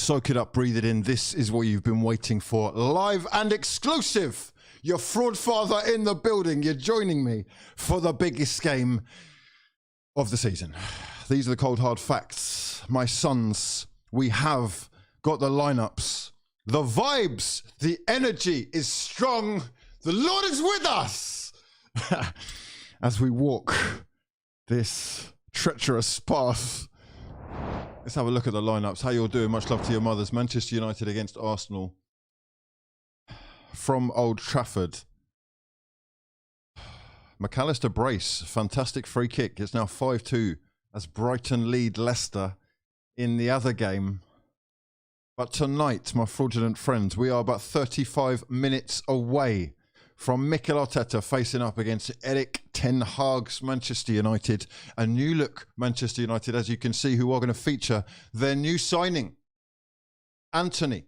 Soak it up, breathe it in. This is what you've been waiting for. Live and exclusive. Your fraud father in the building. You're joining me for the biggest game of the season. These are the cold hard facts. My sons, we have got the lineups. The vibes, the energy is strong. The Lord is with us. As we walk this treacherous path. Let's have a look at the lineups. How you're doing? Much love to your mothers. Manchester United against Arsenal from Old Trafford. McAllister brace, fantastic free kick. It's now 5-2 as Brighton lead Leicester in the other game. But tonight, my fraudulent friends, we are about 35 minutes away from Mikel Arteta facing up against Erik ten Hag's Manchester United. A new look Manchester United, as you can see, who are going to feature their new signing, Antony.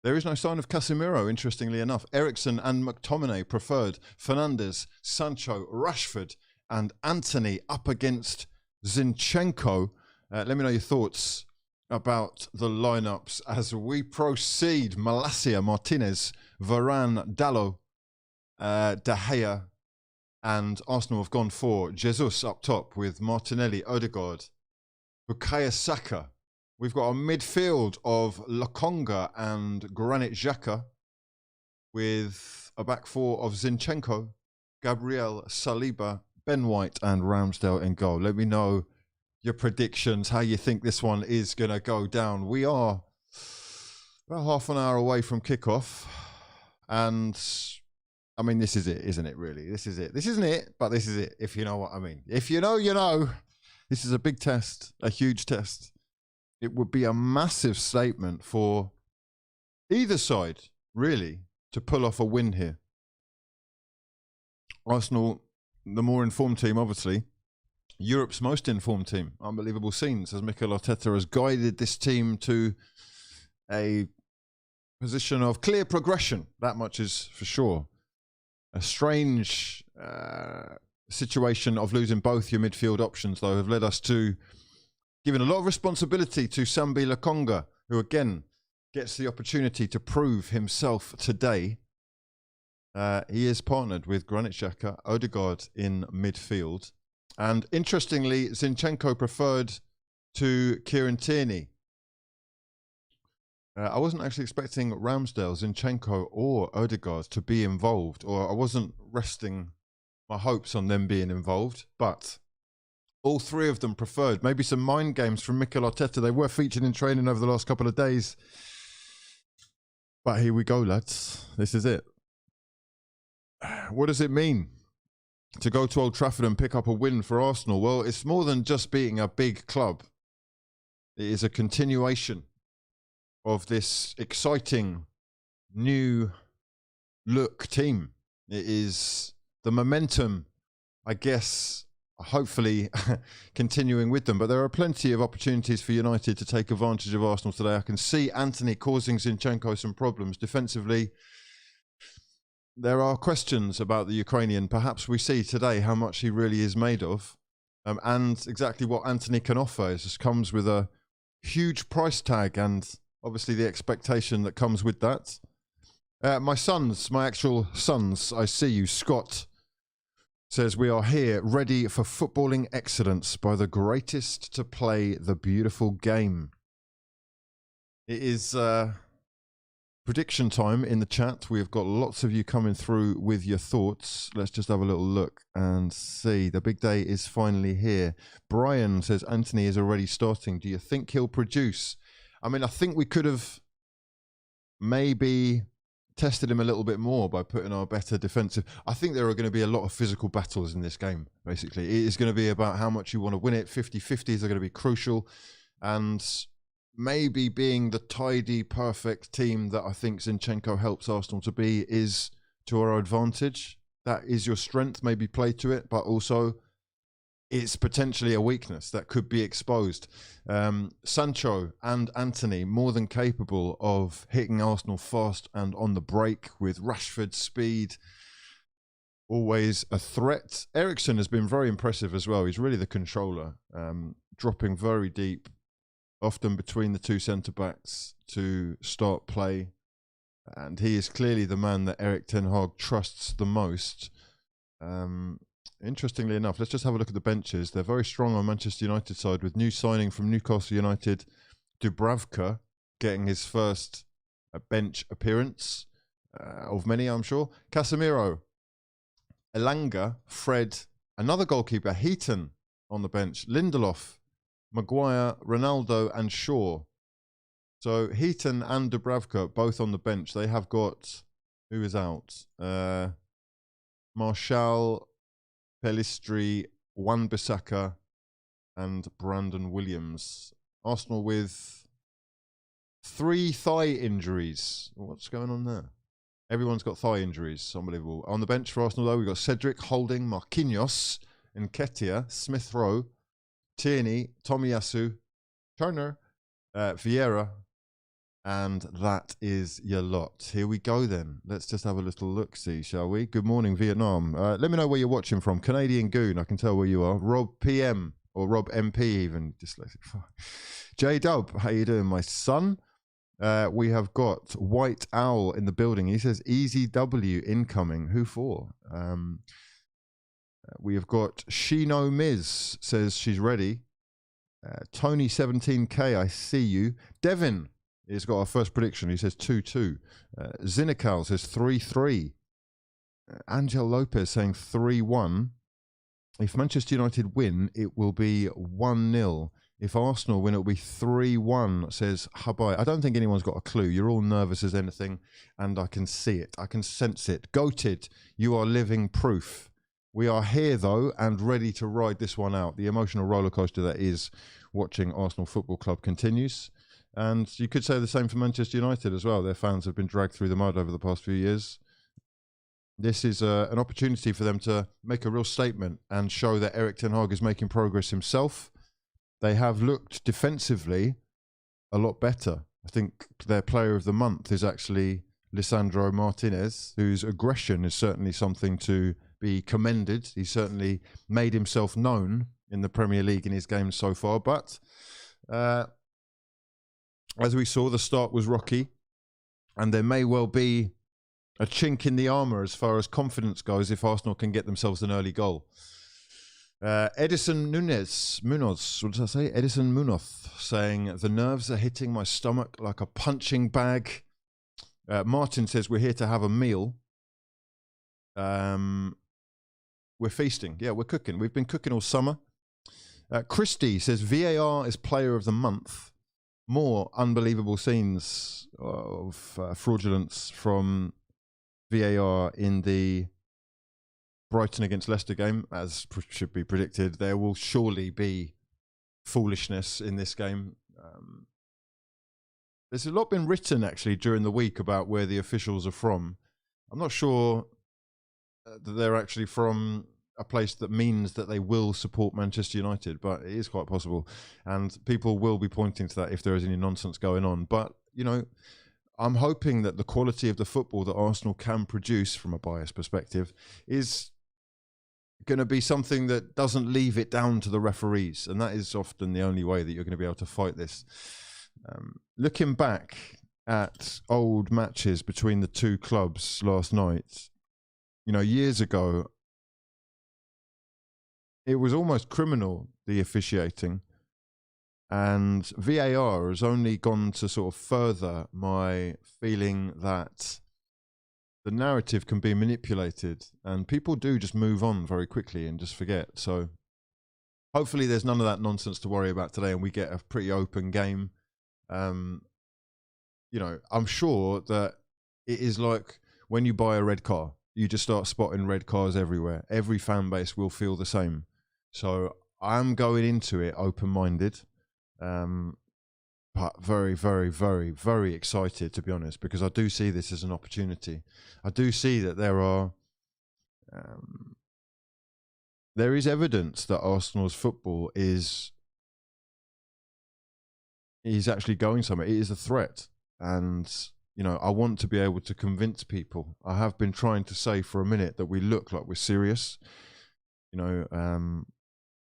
There is no sign of Casemiro, interestingly enough. Eriksen and McTominay preferred. Fernandes, Sancho, Rashford and Antony up against Zinchenko. Let me know your thoughts about the lineups as we proceed. Malacia, Martinez, Varane, Dalot, De Gea, and Arsenal have gone for Jesus up top with Martinelli, Odegaard, Bukayo Saka. We've got a midfield of Lokonga and Granit Xhaka with a back four of Zinchenko, Gabriel, Saliba, Ben White and Ramsdale in goal. Let me know your predictions, how you think this one is going to go down. We are about half an hour away from kickoff, and I mean, this is it, isn't it, really? This is it. This isn't it, but this is it, if you know what I mean. If you know, you know. This is a big test, a huge test. It would be a massive statement for either side, really, to pull off a win here. Arsenal, the more informed team, obviously. Europe's most informed team. Unbelievable scenes as Mikel Arteta has guided this team to a position of clear progression. That much is for sure. A strange situation of losing both your midfield options, though, have led us to giving a lot of responsibility to Sambi Lokonga, who again gets the opportunity to prove himself today. He is partnered with Granit Xhaka, Odegaard in midfield. And interestingly, Zinchenko preferred to Kieran Tierney. I wasn't actually expecting Ramsdale, Zinchenko or Odegaard to be involved, or I wasn't resting my hopes on them being involved, but all three of them preferred. Maybe some mind games from Mikel Arteta. They were featured in training over the last couple of days. But here we go, lads. This is it. What does it mean to go to Old Trafford and pick up a win for Arsenal? Well, it's more than just beating a big club. It is a continuation of this exciting new look team. It is the momentum, I guess, hopefully continuing with them. But there are plenty of opportunities for United to take advantage of Arsenal today. I can see Antony causing Zinchenko some problems defensively. There are questions about the Ukrainian. Perhaps we see today how much he really is made of, and exactly what Antony can offer. It just comes with a huge price tag and obviously the expectation that comes with that. My sons, my actual sons, I see you. Scott says, we are here ready for footballing excellence by the greatest to play the beautiful game. It is prediction time in the chat. We've got lots of you coming through with your thoughts. Let's just have a little look and see. The big day is finally here. Brian says, Antony is already starting. Do you think he'll produce? I mean, I think we could have maybe tested him a little bit more by putting our better defensive. I think there are going to be a lot of physical battles in this game, basically. It is going to be about how much you want to win it. 50-50s are going to be crucial. And maybe being the tidy, perfect team that I think Zinchenko helps Arsenal to be is to our advantage. That is your strength, maybe play to it, but also it's potentially a weakness that could be exposed. Sancho and Antony more than capable of hitting Arsenal fast and on the break with Rashford's speed. Always a threat. Eriksen has been very impressive as well. He's really the controller, dropping very deep, often between the two centre-backs to start play. And he is clearly the man that Erik ten Hag trusts the most. Interestingly enough, let's just have a look at the benches. They're very strong on Manchester United side, with new signing from Newcastle United, Dubravka, getting his first bench appearance of many, I'm sure. Casemiro, Elanga, Fred, another goalkeeper, Heaton on the bench, Lindelof, Maguire, Ronaldo and Shaw. So Heaton and Dubravka both on the bench. They have got, who is out? Martial, Pellistri, Wan-Bissaka and Brandon Williams. Arsenal with 3 thigh injuries. What's going on there? Everyone's got thigh injuries. Unbelievable. On the bench for Arsenal, though, we've got Cedric, Holding, Marquinhos, Nketiah, Smith Rowe, Tierney, Tomiyasu, Turner, Vieira, and that is your lot. Here we go then. Let's just have a little look-see, shall we? Good morning, Vietnam. Let me know where you're watching from. Canadian Goon, I can tell where you are. Rob PM, or Rob MP even. Dyslexic. J-Dub, how you doing, my son? We have got White Owl in the building. He says, Easy W incoming. Who for? We have got Shino Miz, says she's ready. Tony 17K, I see you. Devin has got our first prediction. He says 2-2. Zinakal says 3-3. Angel Lopez saying 3-1. If Manchester United win, it will be 1-0. If Arsenal win, it will be 3-1, says Habai. I don't think anyone's got a clue. You're all nervous as anything, and I can see it. I can sense it. Goated, you are living proof. We are here, though, and ready to ride this one out. The emotional roller coaster that is watching Arsenal Football Club continues. And you could say the same for Manchester United as well. Their fans have been dragged through the mud over the past few years. This is an opportunity for them to make a real statement and show that Erik ten Hag is making progress himself. They have looked defensively a lot better. I think their player of the month is actually Lisandro Martinez, whose aggression is certainly something to be commended. He's certainly made himself known in the Premier League in his games so far. But as we saw, the start was rocky, and there may well be a chink in the armour as far as confidence goes if Arsenal can get themselves an early goal. Edison Munoz, what did I say? Edison Munoz saying, the nerves are hitting my stomach like a punching bag. Martin says, we're here to have a meal. We're feasting. Yeah, we're cooking. We've been cooking all summer. Christy says, VAR is player of the month. More unbelievable scenes of fraudulence from VAR in the Brighton against Leicester game, as should be predicted. There will surely be foolishness in this game. There's a lot been written actually during the week about where the officials are from. I'm not sure that they're actually from a place that means that they will support Manchester United, but it is quite possible. And people will be pointing to that if there is any nonsense going on. But, you know, I'm hoping that the quality of the football that Arsenal can produce from a biased perspective is going to be something that doesn't leave it down to the referees. And that is often the only way that you're going to be able to fight this. Looking back at old matches between the two clubs last night, you know, years ago, it was almost criminal, the officiating. And VAR has only gone to sort of further my feeling that the narrative can be manipulated and people do just move on very quickly and just forget. So hopefully there's none of that nonsense to worry about today and we get a pretty open game. You know, I'm sure that it is like when you buy a red car, you just start spotting red cars everywhere. Every fan base will feel the same. So I'm going into it open-minded, but very, very, very, very excited, to be honest, because I do see this as an opportunity. I do see that there is evidence that Arsenal's football is actually going somewhere. It is a threat. And, you know, I want to be able to convince people. I have been trying to say for a minute that we look like we're serious. You know,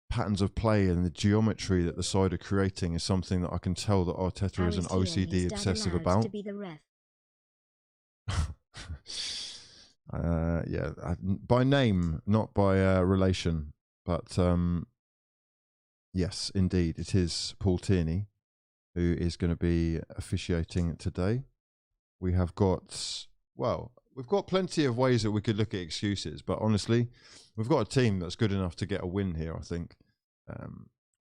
patterns of play and the geometry that the side are creating is something that I can tell that Arteta is an OCD obsessive about. To be the ref. Yeah, by name, not by relation, but yes, indeed, it is Paul Tierney who is going to be officiating today. We have got, well, we've got plenty of ways that we could look at excuses, but honestly, we've got a team that's good enough to get a win here, I think.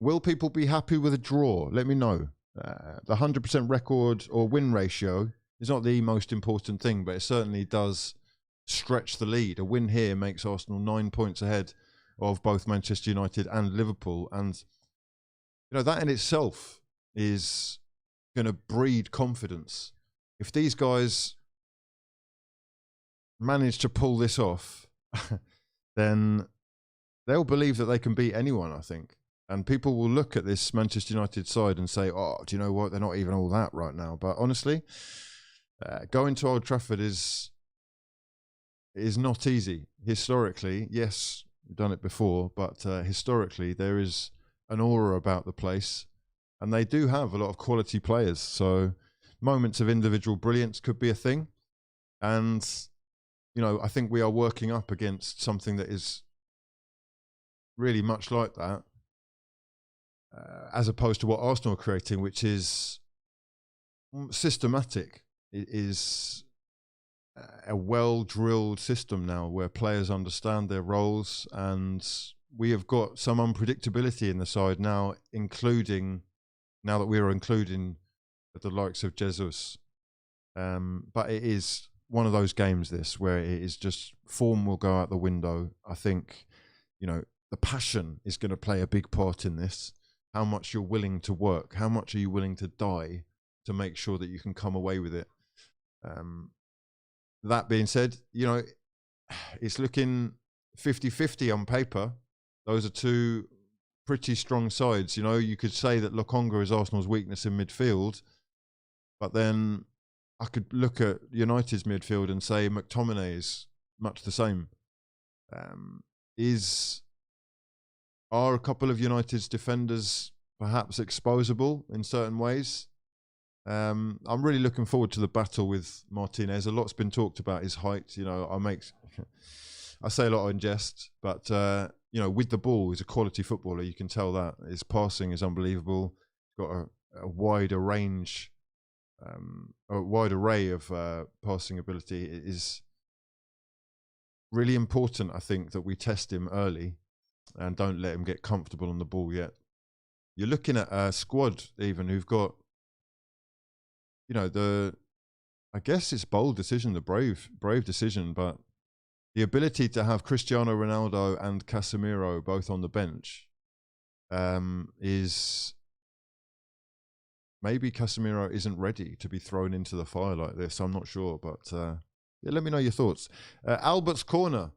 Will people be happy with a draw? Let me know. The 100% record or win ratio is not the most important thing, but it certainly does stretch the lead. A win here makes Arsenal 9 points ahead of both Manchester United and Liverpool. And, you know, that in itself is going to breed confidence. If these guys manage to pull this off, then they'll believe that they can beat anyone, I think. And people will look at this Manchester United side and say, oh, do you know what? They're not even all that right now. But honestly, going to Old Trafford is not easy. Historically, yes, we've done it before, but historically there is an aura about the place, and they do have a lot of quality players. So moments of individual brilliance could be a thing. And, you know, I think we are working up against something that is really much like that, as opposed to what Arsenal are creating, which is systematic. It is a well-drilled system now where players understand their roles, and we have got some unpredictability in the side now, including now that we are including the likes of Jesus. But it is one of those games, this, where it is just form will go out the window. I think, you know, the passion is going to play a big part in this. How much you're willing to work, how much are you willing to die to make sure that you can come away with it. That being said, you know, it's looking 50-50 on paper. Those are two pretty strong sides. You know, you could say that Lokonga is Arsenal's weakness in midfield, but then I could look at United's midfield and say McTominay is much the same. Are a couple of United's defenders perhaps exposable in certain ways? I'm really looking forward to the battle with Martinez. A lot's been talked about his height. You know, I say a lot in jest, but you know, with the ball, he's a quality footballer. You can tell that his passing is unbelievable. He's got a wider range, a wide array of passing ability. It is really important, I think, that we test him early and don't let him get comfortable on the ball yet. You're looking at a squad even who've got, you know, I guess it's bold decision, the brave decision, but the ability to have Cristiano Ronaldo and Casemiro both on the bench is, maybe Casemiro isn't ready to be thrown into the fire like this. I'm not sure, but yeah, let me know your thoughts. Albert's Corner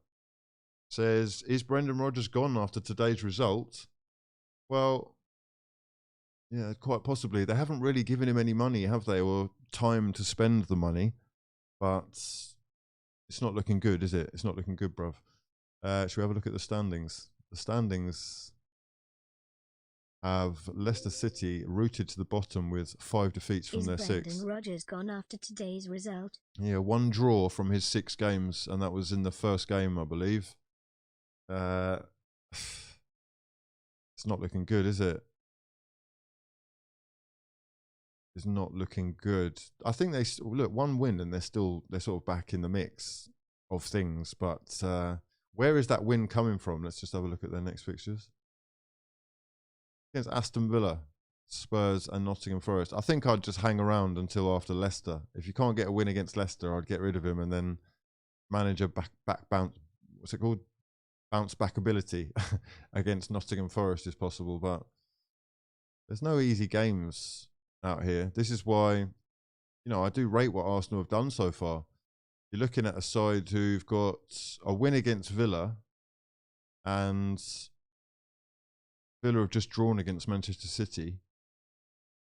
says, is Brendan Rodgers gone after today's result? Well, yeah, quite possibly. They haven't really given him any money, have they, or time to spend the money, but it's not looking good, is it? It's not looking good, bruv. Should we have a look at the standings? The standings have Leicester City rooted to the bottom with 5 defeats from their 6. Is Brendan Rodgers gone after today's result? Yeah, 1 draw from his 6 games, and that was in the first game, I believe. It's not looking good, is it? It's not looking good. I think they look 1 win and they're sort of back in the mix of things. But where is that win coming from? Let's just have a look at their next fixtures. Against Aston Villa, Spurs and Nottingham Forest. I think I'd just hang around until after Leicester. If you can't get a win against Leicester, I'd get rid of him and then manage a back bounce. What's it called? Bounce back ability against Nottingham Forest is possible, but there's no easy games out here. This is why, you know, I do rate what Arsenal have done so far. You're looking at a side who've got a win against Villa, and Villa have just drawn against Manchester City,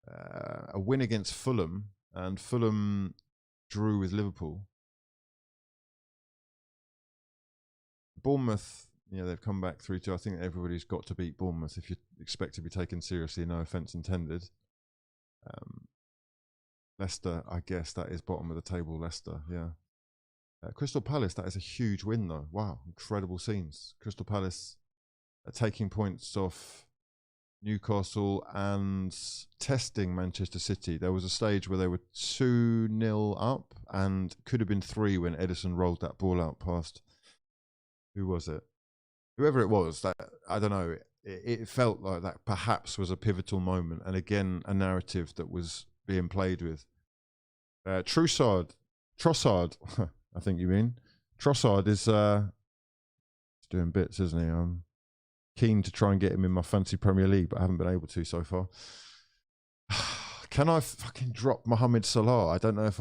a win against Fulham, and Fulham drew with Liverpool. Bournemouth, they've come back 3-2. I think everybody's got to beat Bournemouth if you expect to be taken seriously. No offence intended. Leicester, I guess that is bottom of the table. Leicester, yeah. Crystal Palace, that is a huge win though. Wow, incredible scenes. Crystal Palace taking points off Newcastle and testing Manchester City. There was a stage where they were 2-0 up and could have been 3 when Edison rolled that ball out past, who was it? Whoever it was, that I don't know. It felt like that perhaps was a pivotal moment, and again a narrative that was being played with. Trossard, I think you mean. Trossard is doing bits, isn't he? I'm keen to try and get him in my fancy Premier League, but I haven't been able to so far. Can I fucking drop Mohamed Salah? I don't know if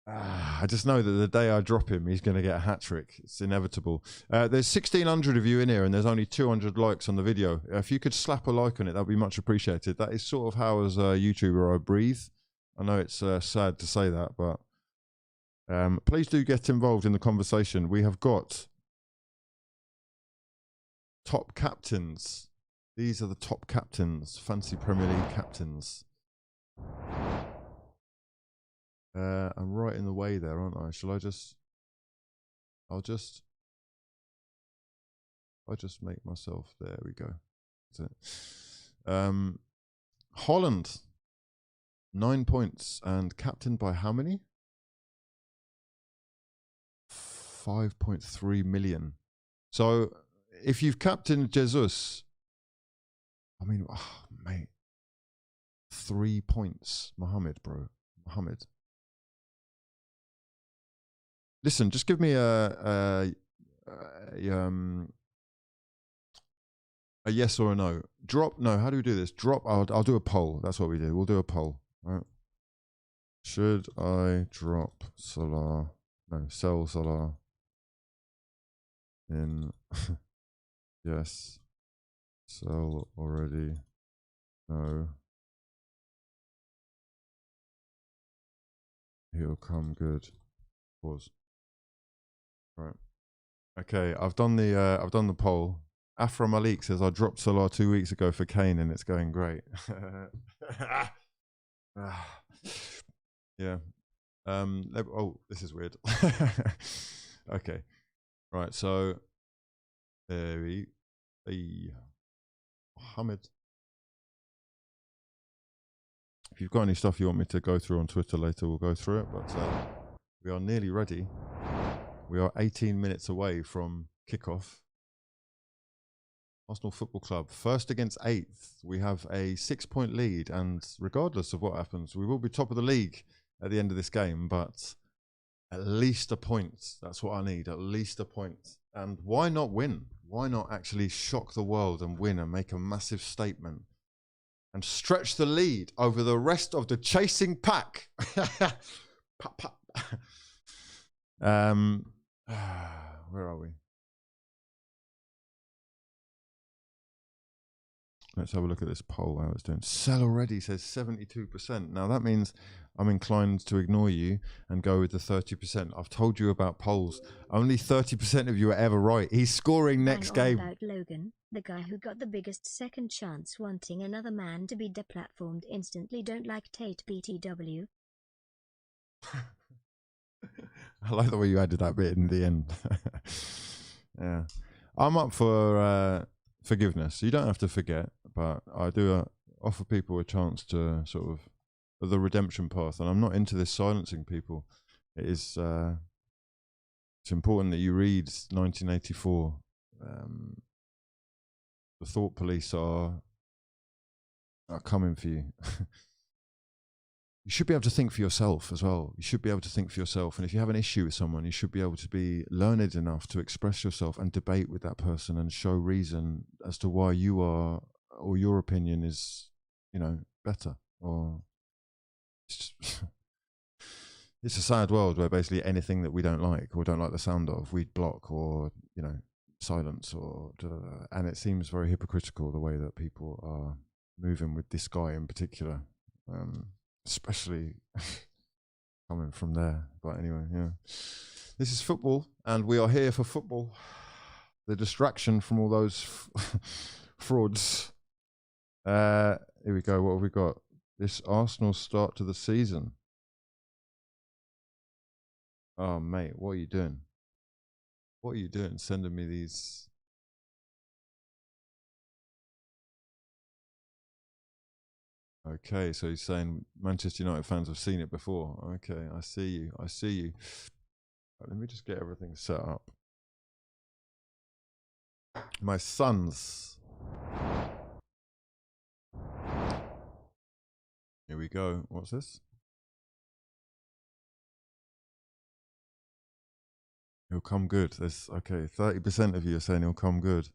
I just know that the day I drop him, he's going to get a hat-trick. It's inevitable. There's 1,600 of you in here, and there's only 200 likes on the video. If you could slap a like on it, that would be much appreciated. That is sort of how, as a YouTuber, I breathe. I know it's sad to say that, but please do get involved in the conversation. We have got top captains. These are the top captains, fancy Premier League captains. I'm right in the way there, aren't I? Shall I just... I'll just make myself... There we go. That's it. Holland, 9 points. And captained by how many? 5.3 million. So, if you've captained Jesus... I mean, oh, mate. 3 points. Mohammed, bro. Mohammed. Listen, just give me a yes or a no. Drop. No, how do we do this? Drop. I'll do a poll. That's what we do. We'll do a poll. All right. Should I drop Salah? No, sell Salah. In yes. Sell already. No. He'll come good. Pause. Right. Okay, I've done the poll. Afra Malik says I dropped Salah 2 weeks ago for Kane and it's going great. Yeah. Oh, this is weird. Okay. Right, so there we Mohammed. If you've got any stuff you want me to go through on Twitter later, we'll go through it, but we are nearly ready. We are 18 minutes away from kickoff. Arsenal Football Club, first against 8th. We have a 6-point lead, and regardless of what happens, we will be top of the league at the end of this game, but at least a point. That's what I need, at least a point. And why not win? Why not actually shock the world and win and make a massive statement and stretch the lead over the rest of the chasing pack? Pop, pop. Where are we? Let's have a look at this poll, how it's doing. Sell already says 72%. Now that means I'm inclined to ignore you and go with the 30%. I've told you about polls. Only 30% of you are ever right. He's scoring next game. About Logan, the guy who got the biggest second chance, wanting another man to be deplatformed instantly. Don't like Tate BTW. I like the way you added that bit in the end. Yeah. I'm up for forgiveness. You don't have to forget, but I do offer people a chance to sort of the redemption path, and I'm not into this silencing people. It is it's important that you read 1984. The thought police are coming for you. You should be able to think for yourself as well. You should be able to think for yourself. And if you have an issue with someone, you should be able to be learned enough to express yourself and debate with that person and show reason as to why you are, or your opinion is, you know, better. Or it's, just it's a sad world where basically anything that we don't like or don't like the sound of, we'd block or, you know, silence or, and it seems very hypocritical the way that people are moving with this guy in particular. Especially coming from there. But anyway, yeah. This is football, and we are here for football. the distraction from all those frauds. Here we go. What have we got? This Arsenal start to the season. Oh, mate, what are you doing? What are you doing? Sending me these. Okay, so he's saying Manchester United fans have seen it before. Okay, I see you. I see you. Right, let me just get everything set up. My sons. Here we go. What's this? He'll come good. There's okay. 30% of you are saying he'll come good.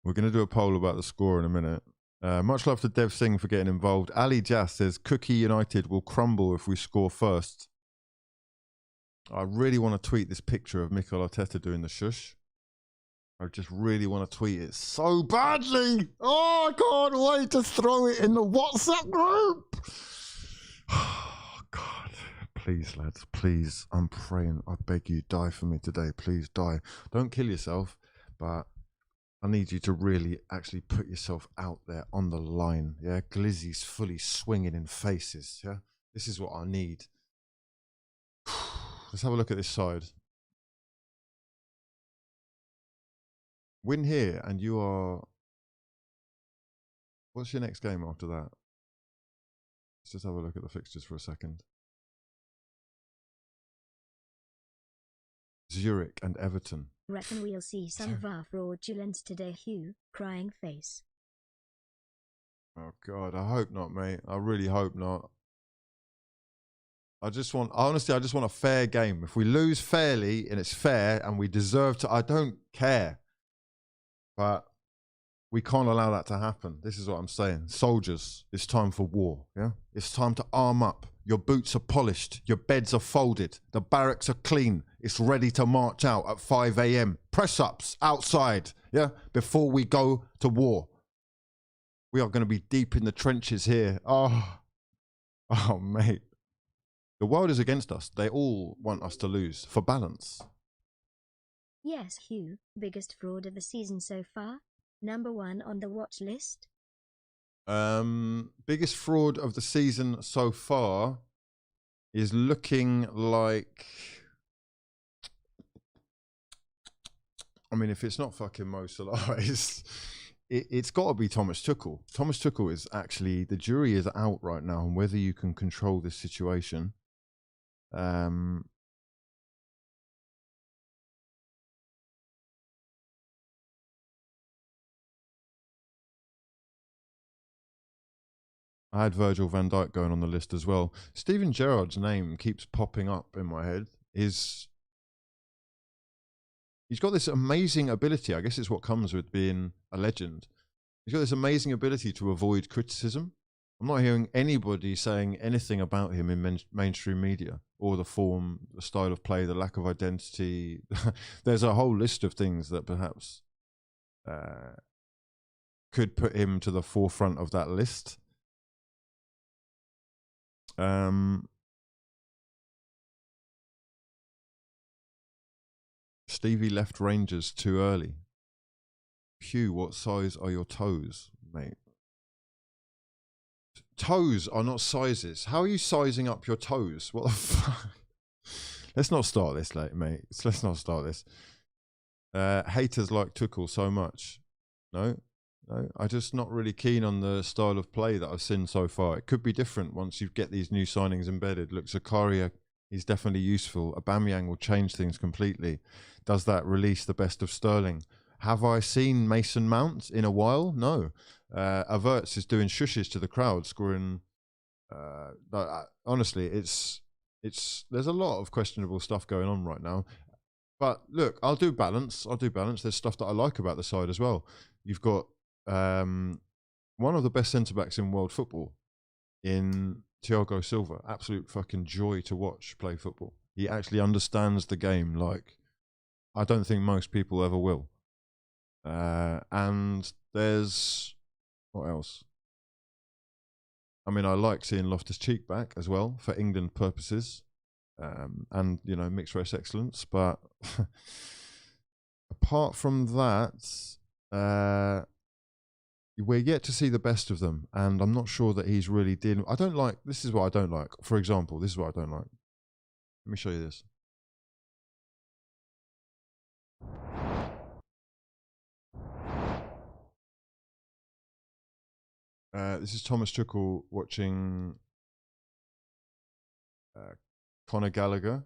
We're going to do a poll about the score in a minute. Much love to Dev Singh for getting involved. Ali Jas says Cookie United will crumble if we score first. I really want to tweet this picture of Mikel Arteta doing the shush. I just really want to tweet it so badly. Oh, I can't wait to throw it in the WhatsApp group. Oh, God. Please, lads, please. I'm praying. I beg you, die for me today. Please die. Don't kill yourself, but I need you to really actually put yourself out there on the line. Yeah, Glizzy's fully swinging in faces. Yeah, this is what I need. Let's have a look at this side. Win here, and you are. What's your next game after that? Let's just have a look at the fixtures for a second. Zurich and Everton. Reckon we'll see some VAR fraudulence today, Hugh. Crying face. Oh, God, I hope not, mate. I really hope not. Honestly, I just want a fair game. If we lose fairly and it's fair and we deserve to, I don't care. But we can't allow that to happen. This is what I'm saying. Soldiers, it's time for war. Yeah, it's time to arm up. Your boots are polished. Your beds are folded. The barracks are clean. It's ready to march out at 5 a.m. Press ups outside. Yeah, before we go to war. We are going to be deep in the trenches here. Oh, mate. The world is against us. They all want us to lose for balance. Yes, Hugh. Biggest fraud of the season so far. Number 1 on the watch list. Biggest fraud of the season so far is looking like. I mean, if it's not fucking Mo Salah, it's got to be Thomas Tuchel. Thomas Tuchel is actually, the jury is out right now on whether you can control this situation. I had Virgil van Dijk going on the list as well. Steven Gerrard's name keeps popping up in my head. He's got this amazing ability. I guess it's what comes with being a legend. He's got this amazing ability to avoid criticism. I'm not hearing anybody saying anything about him in mainstream media, or the form, the style of play, the lack of identity. There's a whole list of things that perhaps could put him to the forefront of that list. Stevie left Rangers too early. Hugh, what size are your toes, mate? Toes are not sizes. How are you sizing up your toes? What the fuck? Let's not start this, mate. Let's not start this. Haters like Tuchel so much. No, I'm just not really keen on the style of play that I've seen so far. It could be different once you get these new signings embedded. Look, Zakaria, he's definitely useful. Aubameyang will change things completely. Does that release the best of Sterling? Have I seen Mason Mount in a while? No. Averts is doing shushes to the crowd, scoring. Honestly, it's there's a lot of questionable stuff going on right now. But look, I'll do balance. There's stuff that I like about the side as well. You've got one of the best centre-backs in world football in Thiago Silva. Absolute fucking joy to watch play football. He actually understands the game like I don't think most people ever will. And there's... What else? I mean, I like seeing Loftus-Cheek back as well for England purposes. And, you know, mixed race excellence. But apart from that, we're yet to see the best of them, and I'm not sure that he's really dealing. I don't like. This is what I don't like. For example, this is what I don't like. Let me show you this. This is Thomas Tuchel watching Conor Gallagher,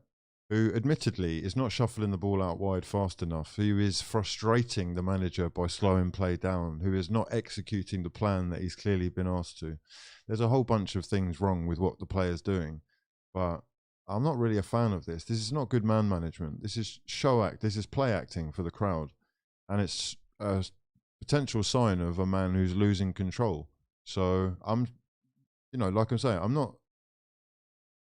who admittedly is not shuffling the ball out wide fast enough, who is frustrating the manager by slowing play down, who is not executing the plan that he's clearly been asked to. There's a whole bunch of things wrong with what the player's doing, but I'm not really a fan of this. This is not good man management. This is show act. This is play acting for the crowd, and it's a potential sign of a man who's losing control. So I'm, like I'm saying, I'm not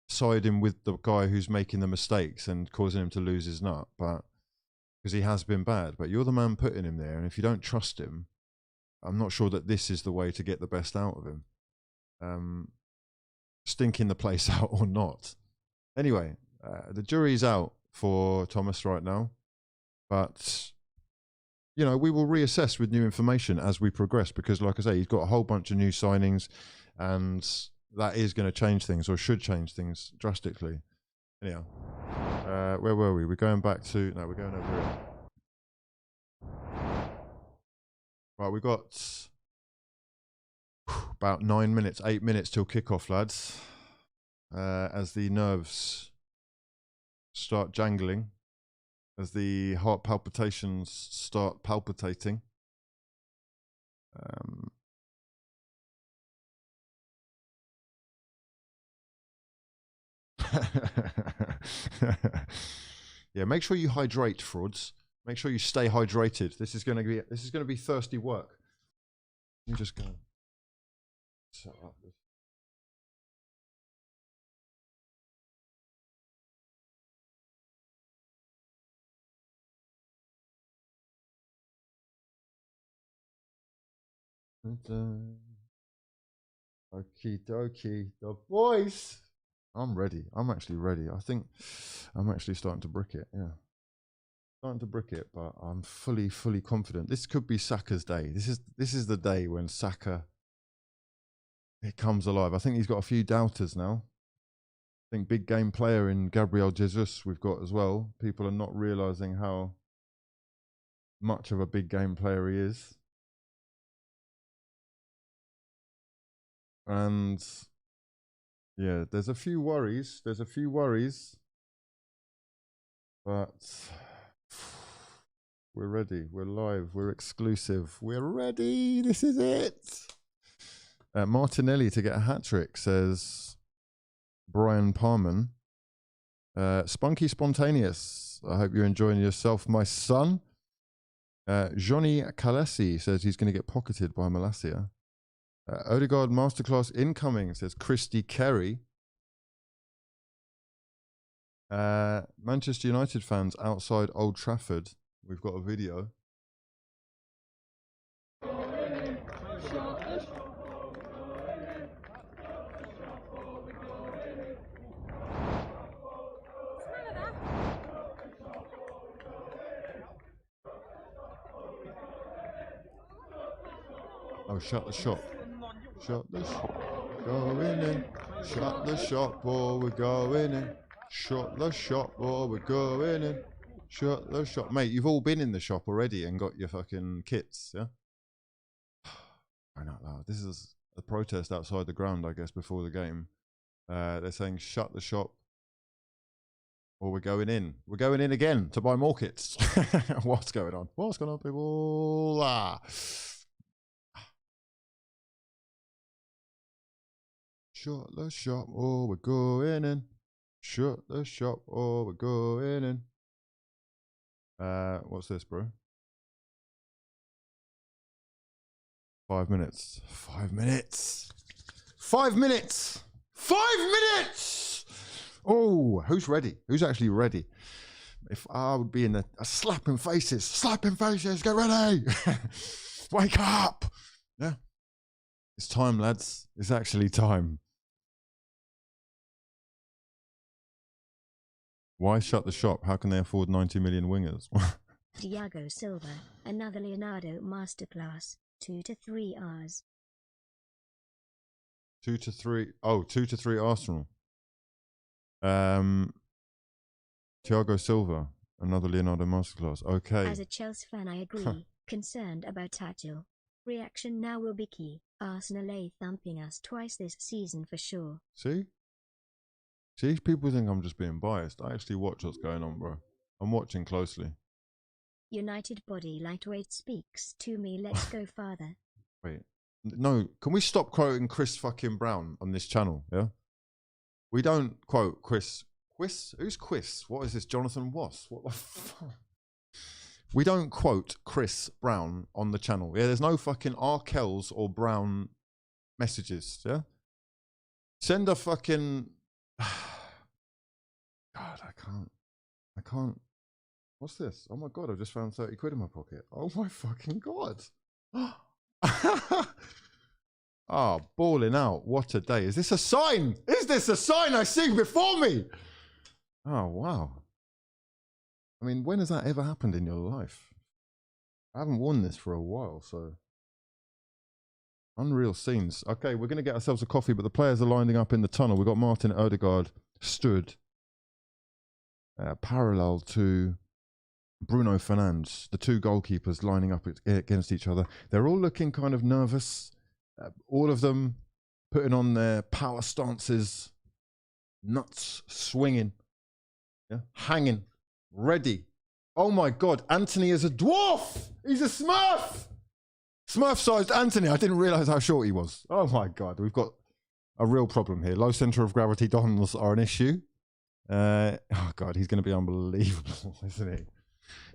siding with the guy who's making the mistakes and causing him to lose his nut, but because he has been bad. But you're the man putting him there, and if you don't trust him, I'm not sure that this is the way to get the best out of him. Stinking the place out or not. Anyway, the jury's out for Thomas right now, but we will reassess with new information as we progress, because like I say, he's got a whole bunch of new signings, and that is going to change things, or should change things drastically. Anyhow, where were we? We're going back to, no, we're going over here. Right, we've got about 9 minutes, 8 minutes till kickoff, lads, as the nerves start jangling, as the heart palpitations start palpitating. Yeah, make sure you hydrate, frauds. Make sure you stay hydrated. This is going to be thirsty work. You just go set up this. Okie dokie, the boys. I'm ready. I'm actually ready. I think I'm actually starting to brick it. Yeah, starting to brick it, but I'm fully confident. This could be Saka's day. This is the day when Saka, it comes alive. I think he's got a few doubters now. I think big game player in Gabriel Jesus we've got as well. People are not realizing how much of a big game player he is. And yeah, there's a few worries. But we're ready. We're live. We're exclusive. We're ready. This is it. Martinelli to get a hat-trick, says Brian Parman. Spunky Spontaneous. I hope you're enjoying yourself, my son. Johnny Kalesi says he's going to get pocketed by Malacia. Odegaard Masterclass incoming, says Christy Kerry. Manchester United fans outside Old Trafford. We've got a video. Oh, shut the shop. Shut the shop. Going in. Shut the shop or we're going in. Shut the shop or we're going in. Shut the shop. Mate, you've all been in the shop already and got your fucking kits, yeah? I know, loud. This is a protest outside the ground, I guess, before the game. They're saying shut the shop or we're going in. We're going in again to buy more kits. What's going on? What's going on, people? Shut the shop or we're going in. Shut the shop or we're going in. What's this, bro? 5 minutes. 5 minutes. 5 minutes. 5 minutes. Oh, who's ready? Who's actually ready? If I would be in the slapping faces, get ready. Wake up. Yeah. It's time, lads. It's actually time. Why shut the shop? How can they afford 90 million wingers? Thiago Silva, another Leonardo masterclass, 2 to 3 hours. 2 to 3. Oh, 2 to 3 Arsenal. Thiago Silva, another Leonardo masterclass. Okay. As a Chelsea fan, I agree. Concerned about HUGH. Reaction now will be key. Arsenal A thumping us twice this season for sure. See? See, people think I'm just being biased. I actually watch what's going on, bro. I'm watching closely. United body lightweight speaks to me. Let's go farther. Wait. No, can we stop quoting Chris fucking Brown on this channel, yeah? We don't quote Chris. Quiss? Who's Quiss? What is this, Jonathan Wass? What the fuck? We don't quote Chris Brown on the channel. Yeah, there's no fucking Kells or Brown messages, yeah? Send a fucking... God, I can't. What's this? Oh my God, I've just found 30 quid in my pocket. Oh my fucking God. Oh, balling out. What a day. Is this a sign? Is this a sign I see before me? Oh, wow. I mean, when has that ever happened in your life? I haven't worn this for a while, so... Unreal scenes. Okay, we're going to get ourselves a coffee, but the players are lining up in the tunnel. We've got Martin Odegaard stood parallel to Bruno Fernandes, the two goalkeepers lining up against each other. They're all looking kind of nervous. All of them putting on their power stances, nuts swinging, yeah, hanging, ready. Oh my God, Anthony is a dwarf. He's a Smurf. Smurf-sized Anthony. I didn't realize how short he was. Oh my God, we've got a real problem here. Low center of gravity dons are an issue. Oh God, he's going to be unbelievable, isn't he?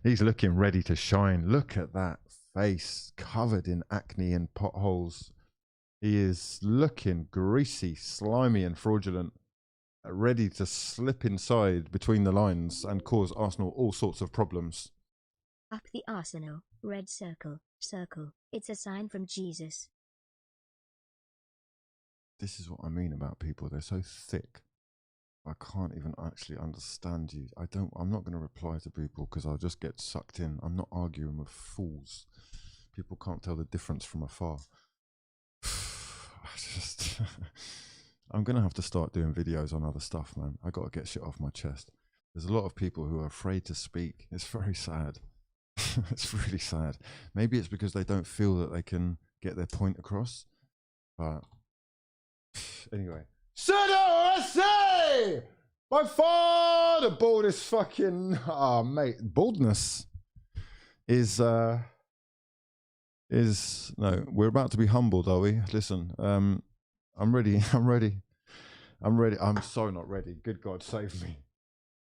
He's looking ready to shine. Look at that face covered in acne and potholes. He is looking greasy, slimy and fraudulent, ready to slip inside between the lines and cause Arsenal all sorts of problems. Up the Arsenal, red circle, circle. It's a sign from Jesus. This is what I mean about people. They're so thick. I can't even actually understand you. I'm not going to reply to people because I'll just get sucked in. I'm not arguing with fools. People can't tell the difference from afar. I'm going to have to start doing videos on other stuff, man. I got to get shit off my chest. There's a lot of people who are afraid to speak. It's very sad. It's really sad. Maybe it's because they don't feel that they can get their point across. But anyway. USA! By far the baldest fucking... Ah, mate. Baldness is... No, we're about to be humbled, are we? Listen, I'm ready. I'm ready. I'm ready. I'm so not ready. Good God, save me.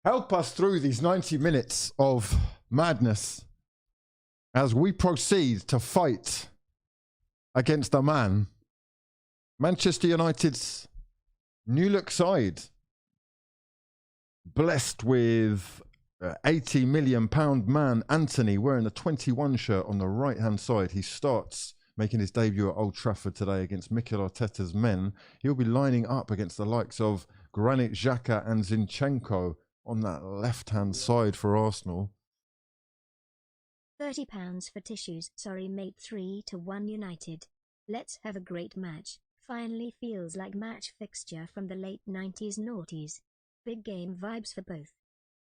Help us through these 90 minutes of madness as we proceed to fight against a man. Manchester United's new look side, blessed with £80 million man Anthony wearing the 21 shirt on the right hand side. He starts making his debut at Old Trafford today against Mikel Arteta's men. He'll be lining up against the likes of Granit Xhaka and Zinchenko on that left hand side for Arsenal. £30 for tissues. Sorry mate, 3-1 United. Let's have a great match. Finally feels like match fixture from the late 90s noughties. Big game vibes for both.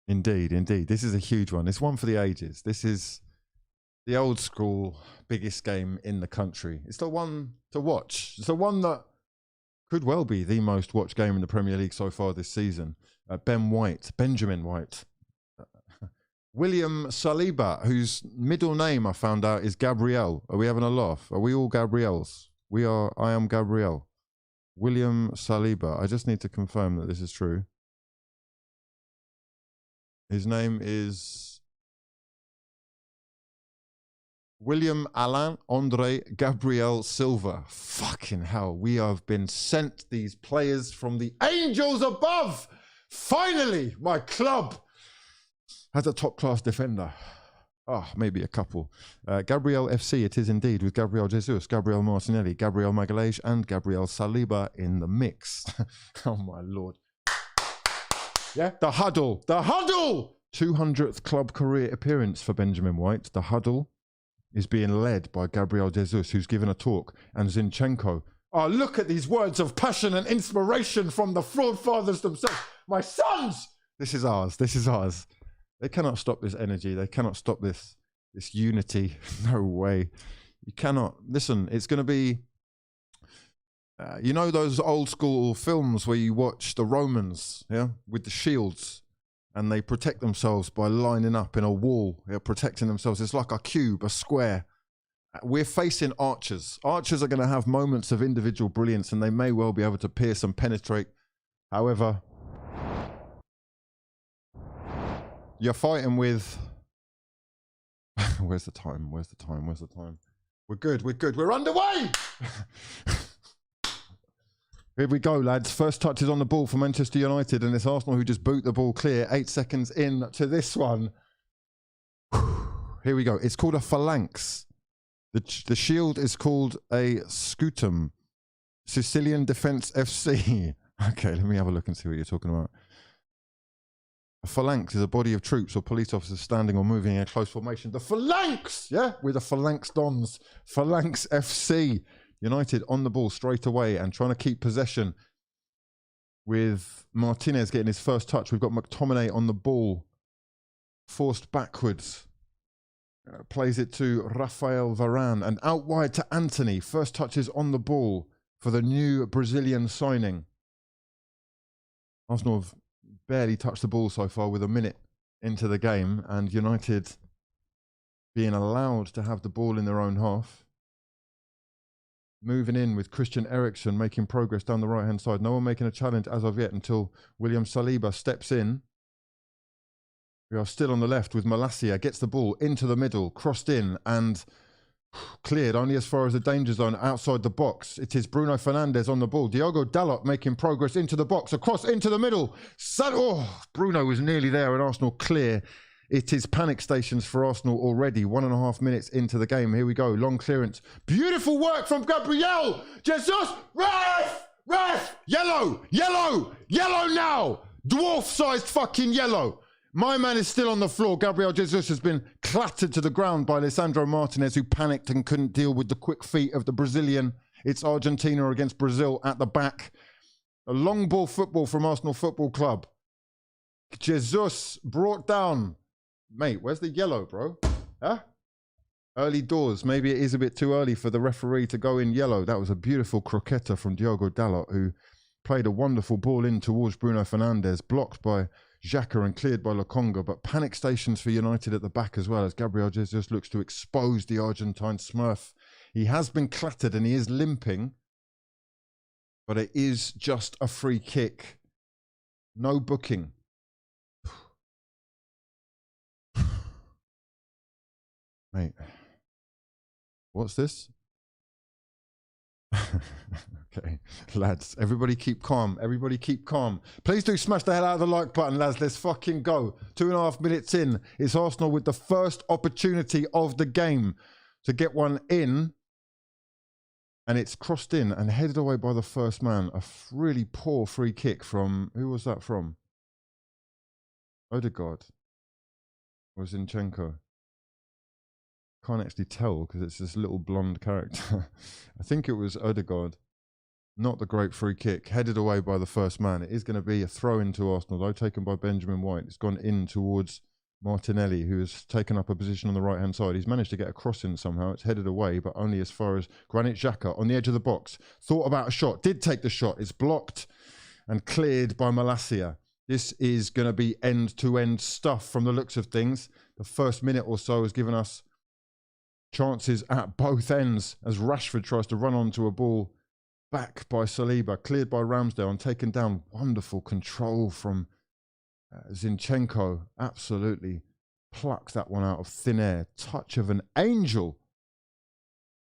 Indeed, indeed. This is a huge one. It's one for the ages. This is the old school biggest game in the country. It's the one to watch. It's the one that could well be the most watched game in the Premier League so far this season. Benjamin White. William Saliba, whose middle name I found out is Gabriel. Are we having a laugh? Are we all Gabriels? We are. I am Gabriel. William Saliba. I just need to confirm that this is true. His name is William Alain Andre Gabriel Silva. Fucking hell. We have been sent these players from the angels above. Finally, my club has a top-class defender. Oh, maybe a couple. Gabriel FC, it is indeed, with Gabriel Jesus, Gabriel Martinelli, Gabriel Magalhaes, and Gabriel Saliba in the mix. Oh, my Lord. Yeah, the huddle. The huddle! 200th club career appearance for Benjamin White. The huddle is being led by Gabriel Jesus, who's given a talk, and Zinchenko. Oh, look at these words of passion and inspiration from the forefathers themselves. My sons! This is ours. This is ours. They cannot stop this energy. They cannot stop this unity. No way. You cannot. Listen, it's going to be... you know those old school films where you watch the Romans, yeah, with the shields, and they protect themselves by lining up in a wall, yeah, protecting themselves. It's like a cube, a square. We're facing archers. Archers are going to have moments of individual brilliance, and they may well be able to pierce and penetrate. However, you're fighting with... Where's the time? Where's the time? Where's the time? We're good. We're good. We're underway! Here we go, lads. First touch is on the ball for Manchester United, and it's Arsenal who just boot the ball clear. 8 seconds in to this one. Here we go. It's called a phalanx. The shield is called a scutum. Sicilian Defence FC. Okay, let me have a look and see what you're talking about. A phalanx is a body of troops or police officers standing or moving in a close formation. The phalanx! Yeah, we're the phalanx dons. Phalanx FC. United on the ball straight away and trying to keep possession with Martinez getting his first touch. We've got McTominay on the ball, forced backwards. Plays it to Rafael Varane and out wide to Anthony. First touches on the ball for the new Brazilian signing. Arsenal have barely touched the ball so far with a minute into the game, and United being allowed to have the ball in their own half. Moving in with Christian Eriksen making progress down the right-hand side. No one making a challenge as of yet until William Saliba steps in. We are still on the left with Malacia. Gets the ball into the middle, crossed in and cleared only as far as the danger zone outside the box. It is Bruno Fernandes on the ball. Diogo Dalot making progress into the box, across into the middle. Bruno was nearly there and Arsenal clear. It is panic stations for Arsenal already. 1.5 minutes into the game. Here we go. Long clearance. Beautiful work from Gabriel Jesus. Ref! Yellow! Yellow! Yellow now! Dwarf-sized fucking yellow. My man is still on the floor. Gabriel Jesus has been clattered to the ground by Lisandro Martinez, who panicked and couldn't deal with the quick feet of the Brazilian. It's Argentina against Brazil at the back. A long ball football from Arsenal Football Club. Jesus brought down... Mate, where's the yellow, bro? Huh? Early doors. Maybe it is a bit too early for the referee to go in yellow. That was a beautiful croqueta from Diogo Dalot, who played a wonderful ball in towards Bruno Fernandes, blocked by Xhaka and cleared by Lokonga. But panic stations for United at the back as well, as Gabriel Jesus looks to expose the Argentine Smurf. He has been clattered and he is limping, but it is just a free kick. No booking. Mate, what's this? Okay, lads, everybody keep calm. Everybody keep calm. Please do smash the hell out of the like button, lads. Let's fucking go. 2.5 minutes in. It's Arsenal with the first opportunity of the game to get one in. And it's crossed in and headed away by the first man. A really poor free kick from... Who was that from? Odegaard. Or Zinchenko? Can't actually tell because it's this little blonde character. I think it was Odegaard. Not the great free kick. Headed away by the first man. It is going to be a throw into Arsenal, though, taken by Benjamin White. It's gone in towards Martinelli, who has taken up a position on the right-hand side. He's managed to get a cross in somehow. It's headed away, but only as far as Granit Xhaka on the edge of the box. Thought about a shot. Did take the shot. It's blocked and cleared by Malacia. This is going to be end-to-end stuff from the looks of things. The first minute or so has given us chances at both ends as Rashford tries to run onto a ball back by Saliba, cleared by Ramsdale and taken down. Wonderful control from Zinchenko. Absolutely plucked that one out of thin air. Touch of an angel.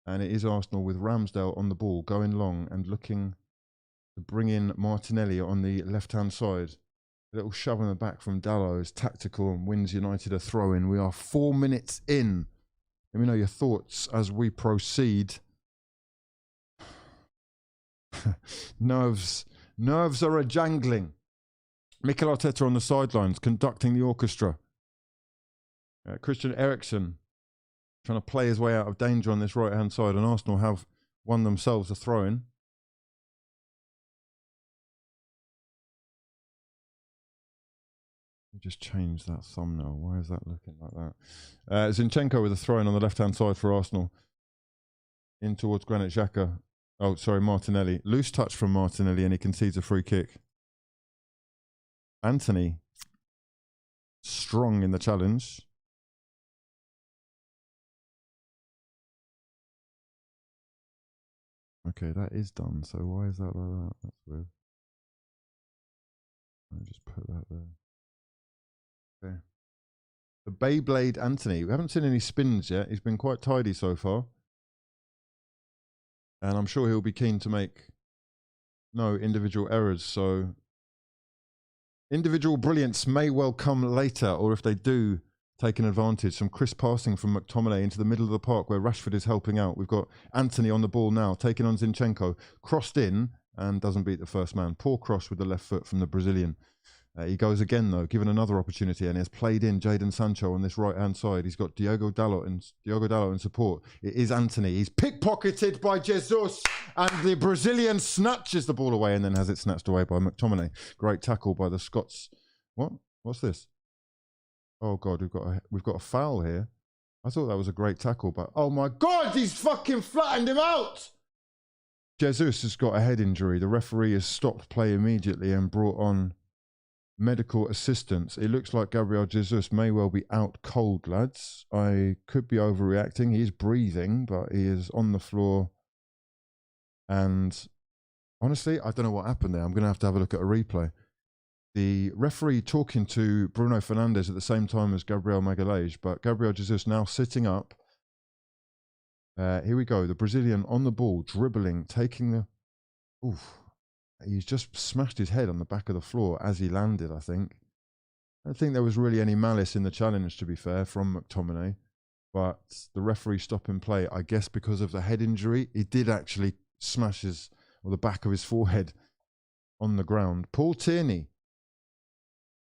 And it is Arsenal with Ramsdale on the ball, going long and looking to bring in Martinelli on the left-hand side. A little shove in the back from Dalot is tactical and wins United a throw-in. We are 4 minutes in. Let me know your thoughts as we proceed. Nerves are a jangling. Mikel Arteta on the sidelines conducting the orchestra. Christian Eriksen trying to play his way out of danger on this right-hand side, and Arsenal have won themselves a throw-in. Just change that thumbnail. Why is that looking like that? Zinchenko with a throw-in on the left-hand side for Arsenal. In towards Granit Xhaka. Oh, sorry, Martinelli. Loose touch from Martinelli, and he concedes a free kick. Anthony, strong in the challenge. Okay, that is done. So why is that like that? That's weird. I'll just put that there. Okay. The Beyblade Anthony. We haven't seen any spins yet. He's been quite tidy so far. And I'm sure he'll be keen to make no individual errors. So individual brilliance may well come later, or if they do, take an advantage. Some crisp passing from McTominay into the middle of the park where Rashford is helping out. We've got Anthony on the ball now, taking on Zinchenko. Crossed in and doesn't beat the first man. Poor cross with the left foot from the Brazilian. He goes again, though, given another opportunity, and he has played in Jadon Sancho on this right-hand side. He's got Diogo Dalot in support. It is Anthony. He's pickpocketed by Jesus, and the Brazilian snatches the ball away and then has it snatched away by McTominay. Great tackle by the Scots. What? What's this? Oh, God, we've got a foul here. I thought that was a great tackle, but oh, my God, he's fucking flattened him out! Jesus has got a head injury. The referee has stopped play immediately and brought on medical assistance. It looks like Gabriel Jesus may well be out cold, lads. I could be overreacting. He's breathing, but he is on the floor. And honestly, I don't know what happened there. I'm going to have a look at a replay. The referee talking to Bruno Fernandes at the same time as Gabriel Magalhaes, but Gabriel Jesus now sitting up. Here we go. The Brazilian on the ball, dribbling, taking the... Oof. He's just smashed his head on the back of the floor as he landed, I think. I don't think there was really any malice in the challenge, to be fair, from McTominay. But the referee stopping play, I guess because of the head injury, he did actually smash the back of his forehead on the ground. Paul Tierney.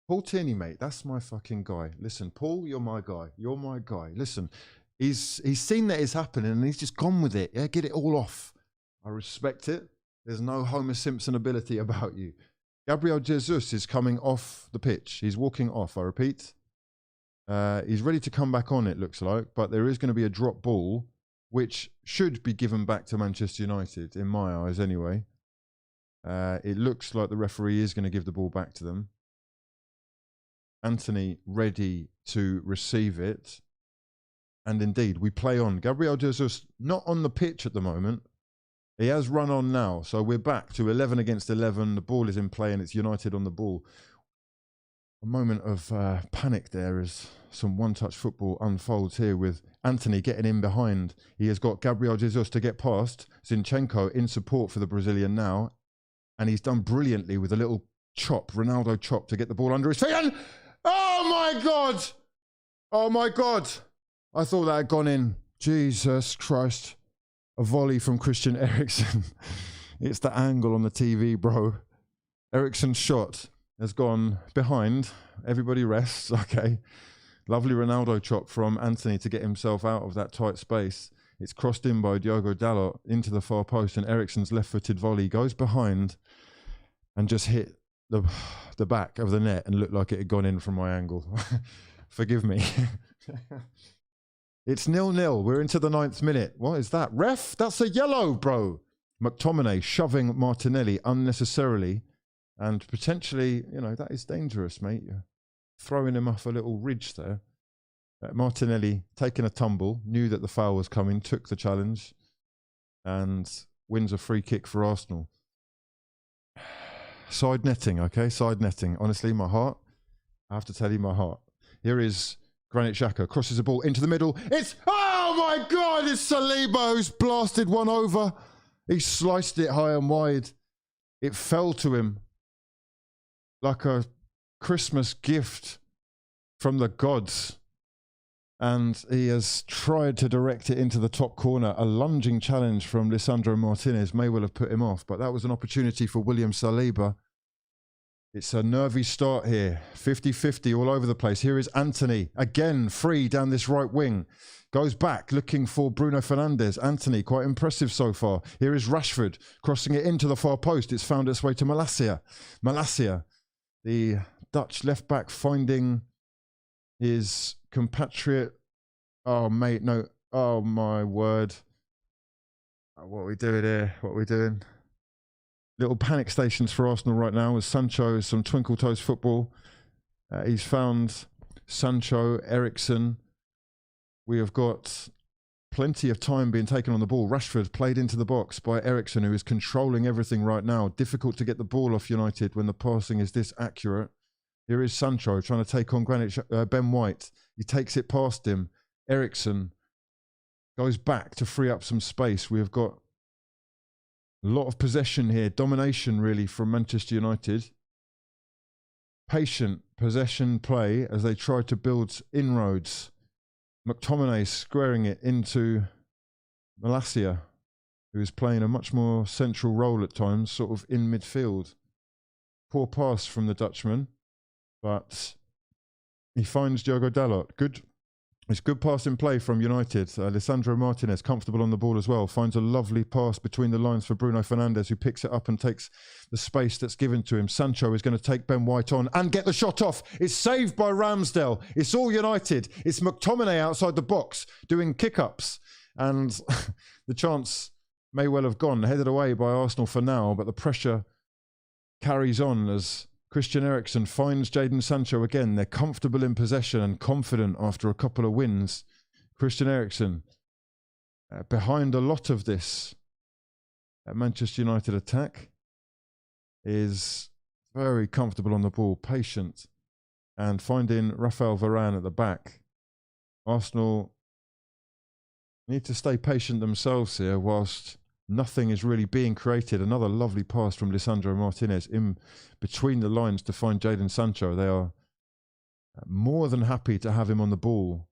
Paul Tierney, mate, that's my fucking guy. Listen, Paul, you're my guy. You're my guy. Listen, he's seen that it's happening and he's just gone with it. Yeah, get it all off. I respect it. There's no Homer Simpson ability about you. Gabriel Jesus is coming off the pitch. He's walking off, I repeat. He's ready to come back on, it looks like, but there is going to be a drop ball, which should be given back to Manchester United, in my eyes anyway. It looks like the referee is going to give the ball back to them. Anthony ready to receive it. And indeed, we play on. Gabriel Jesus not on the pitch at the moment. He has run on now, so we're back to 11 against 11. The ball is in play and it's United on the ball. A moment of panic there as some one-touch football unfolds here with Anthony getting in behind. He has got Gabriel Jesus to get past. Zinchenko in support for the Brazilian now. And he's done brilliantly with a little chop, Ronaldo chop, to get the ball under his feet. And oh my God! Oh my God! I thought that had gone in. Jesus Christ. A volley from Christian Eriksen. It's the angle on the TV, bro. Eriksen's shot has gone behind. Everybody rests. Okay. Lovely Ronaldo chop from Anthony to get himself out of that tight space. It's crossed in by Diogo Dalot into the far post, and Eriksen's left-footed volley goes behind and just hit the back of the net and looked like it had gone in from my angle. Forgive me. It's 0-0. We're into the 9th minute. What is that? Ref, that's a yellow, bro. McTominay shoving Martinelli unnecessarily. And potentially, you know, that is dangerous, mate. You're throwing him off a little ridge there. Martinelli taking a tumble, knew that the foul was coming, took the challenge, and wins a free kick for Arsenal. Side netting, okay? Side netting. Honestly, my heart, I have to tell you, my heart. Here is Granit Xhaka, crosses the ball into the middle. It's, oh my God, it's Saliba who's blasted one over. He sliced it high and wide. It fell to him like a Christmas gift from the gods. And he has tried to direct it into the top corner. A lunging challenge from Lisandro Martinez may well have put him off, but that was an opportunity for William Saliba. It's a nervy start here. 50-50 all over the place. Here is Anthony, again free down this right wing. Goes back, looking for Bruno Fernandes. Anthony, quite impressive so far. Here is Rashford, crossing it into the far post. It's found its way to Malacia. Malacia, the Dutch left-back, finding his compatriot. Oh, mate, no. Oh, my word. What are we doing here? What are we doing? Little panic stations for Arsenal right now as Sancho, some twinkle toes football. He's found Sancho, Eriksen. We have got plenty of time being taken on the ball. Rashford played into the box by Eriksen, who is controlling everything right now. Difficult to get the ball off United when the passing is this accurate. Here is Sancho trying to take on Ben White. He takes it past him. Eriksen goes back to free up some space. We have got a lot of possession here. Domination, really, from Manchester United. Patient possession play as they try to build inroads. McTominay squaring it into Malacia, who is playing a much more central role at times, sort of in midfield. Poor pass from the Dutchman, but he finds Diogo Dalot. Good. It's good pass in play from United. Lisandro Martinez, comfortable on the ball as well, finds a lovely pass between the lines for Bruno Fernandes, who picks it up and takes the space that's given to him. Sancho is going to take Ben White on and get the shot off. It's saved by Ramsdale. It's all United. It's McTominay outside the box doing kick-ups. And the chance may well have gone, headed away by Arsenal for now, but the pressure carries on as Christian Eriksen finds Jadon Sancho again. They're comfortable in possession and confident after a couple of wins. Christian Eriksen behind a lot of this Manchester United attack is very comfortable on the ball, patient, and finding Rafael Varane at the back. Arsenal need to stay patient themselves here whilst nothing is really being created. Another lovely pass from Lisandro Martinez in between the lines to find Jadon Sancho. They are more than happy to have him on the ball,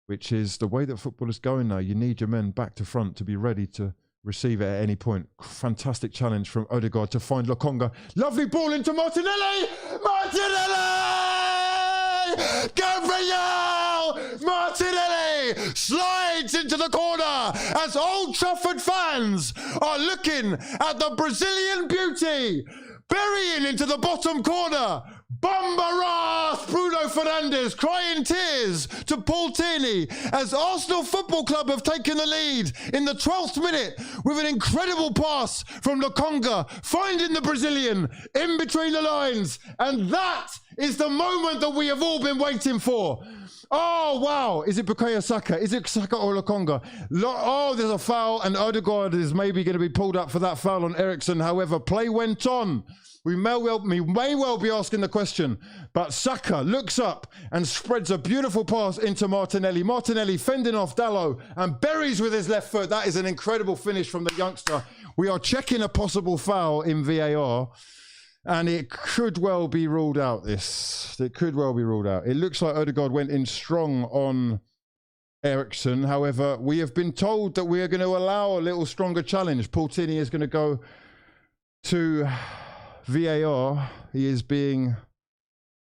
which is the way that football is going now. You need your men back to front to be ready to receive it at any point. Fantastic challenge from Odegaard to find Lokonga. Lovely ball into Martinelli! Martinelli! Gabriel Martinelli slides into the corner as Old Trafford fans are looking at the Brazilian beauty burying into the bottom corner. Bumbaras! Bruno Fernandes crying tears to Paul Tierney as Arsenal Football Club have taken the lead in the 12th minute with an incredible pass from Lokonga, finding the Brazilian in between the lines. And that is the moment that we have all been waiting for. Oh, wow. Is it Bukayo Saka? Is it Saka or Lokonga? Oh, there's a foul, and Odegaard is maybe going to be pulled up for that foul on Eriksen. However, play went on. We may well be asking the question, but Saka looks up and spreads a beautiful pass into Martinelli. Martinelli fending off Dalot and buries with his left foot. That is an incredible finish from the youngster. We are checking a possible foul in VAR, and it could well be ruled out, this. It could well be ruled out. It looks like Odegaard went in strong on Eriksen. However, we have been told that we are going to allow a little stronger challenge. Paul Tierney is going to go to VAR. He is being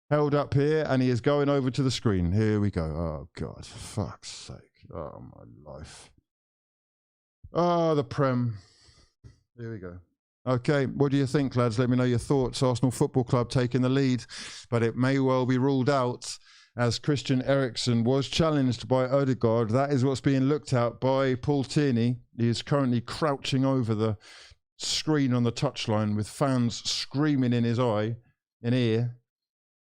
held up here and he is going over to the screen. Here we go. Oh, God, for fuck's sake. Oh, my life. Oh, the Prem. Here we go. Okay, what do you think, lads? Let me know your thoughts. Arsenal Football Club taking the lead, but it may well be ruled out as Christian Eriksen was challenged by Odegaard. That is what's being looked at by Paul Tierney. He is currently crouching over the screen on the touchline with fans screaming in his ear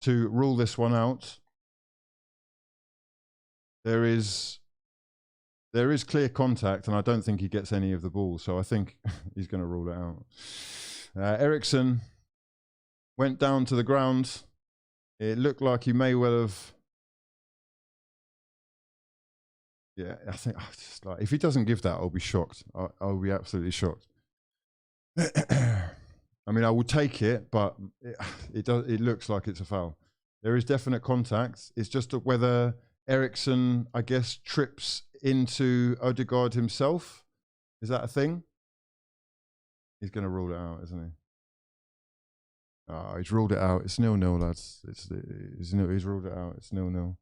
to rule this one out. There is clear contact, and I don't think he gets any of the ball, so I think he's going to rule it out. Eriksen went down to the ground. It looked like he may well have. Yeah, I think just like, if he doesn't give that, I'll be shocked. I'll be absolutely shocked. I mean, I will take it, but it looks like it's a foul. There is definite contact. It's just whether Eriksen, I guess, trips into Odegaard himself. Is that a thing? He's going to rule it out, isn't he? Oh, he's ruled it out. It's 0-0, lads. He's ruled it out. It's 0-0.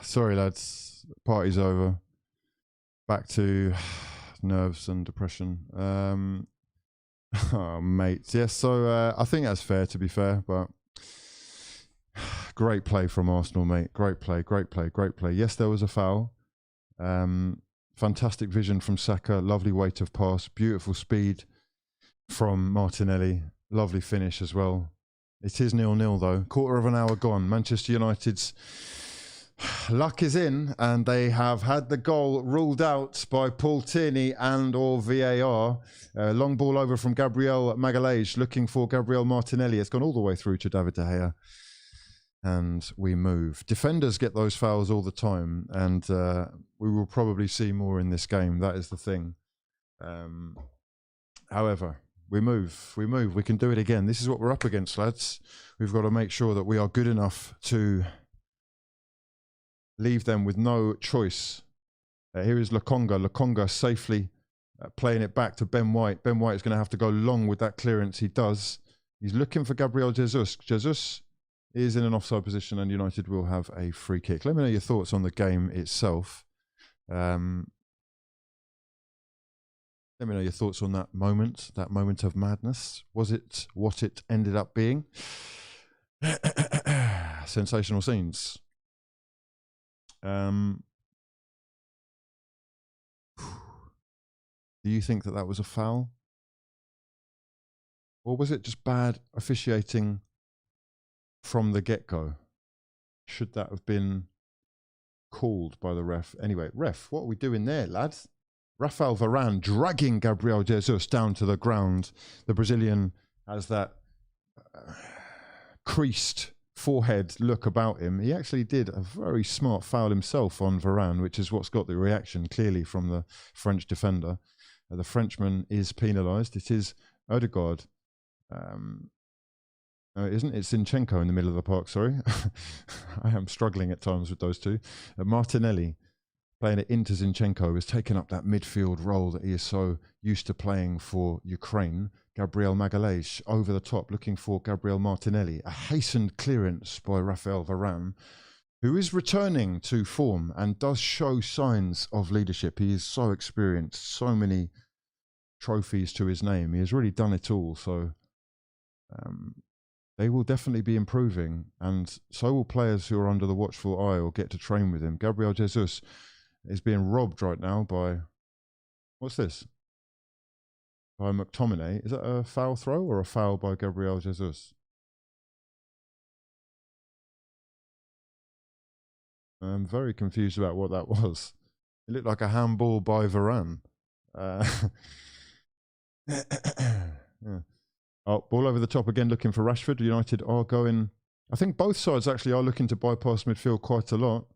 Sorry, lads. Party's over. Back to nerves and depression. Oh, mate. Yes, so I think that's fair, to be fair, but great play from Arsenal, mate. Great play, great play, great play. Yes, there was a foul. Fantastic vision from Saka. Lovely weight of pass. Beautiful speed from Martinelli. Lovely finish as well. It is 0-0 though. Quarter of an hour gone. Manchester United's luck is in, and they have had the goal ruled out by Paul Tierney and or VAR. Long ball over from Gabriel Magalhaes, looking for Gabriel Martinelli. It's gone all the way through to David De Gea. And we move. Defenders get those fouls all the time, and we will probably see more in this game. That is the thing. However, we move. We can do it again. This is what we're up against, lads. We've got to make sure that we are good enough to leave them with no choice. Here is Lokonga. Lokonga safely playing it back to Ben White. Ben White is going to have to go long with that clearance. He does. He's looking for Gabriel Jesus. Jesus is in an offside position, and United will have a free kick. Let me know your thoughts on the game itself. Let me know your thoughts on that moment of madness. Was it what it ended up being? Sensational scenes. Do you think that was a foul? Or was it just bad officiating from the get-go? Should that have been called by the ref? Anyway, ref, what are we doing there, lads? Rafael Varane dragging Gabriel Jesus down to the ground. The Brazilian has that creased forehead look about him. He actually did a very smart foul himself on Varane, which is what's got the reaction clearly from the French defender. The Frenchman is penalised. It is Odegaard. No, it isn't. It's Zinchenko in the middle of the park, sorry. I am struggling at times with those two. Martinelli playing it into Zinchenko has taken up that midfield role that he is so used to playing for Ukraine. Gabriel Magalhaes over the top looking for Gabriel Martinelli. A hastened clearance by Rafael Varane, who is returning to form and does show signs of leadership. He is so experienced, so many trophies to his name. He has really done it all. So they will definitely be improving, and so will players who are under the watchful eye or get to train with him. Gabriel Jesus is being robbed right now by, what's this? By McTominay. Is that a foul throw or a foul by Gabriel Jesus? I'm very confused about what that was. It looked like a handball by Varane. Yeah. Oh, ball over the top again, looking for Rashford. United are going, I think both sides actually are looking to bypass midfield quite a lot.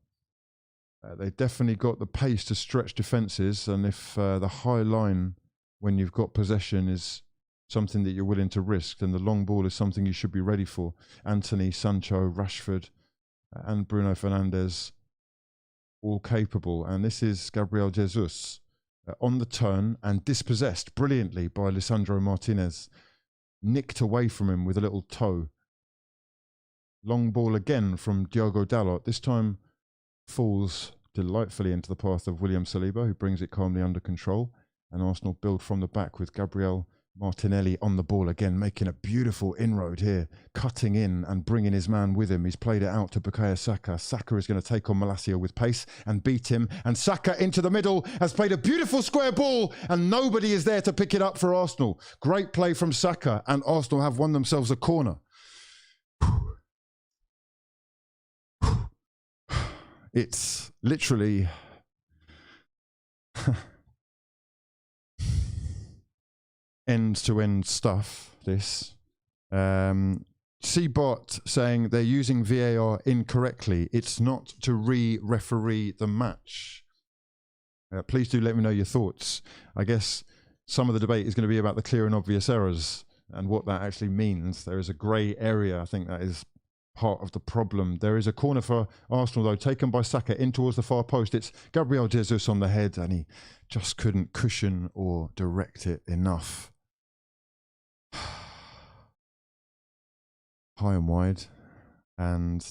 They definitely got the pace to stretch defences, and if the high line when you've got possession is something that you're willing to risk, then the long ball is something you should be ready for. Anthony, Sancho, Rashford and Bruno Fernandes, all capable. And this is Gabriel Jesus on the turn and dispossessed brilliantly by Lisandro Martinez. Nicked away from him with a little toe. Long ball again from Diogo Dalot. This time falls delightfully into the path of William Saliba, who brings it calmly under control. And Arsenal build from the back with Gabriel Martinelli on the ball again, making a beautiful inroad here, cutting in and bringing his man with him. He's played it out to Bukayo Saka. Saka is going to take on Malacia with pace and beat him. And Saka into the middle has played a beautiful square ball, and nobody is there to pick it up for Arsenal. Great play from Saka, and Arsenal have won themselves a corner. It's literally end-to-end stuff, this. C-Bot saying they're using VAR incorrectly. It's not to re-referee the match. Please do let me know your thoughts. I guess some of the debate is going to be about the clear and obvious errors and what that actually means. There is a grey area. I think that is part of the problem. There is a corner for Arsenal, though, taken by Saka in towards the far post. It's Gabriel Jesus on the head, and he just couldn't cushion or direct it enough. high and wide. And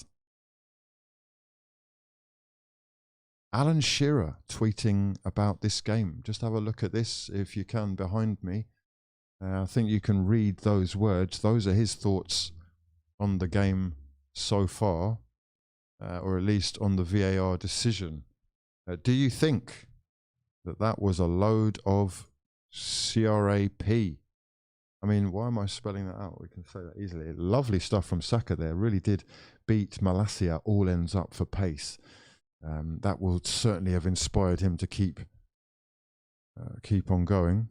Alan Shearer tweeting about this game. Just have a look at this if you can behind me. I think you can read those words. Those are his thoughts on the game so far, or at least on the VAR decision. Do you think that that was a load of CRAP? I mean, why am I spelling that out? We can say that easily. Lovely stuff from Saka there. Really did beat Malacia all ends up for pace. That will certainly have inspired him to keep on going.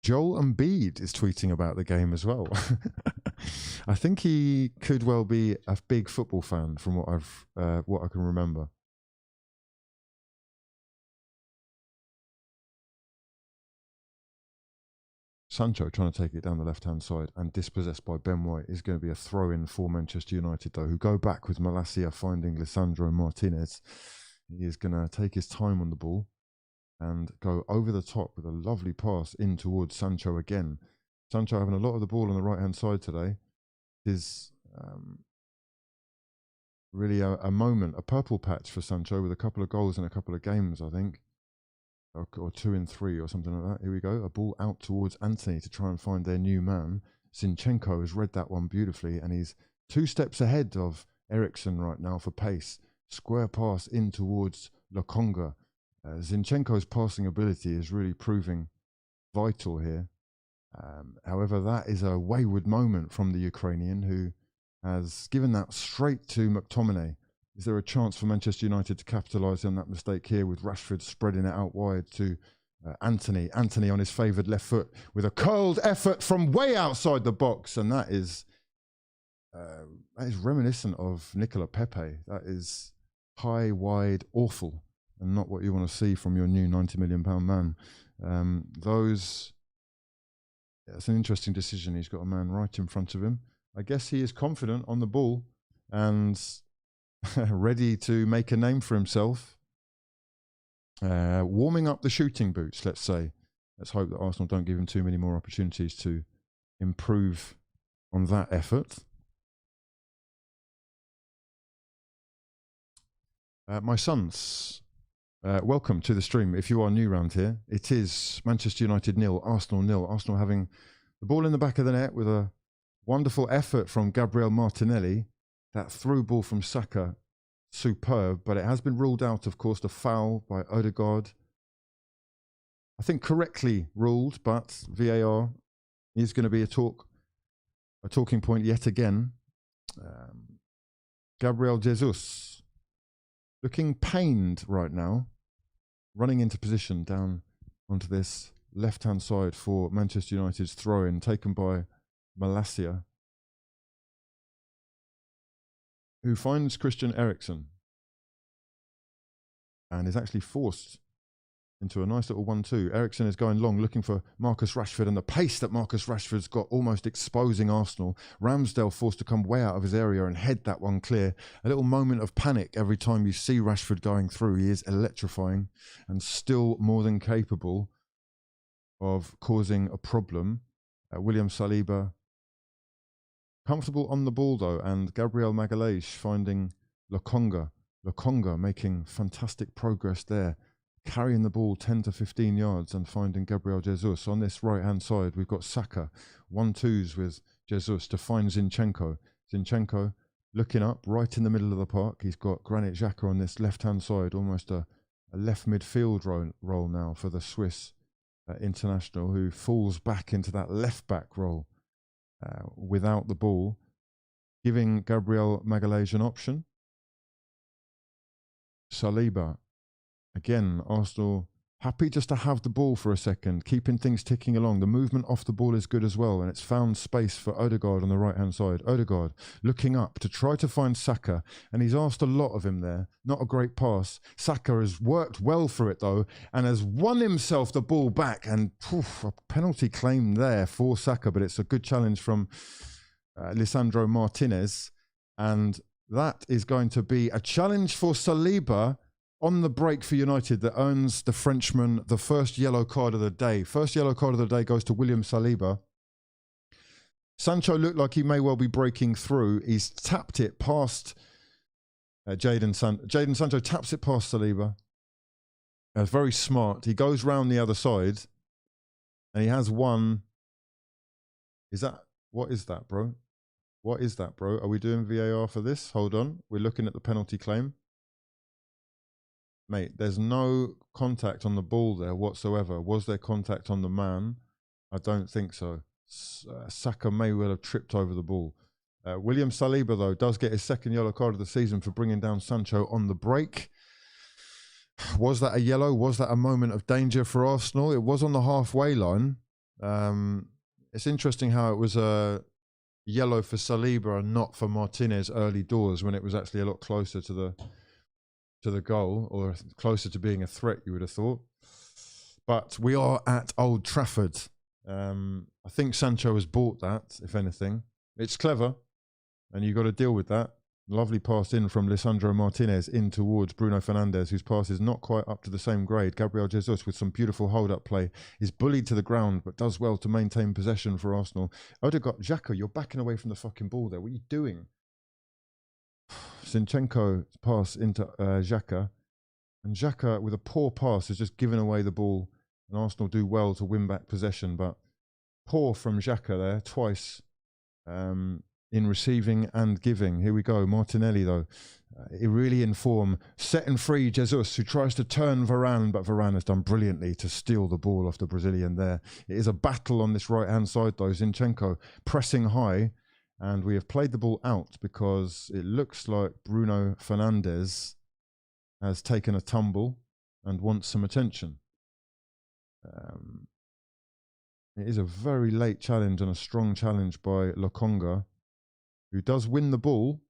Joel Embiid is tweeting about the game as well. I think he could well be a big football fan from what I can remember. Sancho trying to take it down the left-hand side and dispossessed by Ben White is going to be a throw-in for Manchester United, though, who go back with Malacia finding Lisandro Martinez. He is going to take his time on the ball and go over the top with a lovely pass in towards Sancho again. Sancho having a lot of the ball on the right-hand side today. Is really a moment, a purple patch for Sancho with a couple of goals in a couple of games, I think. Or 2 in 3 or something like that. Here we go. A ball out towards Anthony to try and find their new man. Zinchenko has read that one beautifully, and he's 2 steps ahead of Eriksen right now for pace. Square pass in towards Lokonga. Zinchenko's passing ability is really proving vital here. However, that is a wayward moment from the Ukrainian, who has given that straight to McTominay. Is there a chance for Manchester United to capitalise on that mistake here, with Rashford spreading it out wide to Anthony? Anthony on his favoured left foot with a curled effort from way outside the box, and that is reminiscent of Nicola Pepe. That is high, wide, awful, and not what you want to see from your new £90 million man. It's an interesting decision. He's got a man right in front of him. I guess he is confident on the ball and ready to make a name for himself. Warming up the shooting boots, let's say. Let's hope that Arsenal don't give him too many more opportunities to improve on that effort. My sons, welcome to the stream. If you are new around here, it is Manchester United 0, Arsenal 0. Arsenal having the ball in the back of the net with a wonderful effort from Gabriel Martinelli. That through ball from Saka, superb, but it has been ruled out, of course, the foul by Odegaard. I think correctly ruled, but VAR is going to be a talking point yet again. Gabriel Jesus looking pained right now, running into position down onto this left-hand side for Manchester United's throw-in, taken by Malacia, who finds Christian Eriksen and is actually forced into a nice little 1-2. Eriksen is going long, looking for Marcus Rashford, and the pace that Marcus Rashford's got, almost exposing Arsenal. Ramsdale forced to come way out of his area and head that one clear. A little moment of panic every time you see Rashford going through. He is electrifying and still more than capable of causing a problem. William Saliba comfortable on the ball, though, and Gabriel Magalhaes finding Lokonga. Lokonga making fantastic progress there, carrying the ball 10 to 15 yards and finding Gabriel Jesus. On this right-hand side, we've got Saka, 1-2s with Jesus to find Zinchenko. Zinchenko looking up right in the middle of the park. He's got Granit Xhaka on this left-hand side, almost a left midfield role now for the Swiss international, who falls back into that left-back role. Without the ball, giving Gabriel Magalhaes an option. Saliba, again, Arsenal happy just to have the ball for a second, keeping things ticking along. The movement off the ball is good as well, and it's found space for Odegaard on the right-hand side. Odegaard looking up to try to find Saka, and he's asked a lot of him there. Not a great pass. Saka has worked well for it, though, and has won himself the ball back, and a penalty claim there for Saka, but it's a good challenge from Lisandro Martinez, and that is going to be a challenge for Saliba on the break for United that earns the Frenchman the first yellow card of the day. First yellow card of the day goes to William Saliba. Sancho looked like he may well be breaking through. He's tapped it past Jadon Sancho taps it past Saliba. That's very smart. He goes round the other side and he has one. What is that, bro? What is that, bro? Are we doing VAR for this? Hold on. We're looking at the penalty claim. Mate, there's no contact on the ball there whatsoever. Was there contact on the man? I don't think so. Saka may well have tripped over the ball. William Saliba, though, does get his second yellow card of the season for bringing down Sancho on the break. Was that a yellow? Was that a moment of danger for Arsenal? It was on the halfway line. It's interesting how it was a yellow for Saliba and not for Martinez early doors when it was actually a lot closer to the goal, or closer to being a threat, you would have thought. But we are at Old Trafford. I think Sancho has bought that, if anything. It's clever, and you've got to deal with that. Lovely pass in from Lisandro Martinez in towards Bruno Fernandes, whose pass is not quite up to the same grade. Gabriel Jesus, with some beautiful hold-up play, is bullied to the ground, but does well to maintain possession for Arsenal. Odegaard, Xhaka, you're backing away from the fucking ball there. What are you doing? Zinchenko pass into Xhaka, and Xhaka, with a poor pass, has just given away the ball, and Arsenal do well to win back possession, but poor from Xhaka there, twice. In receiving and giving. Here we go. Martinelli, though, really in form, setting free Jesus, who tries to turn Varane, but Varane has done brilliantly to steal the ball off the Brazilian there. It is a battle on this right-hand side, though. Zinchenko pressing high, and we have played the ball out because it looks like Bruno Fernandes has taken a tumble and wants some attention. It is a very late challenge and a strong challenge by Lokonga, who does win the ball,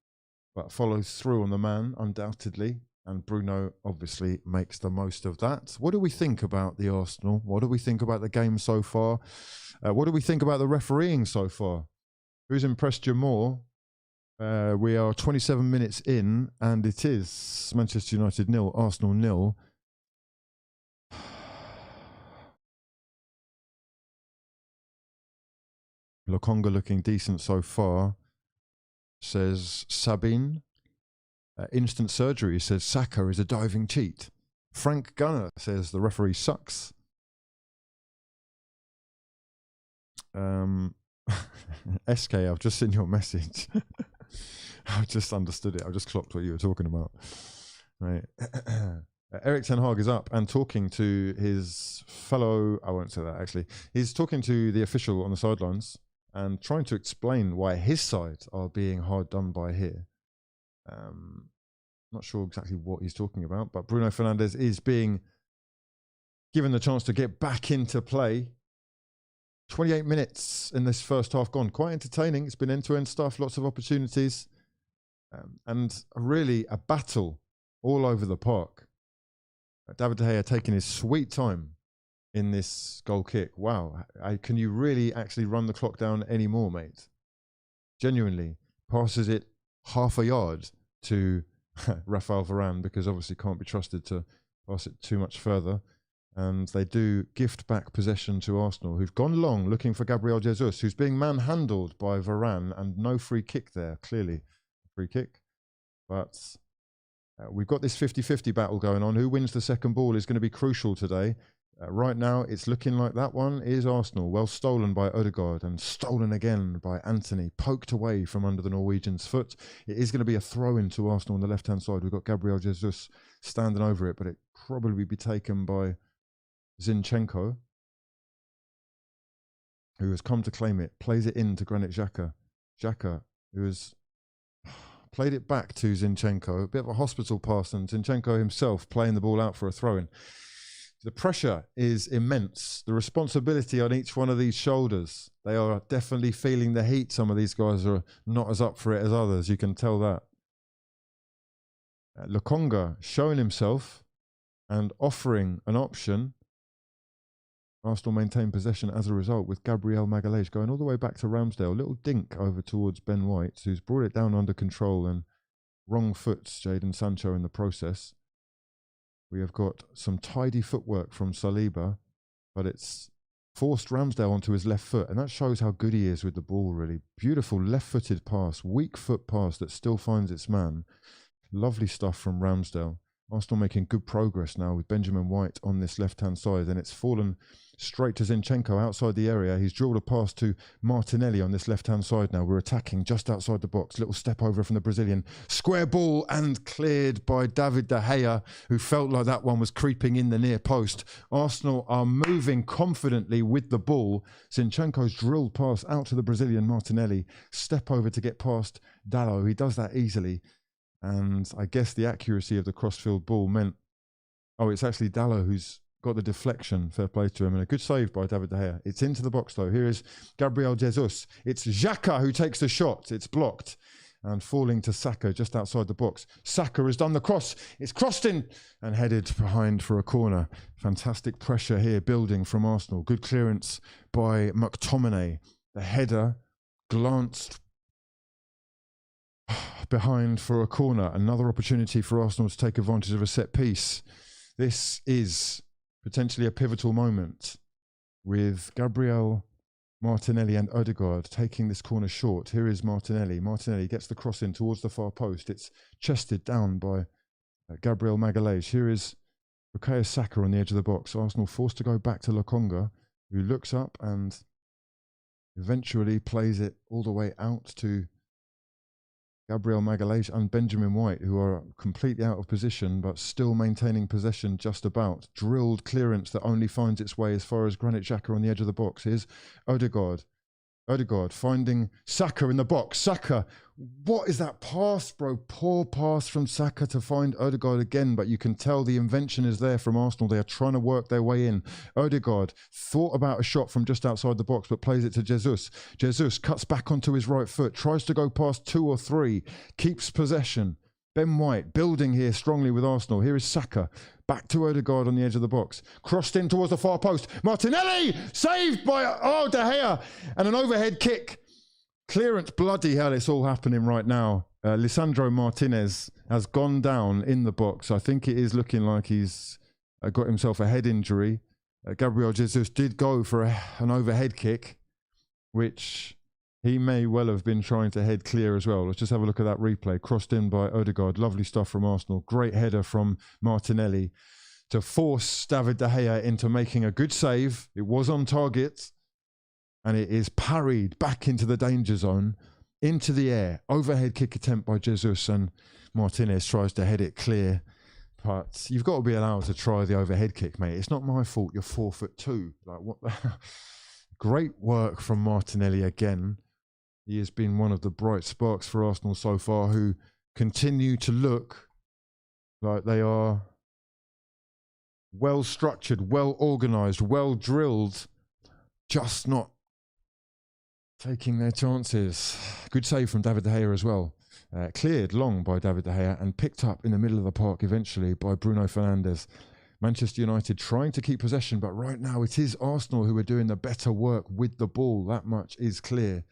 but follows through on the man, undoubtedly. And Bruno obviously makes the most of that. What do we think about the Arsenal? What do we think about the game so far? What do we think about the refereeing so far? Who's impressed you more? We are 27 minutes in, and it is Manchester United 0, Arsenal 0. Lokonga looking decent so far, says Sabine. Instant surgery says Saka is a diving cheat. Frank Gunner says the referee sucks. SK, I've just seen your message. I've just understood it. I've just clocked what you were talking about. Right. Erik Ten Hag is up and talking to his fellow, I won't say that actually. He's talking to the official on the sidelines and trying to explain why his side are being hard done by here. Not sure exactly what he's talking about, but Bruno Fernandes is being given the chance to get back into play. 28 minutes in this first half gone. Quite entertaining. It's been end-to-end stuff, lots of opportunities, and really a battle all over the park. David De Gea taking his sweet time in this goal kick. Wow. Can you really actually run the clock down anymore, mate? Genuinely. Passes it half a yard to Rafael Varane, because obviously can't be trusted to pass it too much further. And they do gift back possession to Arsenal, who've gone long looking for Gabriel Jesus, who's being manhandled by Varane, and no free kick there, clearly. Free kick. But we've got this 50-50 battle going on. Who wins the second ball is going to be crucial today. Right now, it's looking like that one is Arsenal. Well stolen by Odegaard and stolen again by Anthony. Poked away from under the Norwegian's foot. It is going to be a throw-in to Arsenal on the left-hand side. We've got Gabriel Jesus standing over it, but it probably be taken by Zinchenko, who has come to claim it. Plays it in to Granit Xhaka. Xhaka, who has played it back to Zinchenko. A bit of a hospital pass, and Zinchenko himself playing the ball out for a throw-in. The pressure is immense. The responsibility on each one of these shoulders. They are definitely feeling the heat. Some of these guys are not as up for it as others. You can tell that. Lokonga showing himself and offering an option. Arsenal maintain possession as a result, with Gabriel Magalhaes going all the way back to Ramsdale. Little dink over towards Ben White, who's brought it down under control, and wrong foots Jadon Sancho in the process. We have got some tidy footwork from Saliba, but it's forced Ramsdale onto his left foot, and that shows how good he is with the ball, really. Beautiful left-footed pass, weak foot pass that still finds its man. Lovely stuff from Ramsdale. Arsenal making good progress now with Benjamin White on this left-hand side, and it's fallen straight to Zinchenko outside the area. He's drilled a pass to Martinelli on this left-hand side now. We're attacking just outside the box. Little step over from the Brazilian. Square ball and cleared by David De Gea, who felt like that one was creeping in the near post. Arsenal are moving confidently with the ball. Zinchenko's drilled pass out to the Brazilian Martinelli. Step over to get past Dalot. He does that easily. And I guess the accuracy of the crossfield ball meant, oh, it's actually Dalot who's got the deflection. Fair play to him. And a good save by David De Gea. It's into the box, though. Here is Gabriel Jesus. It's Xhaka who takes the shot. It's blocked and falling to Saka just outside the box. Saka has done the cross. It's crossed in and headed behind for a corner. Fantastic pressure here building from Arsenal. Good clearance by McTominay. The header glanced behind for a corner. Another opportunity for Arsenal to take advantage of a set piece. This is potentially a pivotal moment with Gabriel Martinelli and Odegaard taking this corner short. Here is Martinelli. Martinelli gets the cross in towards the far post. It's chested down by Gabriel Magalhaes. Here is Bukayo Saka on the edge of the box. Arsenal forced to go back to Lokonga, who looks up and eventually plays it all the way out to Gabriel Magalhaes and Benjamin White, who are completely out of position but still maintaining possession just about. Drilled clearance that only finds its way as far as Granit Xhaka on the edge of the box. Here's Odegaard. Odegaard finding Saka in the box. Saka, what is that pass, bro? Poor pass from Saka to find Odegaard again, but you can tell the invention is there from Arsenal. They are trying to work their way in. Odegaard thought about a shot from just outside the box, but plays it to Jesus. Jesus cuts back onto his right foot, tries to go past 2 or 3, keeps possession. Ben White building here strongly with Arsenal. Here is Saka. Back to Odegaard on the edge of the box. Crossed in towards the far post. Martinelli! Saved by De Gea. And an overhead kick. Clearance. Bloody hell, it's all happening right now. Lisandro Martinez has gone down in the box. I think it is looking like he's got himself a head injury. Gabriel Jesus did go for an overhead kick, which he may well have been trying to head clear as well. Let's just have a look at that replay. Crossed in by Odegaard. Lovely stuff from Arsenal. Great header from Martinelli to force David De Gea into making a good save. It was on target. And it is parried back into the danger zone, into the air. Overhead kick attempt by Jesus, and Martinez tries to head it clear. But you've got to be allowed to try the overhead kick, mate. It's not my fault you're 4'2". Like, what the Great work from Martinelli again. He has been one of the bright sparks for Arsenal so far, who continue to look like they are well structured, well organised, well drilled, just not taking their chances. Good save from David De Gea as well. Cleared long by David De Gea and picked up in the middle of the park eventually by Bruno Fernandes. Manchester United trying to keep possession, but right now it is Arsenal who are doing the better work with the ball. That much is clear.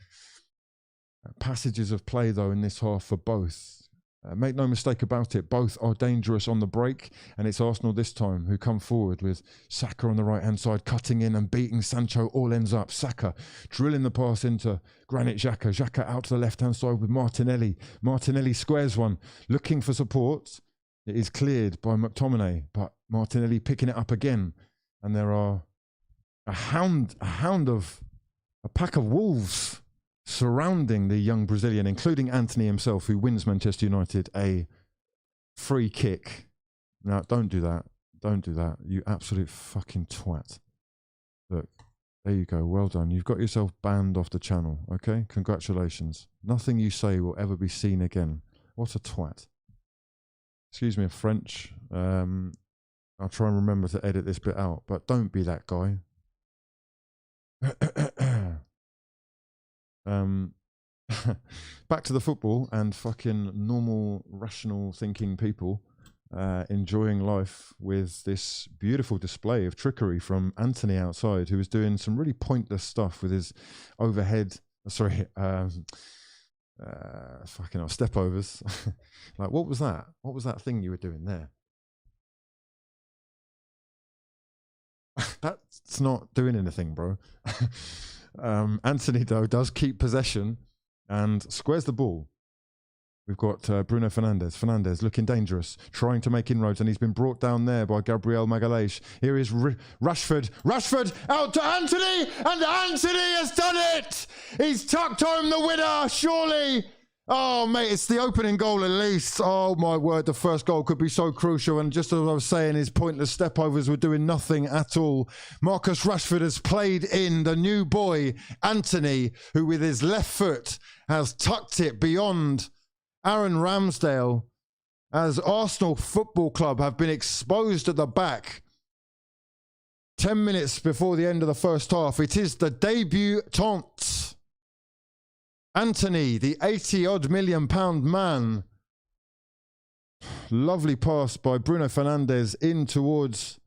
Passages of play, though, in this half for both. Make no mistake about it, both are dangerous on the break, and it's Arsenal this time who come forward with Saka on the right-hand side, cutting in and beating Sancho. All ends up. Saka drilling the pass into Granit Xhaka. Xhaka out to the left-hand side with Martinelli. Martinelli squares one, looking for support. It is cleared by McTominay, but Martinelli picking it up again, and there are a pack of wolves surrounding the young Brazilian, including Anthony himself, who wins Manchester United a free kick. Now, don't do that. Don't do that. You absolute fucking twat. Look, there you go. Well done. You've got yourself banned off the channel, okay? Congratulations. Nothing you say will ever be seen again. What a twat. Excuse me, French. I'll try and remember to edit this bit out, but don't be that guy. Back to the football and fucking normal, rational thinking people enjoying life with this beautiful display of trickery from Anthony outside, who was doing some really pointless stuff with his overhead, fucking hell, step overs. Like, what was that? What was that thing you were doing there? That's not doing anything, bro. Anthony, though, does keep possession and squares the ball. We've got Bruno Fernandes. Fernandes looking dangerous, trying to make inroads, and he's been brought down there by Gabriel Magalhaes. Here is Rashford. Rashford out to Anthony, and Anthony has done it! He's tucked home the winner, surely! Oh, mate, it's the opening goal at least. Oh, my word, the first goal could be so crucial. And just as I was saying, his pointless step-overs were doing nothing at all. Marcus Rashford has played in the new boy, Anthony, who with his left foot has tucked it beyond Aaron Ramsdale, as Arsenal Football Club have been exposed at the back 10 minutes before the end of the first half. It is the debutant, Anthony, the 80-odd million pound man. Lovely pass by Bruno Fernandes in towards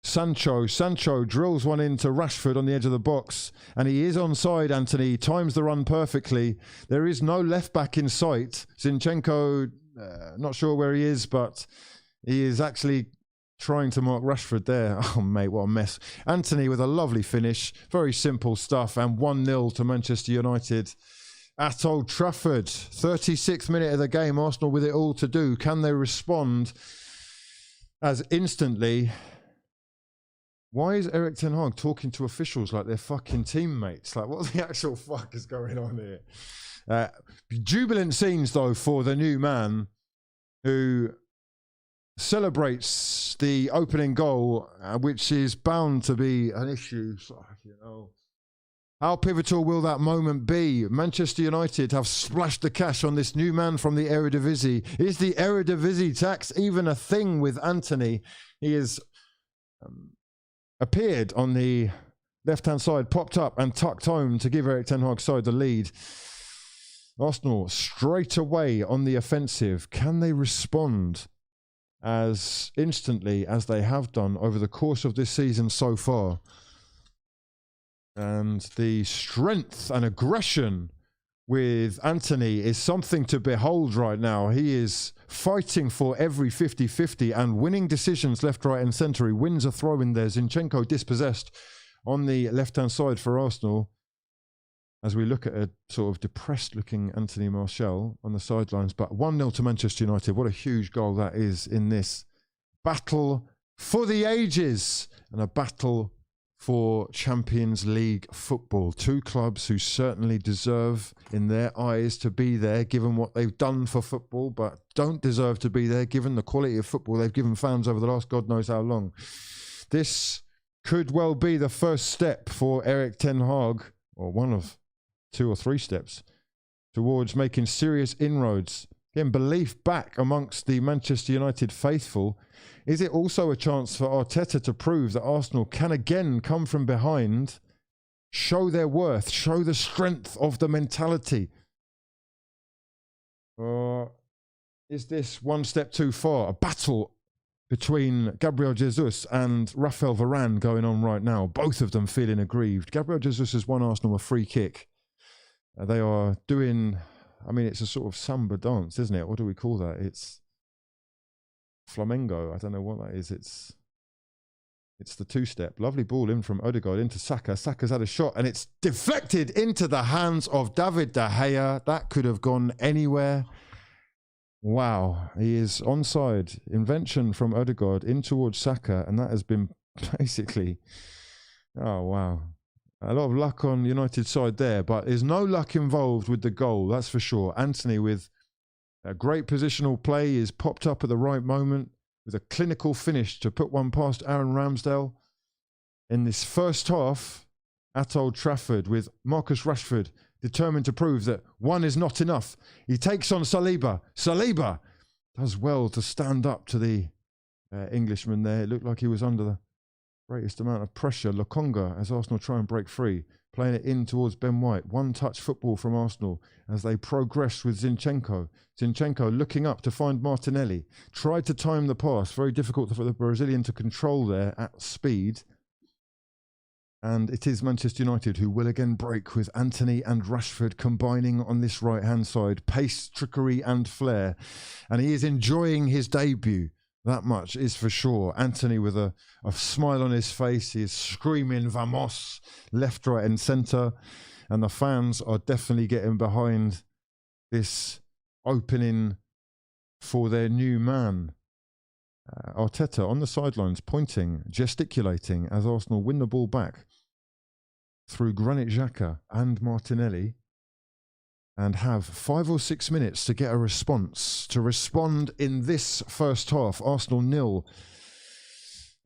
Sancho. Sancho drills one into Rashford on the edge of the box, and he is onside. Anthony times the run perfectly. There is no left back in sight. Zinchenko, not sure where he is, but he is actually trying to mark Rashford there. Oh, mate, what a mess. Anthony with a lovely finish. Very simple stuff, and 1-0 to Manchester United at Old Trafford. 36th minute of the game. Arsenal with it all to do. Can they respond as instantly? Why is Erik ten Hag talking to officials like they're fucking teammates? Like, what the actual fuck is going on here? Jubilant scenes, though, for the new man who celebrates the opening goal, which is bound to be an issue. You know, how pivotal will that moment be? Manchester United have splashed the cash on this new man from the Eredivisie. Is the Eredivisie tax even a thing with Anthony? He is appeared on the left-hand side, popped up and tucked home to give Erik ten Hag's side the lead. Arsenal straight away on the offensive. Can they respond as instantly as they have done over the course of this season so far? And the strength and aggression with Anthony is something to behold right now. He is fighting for every 50-50 and winning decisions left, right and centre. He wins a throw in there. Zinchenko dispossessed on the left-hand side for Arsenal. As we look at a sort of depressed-looking Anthony Martial on the sidelines. But 1-0 to Manchester United. What a huge goal that is in this battle for the ages. And a battle for Champions League football. Two clubs who certainly deserve, in their eyes, to be there, given what they've done for football, but don't deserve to be there, given the quality of football they've given fans over the last God knows how long. This could well be the first step for Erik ten Hag, or one of 2 or 3 steps, towards making serious inroads, getting belief back amongst the Manchester United faithful. Is it also a chance for Arteta to prove that Arsenal can again come from behind, show their worth, show the strength of the mentality? Or is this one step too far? A battle between Gabriel Jesus and Rafael Varane going on right now, both of them feeling aggrieved. Gabriel Jesus has won Arsenal a free kick. They are doing, I mean, it's a sort of samba dance, isn't it? What do we call that? It's flamenco. I don't know what that is. It's the 2-step. Lovely ball in from Odegaard into Saka. Saka's had a shot and it's deflected into the hands of David De Gea. That could have gone anywhere. Wow. He is onside. Invention from Odegaard in towards Saka, and that has been basically, oh wow. A lot of luck on United's side there, but there's no luck involved with the goal, that's for sure. Anthony with a great positional play is popped up at the right moment with a clinical finish to put one past Aaron Ramsdale in this first half at Old Trafford, with Marcus Rashford determined to prove that one is not enough. He takes on Saliba. Saliba does well to stand up to the Englishman there. It looked like he was under the greatest amount of pressure. Lokonga, as Arsenal try and break free, playing it in towards Ben White. One-touch football from Arsenal as they progress with Zinchenko. Zinchenko looking up to find Martinelli. Tried to time the pass. Very difficult for the Brazilian to control there at speed. And it is Manchester United who will again break, with Anthony and Rashford combining on this right-hand side. Pace, trickery and flair. And he is enjoying his debut. That much is for sure. Anthony with a smile on his face. He is screaming "Vamos!" left, right and centre. And the fans are definitely getting behind this opening for their new man. Arteta on the sidelines, pointing, gesticulating as Arsenal win the ball back through Granit Xhaka and Martinelli, and have 5 or 6 minutes to get a response, to respond in this first half. Arsenal 0.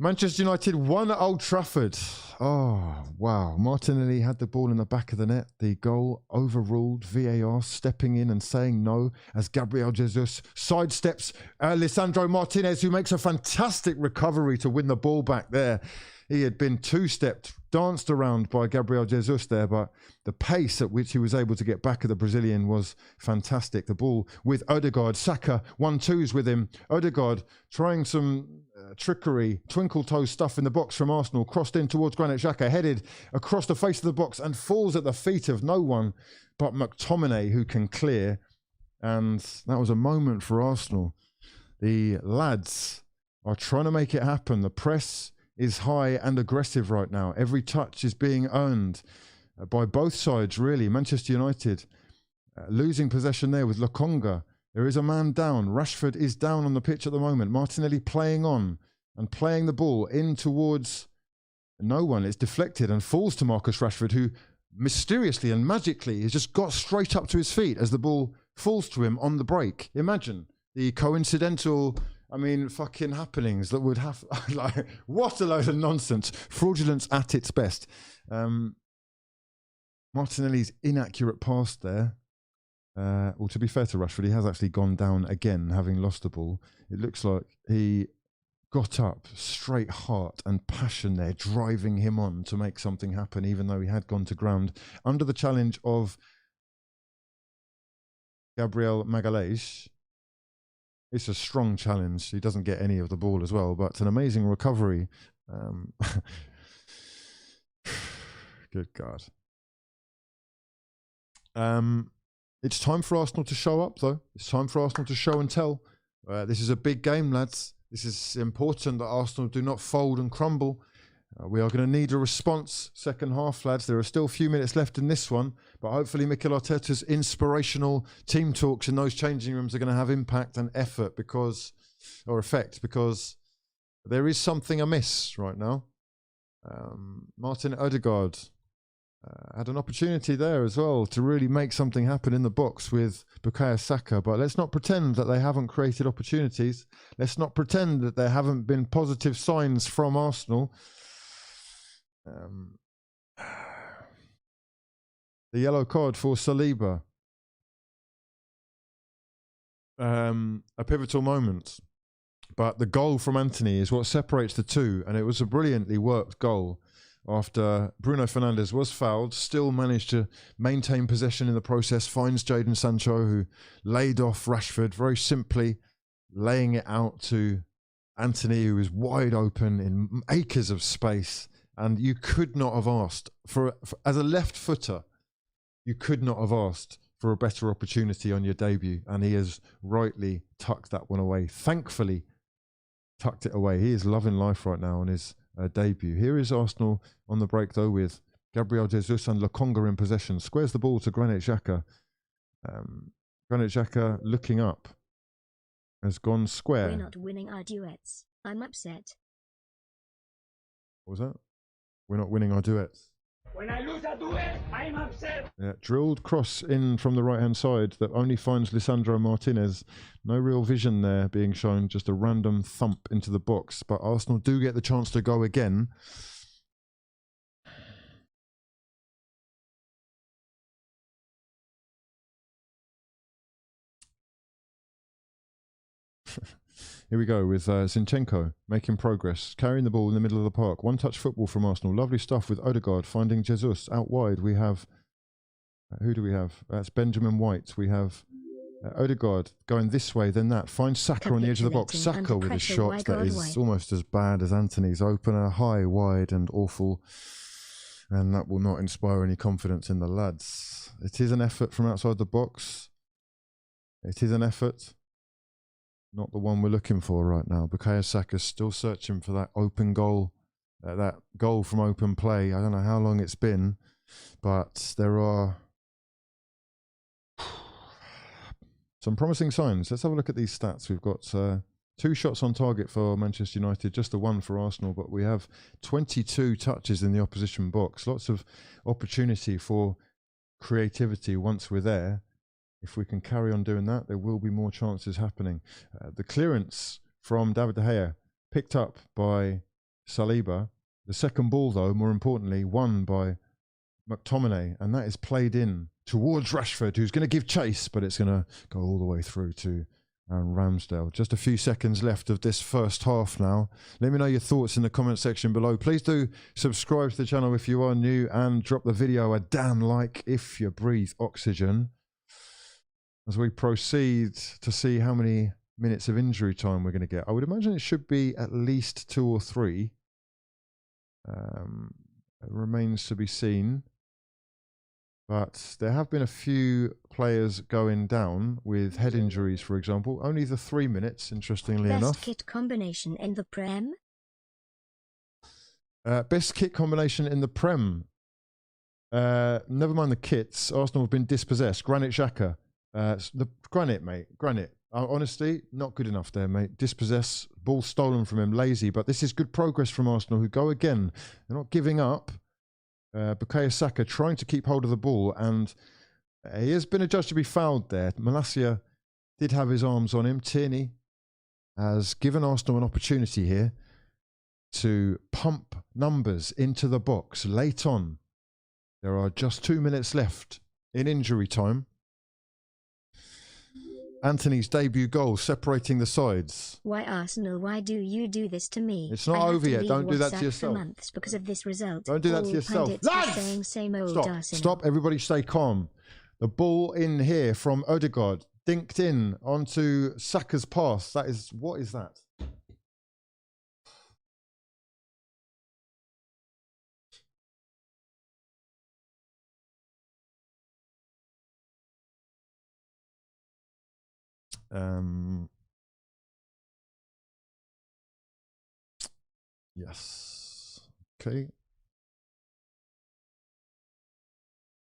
Manchester United 1 at Old Trafford. Oh, wow. Martinelli had the ball in the back of the net. The goal overruled. VAR stepping in and saying no as Gabriel Jesus sidesteps Lisandro Martinez, who makes a fantastic recovery to win the ball back there. He had been two-stepped, danced around by Gabriel Jesus there, but the pace at which he was able to get back at the Brazilian was fantastic. The ball with Odegaard, Saka, 1-2s with him. Odegaard trying some trickery, twinkle toe stuff in the box from Arsenal, crossed in towards Granit Xhaka, headed across the face of the box and falls at the feet of no one but McTominay, who can clear. And that was a moment for Arsenal. The lads are trying to make it happen. The press is high and aggressive right now. Every touch is being earned by both sides, really. Manchester United losing possession there with Lokonga. There is a man down. Rashford is down on the pitch at the moment. Martinelli playing on and playing the ball in towards no one. It's deflected and falls to Marcus Rashford, who mysteriously and magically has just got straight up to his feet as the ball falls to him on the break. Imagine the coincidental, fucking happenings that would have, like, what a load of nonsense. Fraudulence at its best. Martinelli's inaccurate pass there. Well, to be fair to Rashford, he has actually gone down again, having lost the ball. It looks like he got up, straight heart and passion there, driving him on to make something happen, even though he had gone to ground under the challenge of Gabriel Magalhaes. It's a strong challenge. He doesn't get any of the ball as well, but an amazing recovery. Good God. It's time for Arsenal to show up, though. It's time for Arsenal to show and tell. This is a big game, lads. This is important that Arsenal do not fold and crumble. We are going to need a response second half, lads. There are still a few minutes left in this one, but hopefully Mikel Arteta's inspirational team talks in those changing rooms are going to have impact and effect because there is something amiss right now. Martin Odegaard had an opportunity there as well to really make something happen in the box with Bukayo Saka, but let's not pretend that they haven't created opportunities. Let's not pretend that there haven't been positive signs from Arsenal. The yellow card for Saliba. A pivotal moment. But the goal from Anthony is what separates the two, and it was a brilliantly worked goal. After Bruno Fernandes was fouled, still managed to maintain possession in the process, finds Jadon Sancho, who laid off Rashford, very simply laying it out to Anthony, who was wide open in acres of space. And you could not have asked, as a left footer, you could not have asked for a better opportunity on your debut. And he has rightly tucked that one away. Thankfully, tucked it away. He is loving life right now on his debut. Here is Arsenal on the break, though, with Gabriel Jesus and Lokonga in possession. Squares the ball to Granit Xhaka. Granit Xhaka looking up. Has gone square. We're not winning our duets. I'm upset. What was that? We're not winning our duets. When I lose a duet, I'm upset. Yeah, drilled cross in from the right-hand side that only finds Lisandro Martinez. No real vision there being shown, just a random thump into the box. But Arsenal do get the chance to go again. Here we go with Zinchenko making progress, carrying the ball in the middle of the park. One-touch football from Arsenal. Lovely stuff with Odegaard finding Jesus. Out wide we have, who do we have? That's Benjamin White. We have Odegaard going this way, then that. Finds Saka on the edge of the box. Saka with a shot that is almost as bad as Anthony's opener. High, wide and awful. And that will not inspire any confidence in the lads. It is an effort from outside the box. It is an effort. not the one we're looking for right now. Bukayo Saka's still searching for that open goal, that goal from open play. I don't know how long it's been, but there are some promising signs. Let's have a look at these stats. We've got 2 shots on target for Manchester United, just the 1 for Arsenal, but we have 22 touches in the opposition box. Lots of opportunity for creativity once we're there. If we can carry on doing that, there will be more chances happening. The clearance from David De Gea, picked up by Saliba. The second ball, though, more importantly, won by McTominay, and that is played in towards Rashford, who's going to give chase, but it's going to go all the way through to Ramsdale. Just a few seconds left of this first half now. Let me know your thoughts in the comment section below. Please do subscribe to the channel if you are new, and drop the video a damn like if you breathe oxygen, as we proceed to see how many minutes of injury time we're going to get. I would imagine it should be at least 2 or 3. It remains to be seen. But there have been a few players going down with head injuries, for example. Only the 3 minutes, interestingly enough. Best kit combination in the Prem? Best kit combination in the Prem. Never mind the kits. Arsenal have been dispossessed. Granit Xhaka. The Granit, mate. Granit. Honestly, not good enough there, mate. Dispossess. Ball stolen from him. Lazy. But this is good progress from Arsenal, who go again. They're not giving up. Bukayo Saka trying to keep hold of the ball, and he has been adjudged to be fouled there. Malacia did have his arms on him. Tierney has given Arsenal an opportunity here to pump numbers into the box late on. There are just 2 minutes left in injury time. Anthony's debut goal separating the sides. Why Arsenal? Why do you do this to me? It's not over yet. Don't do that to yourself. For months because of this result. Don't do that to yourself. Saying same old Stop. Arsenal. Stop. Everybody stay calm. The ball in here from Odegaard. Dinked in onto Saka's pass. That is, what is that? Yes. Okay.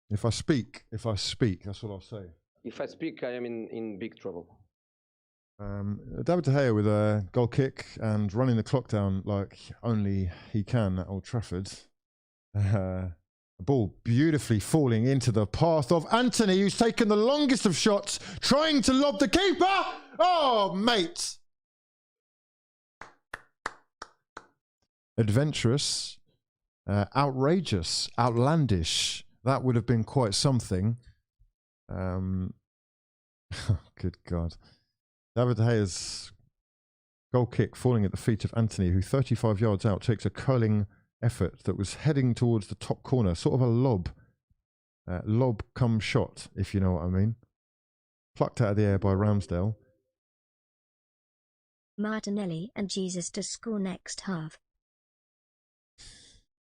If I speak, that's what I'll say. If I speak, I am in big trouble. David De Gea with a goal kick and running the clock down like only he can at Old Trafford. A ball beautifully falling into the path of Anthony, who's taken the longest of shots, trying to lob the keeper. Oh, mate. Adventurous, outrageous, outlandish. That would have been quite something. Good God. David De Gea's goal kick falling at the feet of Anthony, who 35 yards out takes a curling effort that was heading towards the top corner, sort of a lob. Lob come shot, if you know what I mean. Plucked out of the air by Ramsdale. Martinelli and Jesus to score next half.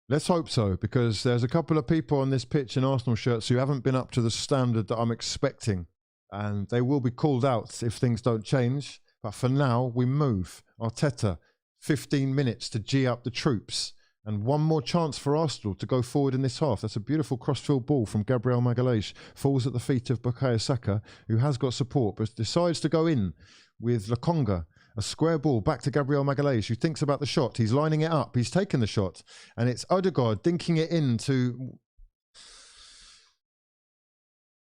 Let's hope so, because there's a couple of people on this pitch in Arsenal shirts who haven't been up to the standard that I'm expecting. And they will be called out if things don't change. But for now, we move. Arteta, 15 minutes to G up the troops. And one more chance for Arsenal to go forward in this half. That's a beautiful cross-field ball from Gabriel Magalhaes. Falls at the feet of Bukayo Saka, who has got support, but decides to go in with Lokonga. A square ball back to Gabriel Magalhaes, who thinks about the shot. He's lining it up. He's taken the shot. And it's Odegaard dinking it into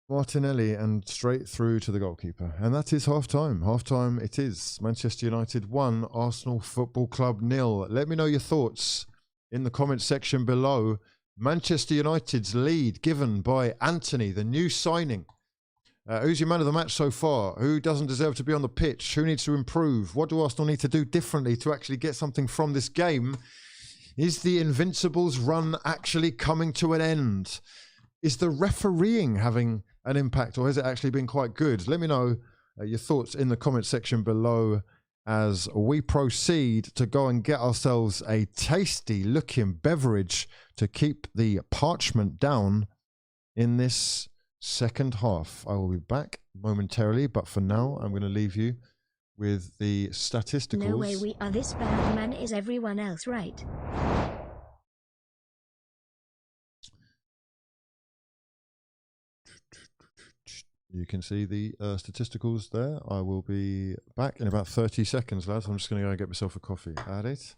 Martinelli and straight through to the goalkeeper. And that is half-time. Half-time it is. Manchester United 1, Arsenal Football Club 0. Let me know your thoughts in the comment section below. Manchester United's lead given by Anthony, the new signing. Who's your man of the match so far? Who doesn't deserve to be on the pitch? Who needs to improve? What do Arsenal need to do differently to actually get something from this game? Is the Invincibles run actually coming to an end? Is the refereeing having an impact, or has it actually been quite good? Let me know your thoughts in the comment section below as we proceed to go and get ourselves a tasty looking beverage to keep the parchment down in this second half. I will be back momentarily, but for now, I'm going to leave you with the statisticals. No way we are this bad, man. Is everyone else right? You can see the statisticals there. I will be back in about 30 seconds, lads. I'm just going to go and get myself a coffee. Add it.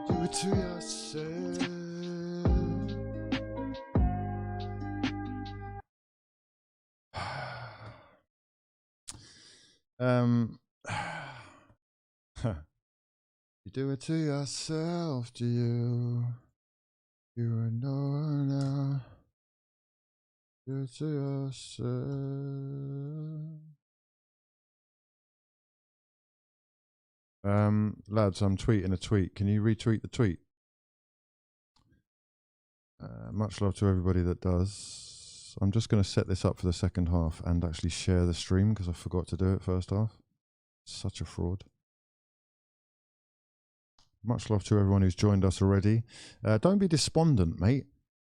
Do it to yourself. You do it to yourself, do you? You are no one else. Do it to yourself. Lads, I'm tweeting a tweet. Can you retweet the tweet? Much love to everybody that does. I'm just going to set this up for the second half and actually share the stream because I forgot to do it first half. Such a fraud. Much love to everyone who's joined us already. Don't be despondent, mate.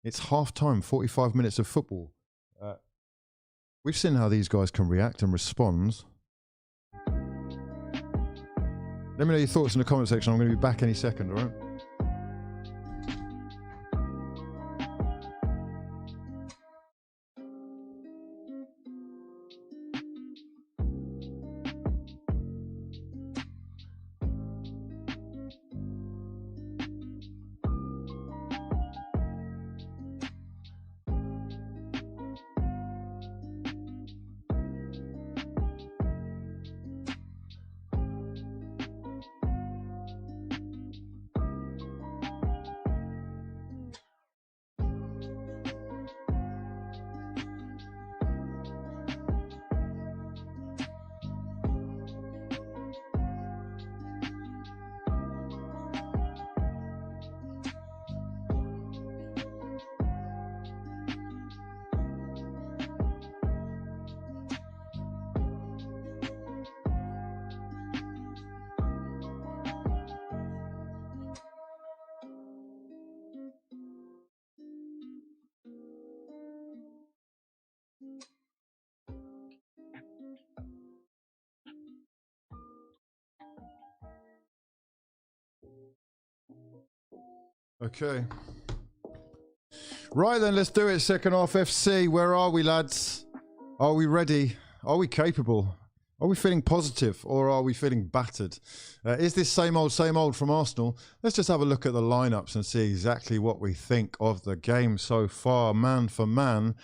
It's half time, 45 minutes of football. We've seen how these guys can react and respond. Let me know your thoughts in the comment section. I'm going to be back any second, all right? Okay. Right then, let's do it. Second half FC. Where are we, lads? Are we ready? Are we capable? Are we feeling positive or are we feeling battered? Is this same old from Arsenal? Let's just have a look at the lineups and see exactly what we think of the game so far, man for man.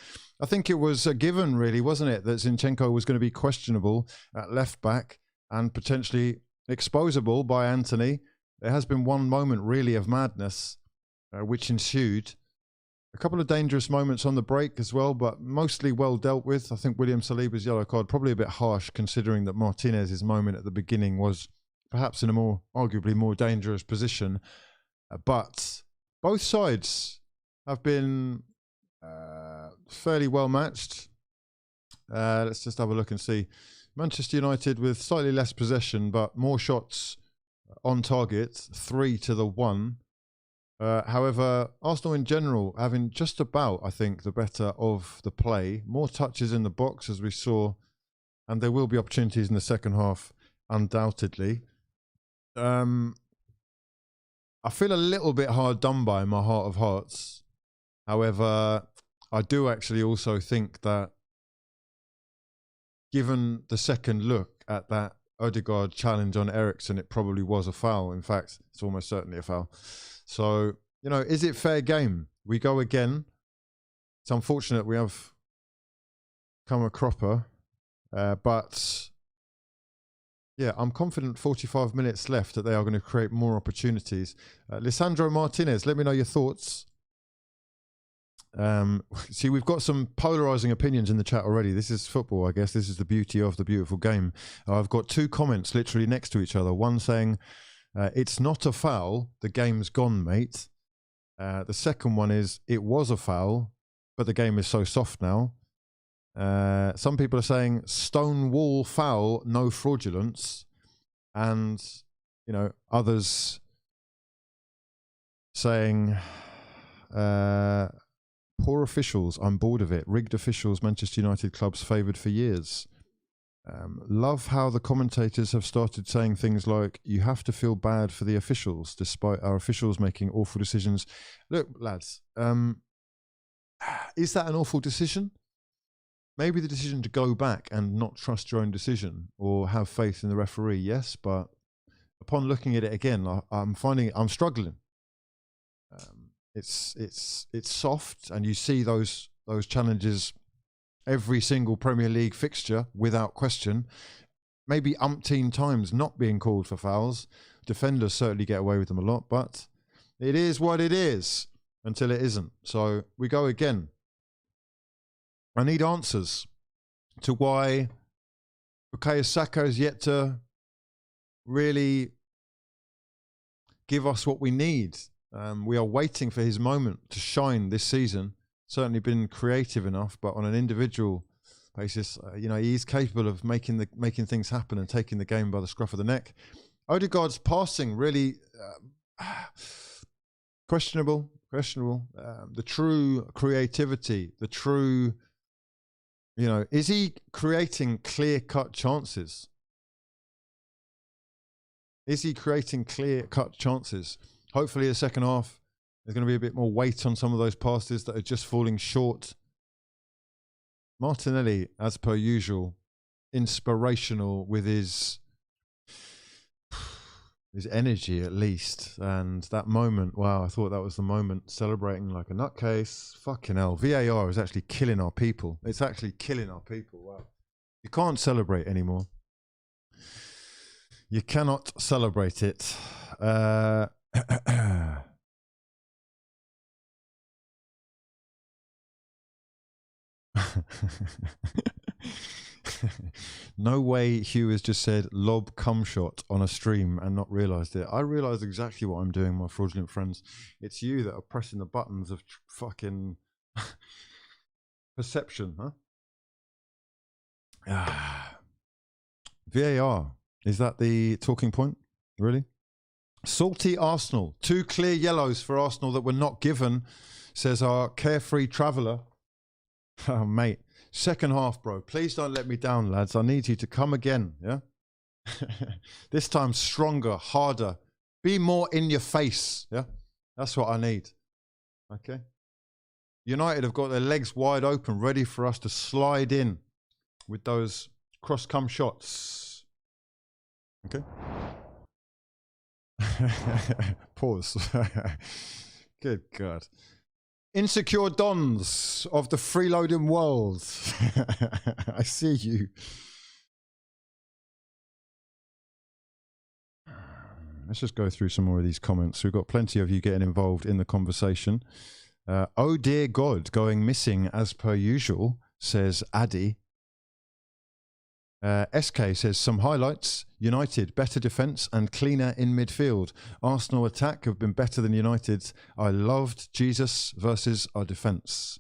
I think it was a given, really, wasn't it, that Zinchenko was going to be questionable at left back and potentially exposable by Anthony. There has been one moment, really, of madness, which ensued. A couple of dangerous moments on the break as well, but mostly well dealt with. I think William Saliba's yellow card, probably a bit harsh, considering that Martinez's moment at the beginning was perhaps in a arguably more dangerous position. But both sides have been fairly well matched. Let's just have a look and see. Manchester United with slightly less possession, but more shots on target, 3-1. However, Arsenal in general having just about, I think, the better of the play. More touches in the box, as we saw, and there will be opportunities in the second half, undoubtedly. I feel a little bit hard done by in my heart of hearts. However, I do actually also think that given the second look at that Odegaard challenge on Eriksen, it probably was a foul. In fact, it's almost certainly a foul. So, you know, is it fair game? We go again. It's unfortunate we have come a cropper. But, yeah, I'm confident 45 minutes left that they are going to create more opportunities. Lisandro Martinez, let me know your thoughts. See, we've got some polarizing opinions in the chat already. This is football, I guess. This is the beauty of the beautiful game. I've got two comments literally next to each other. One saying, it's not a foul, the game's gone, mate. The second one is, it was a foul, but the game is so soft now. Some people are saying, stonewall foul, no fraudulence. And, you know, others saying, poor officials, I'm bored of it. Rigged officials, Manchester United clubs favoured for years. Love how the commentators have started saying things like, you have to feel bad for the officials, despite our officials making awful decisions. Look, lads, is that an awful decision? Maybe the decision to go back and not trust your own decision or have faith in the referee, yes, but upon looking at it again, I'm finding I'm struggling. It's soft, and you see those challenges every single Premier League fixture without question. Maybe umpteen times not being called for fouls. Defenders certainly get away with them a lot, but it is what it is until it isn't. So we go again. I need answers to why Bukayo Saka is yet to really give us what we need. We are waiting for his moment to shine this season. Certainly been creative enough, but on an individual basis, you know, he's capable of making things happen and taking the game by the scruff of the neck. Odegaard's passing really questionable. The true creativity, the true, you know, is he creating clear-cut chances? Is he creating clear-cut chances? Hopefully the second half, there's going to be a bit more weight on some of those passes that are just falling short. Martinelli, as per usual, inspirational with his energy at least. And that moment, wow, I thought that was the moment, celebrating like a nutcase. Fucking hell, VAR is actually killing our people. It's actually killing our people, wow. You can't celebrate anymore. You cannot celebrate it. No way Hugh has just said lob cum shot on a stream and not realised it. I realised exactly what I'm doing, my fraudulent friends. It's you that are pressing the buttons of fucking perception, huh? VAR, is that the talking point? Really? Salty Arsenal. 2 clear yellows for Arsenal that were not given, says our carefree traveller. Oh, mate. Second half, bro. Please don't let me down, lads. I need you to come again, yeah? This time stronger, harder. Be more in your face, yeah? That's what I need. Okay? United have got their legs wide open, ready for us to slide in with those cross-cum shots. Okay? Pause. Good God. Insecure dons of the freeloading world. I see you. Let's just go through some more of these comments. We've got plenty of you getting involved in the conversation. Oh dear God, going missing as per usual, says Addy. SK says some highlights: United better defence and cleaner in midfield. Arsenal attack have been better than United's. I loved Jesus versus our defence.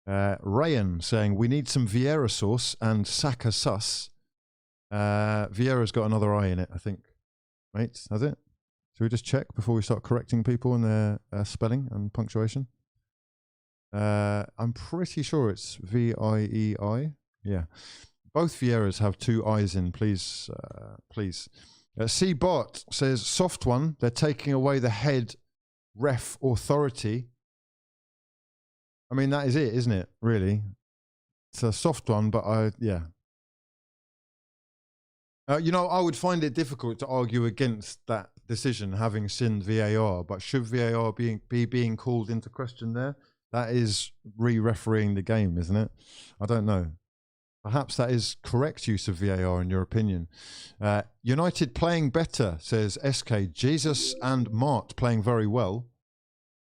Rayan saying we need some Vieira sauce and Saka sus. Vieira's got another I in it, I think. Mate, has it? Should we just check before we start correcting people in their spelling and punctuation? I'm pretty sure it's Viei. Yeah. Both Vieiras have 2 I's in, please. Please. C-Bot says, soft one, they're taking away the head ref authority. I mean, that is it, isn't it, really? It's a soft one, but yeah. You know, I would find it difficult to argue against that decision, having seen VAR, but should VAR be being called into question there? That is re-refereeing the game, isn't it? I don't know. Perhaps that is correct use of VAR in your opinion. United playing better, says SK. Jesus and Mart playing very well.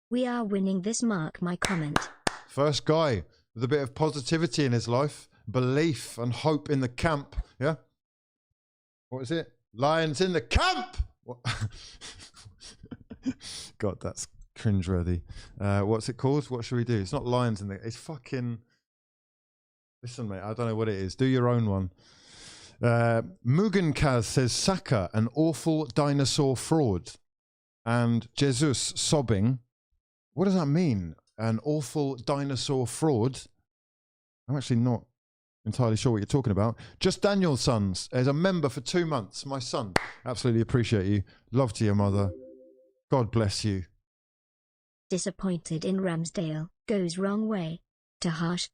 We are winning this, mark my comment. First guy with a bit of positivity in his life, belief and hope in the camp. Yeah? What is it? Lions in the camp! What? God, that's cringeworthy. What's it called? What should we do? It's not lions in the... It's fucking... Listen, mate, I don't know what it is. Do your own one. Mugen Kaz says, Saka, an awful dinosaur fraud. And Jesus sobbing. What does that mean? An awful dinosaur fraud? I'm actually not entirely sure what you're talking about. Just Daniel's sons as a member for 2 months. My son, absolutely appreciate you. Love to your mother. God bless you. Disappointed in Ramsdale. Goes wrong way. To harsh.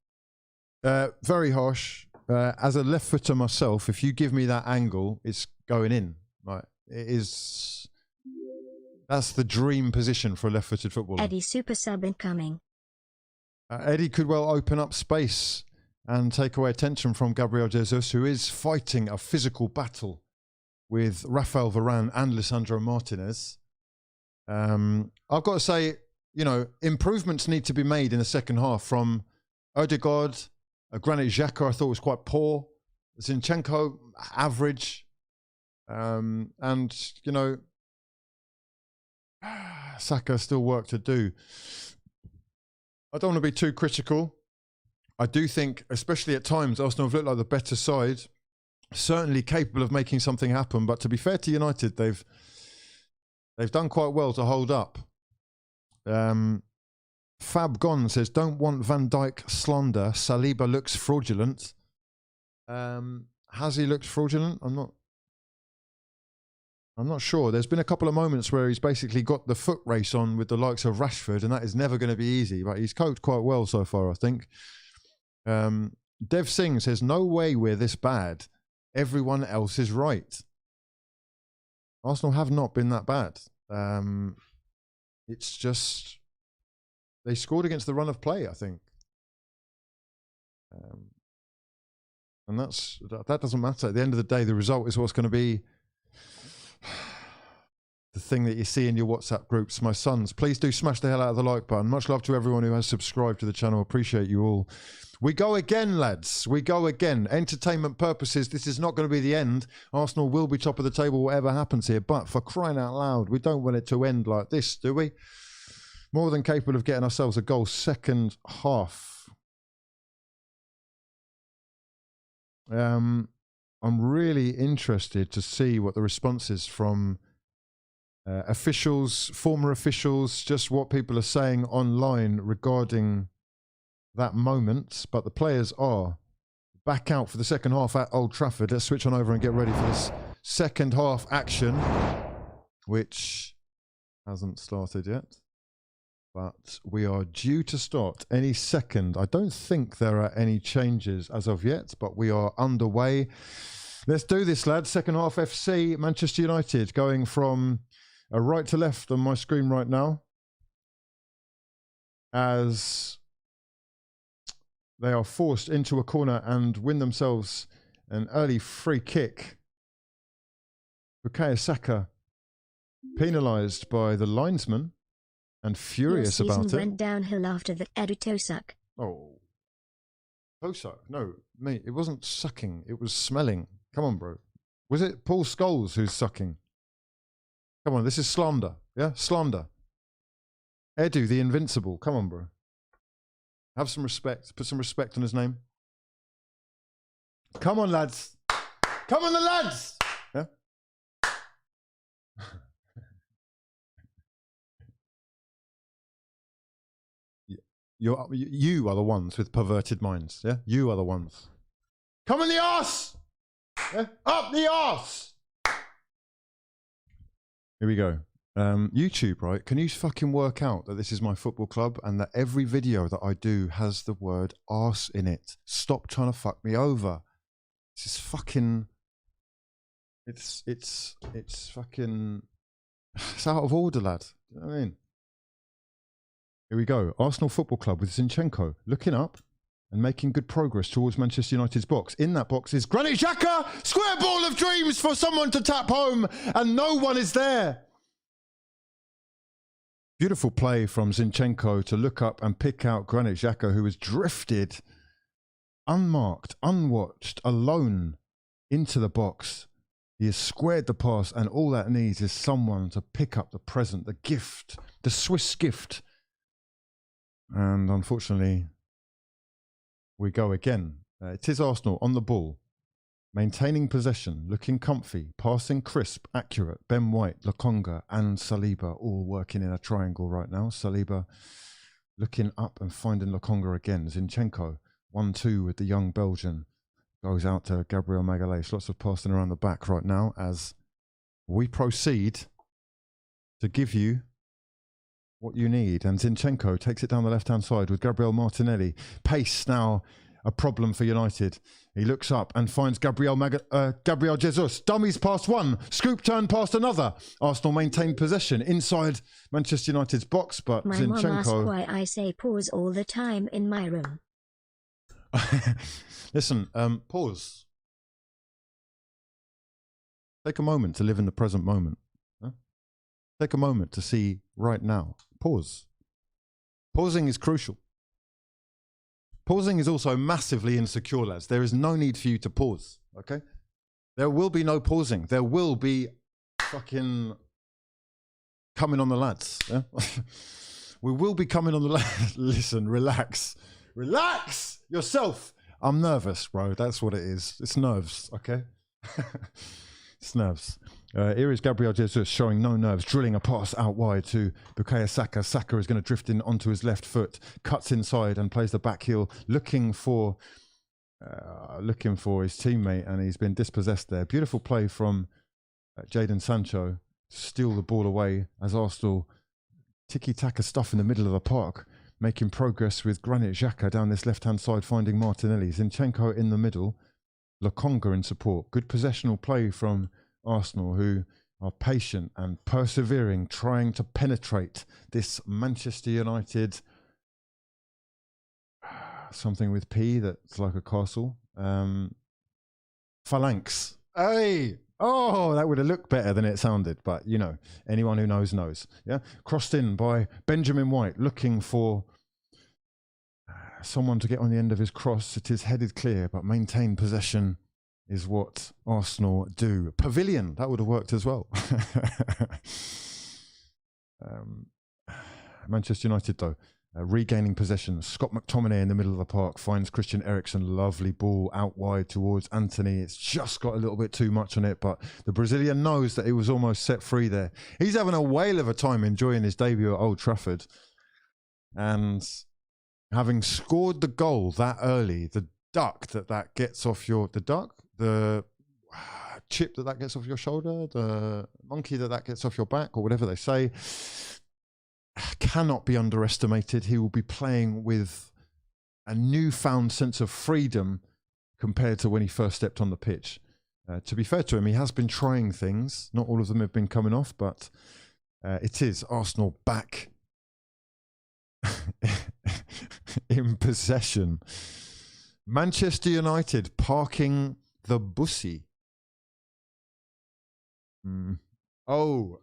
Very harsh. As a left footer myself, if you give me that angle, it's going in. Right? It is. That's the dream position for a left-footed footballer. Eddie super sub incoming. Eddie could well open up space and take away attention from Gabriel Jesus, who is fighting a physical battle with Rafael Varane and Lisandro Martinez. I've got to say, you know, improvements need to be made in the second half from Odegaard. Granit Xhaka I thought was quite poor. Zinchenko, average. And, you know, Saka still work to do. I don't want to be too critical. I do think, especially at times, Arsenal have looked like the better side. Certainly capable of making something happen. But to be fair to United, they've done quite well to hold up. Fab Gon says, don't want Van Dijk slander. Saliba looks fraudulent. Has he looked fraudulent? I'm not sure. There's been a couple of moments where he's basically got the foot race on with the likes of Rashford, and that is never going to be easy. But he's coped quite well so far, I think. Dev Singh says, no way we're this bad. Everyone else is right. Arsenal have not been that bad. It's just... They scored against the run of play, I think. And that doesn't matter. At the end of the day, the result is what's going to be the thing that you see in your WhatsApp groups. My sons, please do smash the hell out of the like button. Much love to everyone who has subscribed to the channel. Appreciate you all. We go again, lads. We go again. Entertainment purposes, this is not going to be the end. Arsenal will be top of the table, whatever happens here. But for crying out loud, we don't want it to end like this, do we? More than capable of getting ourselves a goal second half. I'm really interested to see what the response is from officials, former officials, just what people are saying online regarding that moment. But the players are back out for the second half at Old Trafford. Let's switch on over and get ready for this second half action, which hasn't started yet. But we are due to start any second. I don't think there are any changes as of yet, but we are underway. Let's do this, lads. Second half FC, Manchester United, going from right to left on my screen right now, as they are forced into a corner and win themselves an early free kick. Bukayo Saka penalised by the linesman. And furious about it. Went downhill after the Edu Tosuck. Oh. Closer. No, mate, it wasn't sucking. It was smelling. Come on, bro. Was it Paul Scholes who's sucking? Come on, this is slander. Yeah, slander. Edu, the invincible. Come on, bro. Have some respect. Put some respect on his name. Come on, lads. Come on, the lads. Yeah. You are the ones with perverted minds. Yeah, you are the ones. Come on, the arse. Yeah? Up the arse. Here we go. YouTube, right? Can you fucking work out that this is my football club and that every video that I do has the word arse in it? Stop trying to fuck me over. This is fucking. It's fucking. It's out of order, lad. You know what I mean? Here we go. Arsenal Football Club with Zinchenko looking up and making good progress towards Manchester United's box. In that box is Granit Xhaka, square ball of dreams for someone to tap home, and no one is there. Beautiful play from Zinchenko to look up and pick out Granit Xhaka, who has drifted unmarked, unwatched, alone into the box. He has squared the pass, and all that needs is someone to pick up the present, the gift, the Swiss gift. And unfortunately, we go again. It is Arsenal on the ball, maintaining possession, looking comfy, passing crisp, accurate. Ben White, Lokonga and Saliba all working in a triangle right now. Saliba looking up and finding Lokonga again. Zinchenko, 1-2 with the young Belgian. Goes out to Gabriel Magalhaes. Lots of passing around the back right now as we proceed to give you what you need. And Zinchenko takes it down the left-hand side with Gabriel Martinelli. Pace now a problem for United. He looks up and finds Gabriel Jesus. Dummies past one. Scoop turn past another. Arsenal maintain possession inside Manchester United's box, but my Zinchenko... mom asks why I say pause all the time in my room. Listen, pause. Take a moment to live in the present moment. Huh? Take a moment to see right now. Pause. Pausing is crucial. Pausing is also massively insecure, lads. There is no need for you to pause, okay? There will be no pausing. There will be fucking coming on the lads. Yeah? We will be coming on the lads. Listen, relax. Relax yourself. I'm nervous, bro. That's what it is. It's nerves, okay? It's nerves. Here is Gabriel Jesus showing no nerves, drilling a pass out wide to Bukayo Saka. Saka is going to drift in onto his left foot, cuts inside and plays the back heel, looking for his teammate, and he's been dispossessed there. Beautiful play from Jadon Sancho to steal the ball away as Arsenal tiki-taka stuff in the middle of the park, making progress with Granit Xhaka down this left-hand side, finding Martinelli. Zinchenko in the middle, Lokonga in support. Good possessional play from Arsenal, who are patient and persevering, trying to penetrate this Manchester United, something with P that's like a castle, phalanx. Hey! Oh, that would have looked better than it sounded, but you know, anyone who knows knows. Yeah, crossed in by Benjamin White, looking for someone to get on the end of his cross. It is headed clear, but maintain possession is what Arsenal do. Pavilion, that would have worked as well. Manchester United, though, regaining possession. Scott McTominay in the middle of the park finds Christian Eriksen. Lovely ball out wide towards Anthony. It's just got a little bit too much on it, but the Brazilian knows that he was almost set free there. He's having a whale of a time enjoying his debut at Old Trafford. And having scored the goal that early, the duck that gets off your... The chip that gets off your shoulder, the monkey that gets off your back, or whatever they say, cannot be underestimated. He will be playing with a newfound sense of freedom compared to when he first stepped on the pitch. To be fair to him, he has been trying things. Not all of them have been coming off, but it is Arsenal back in possession. Manchester United parking the bussy. Oh.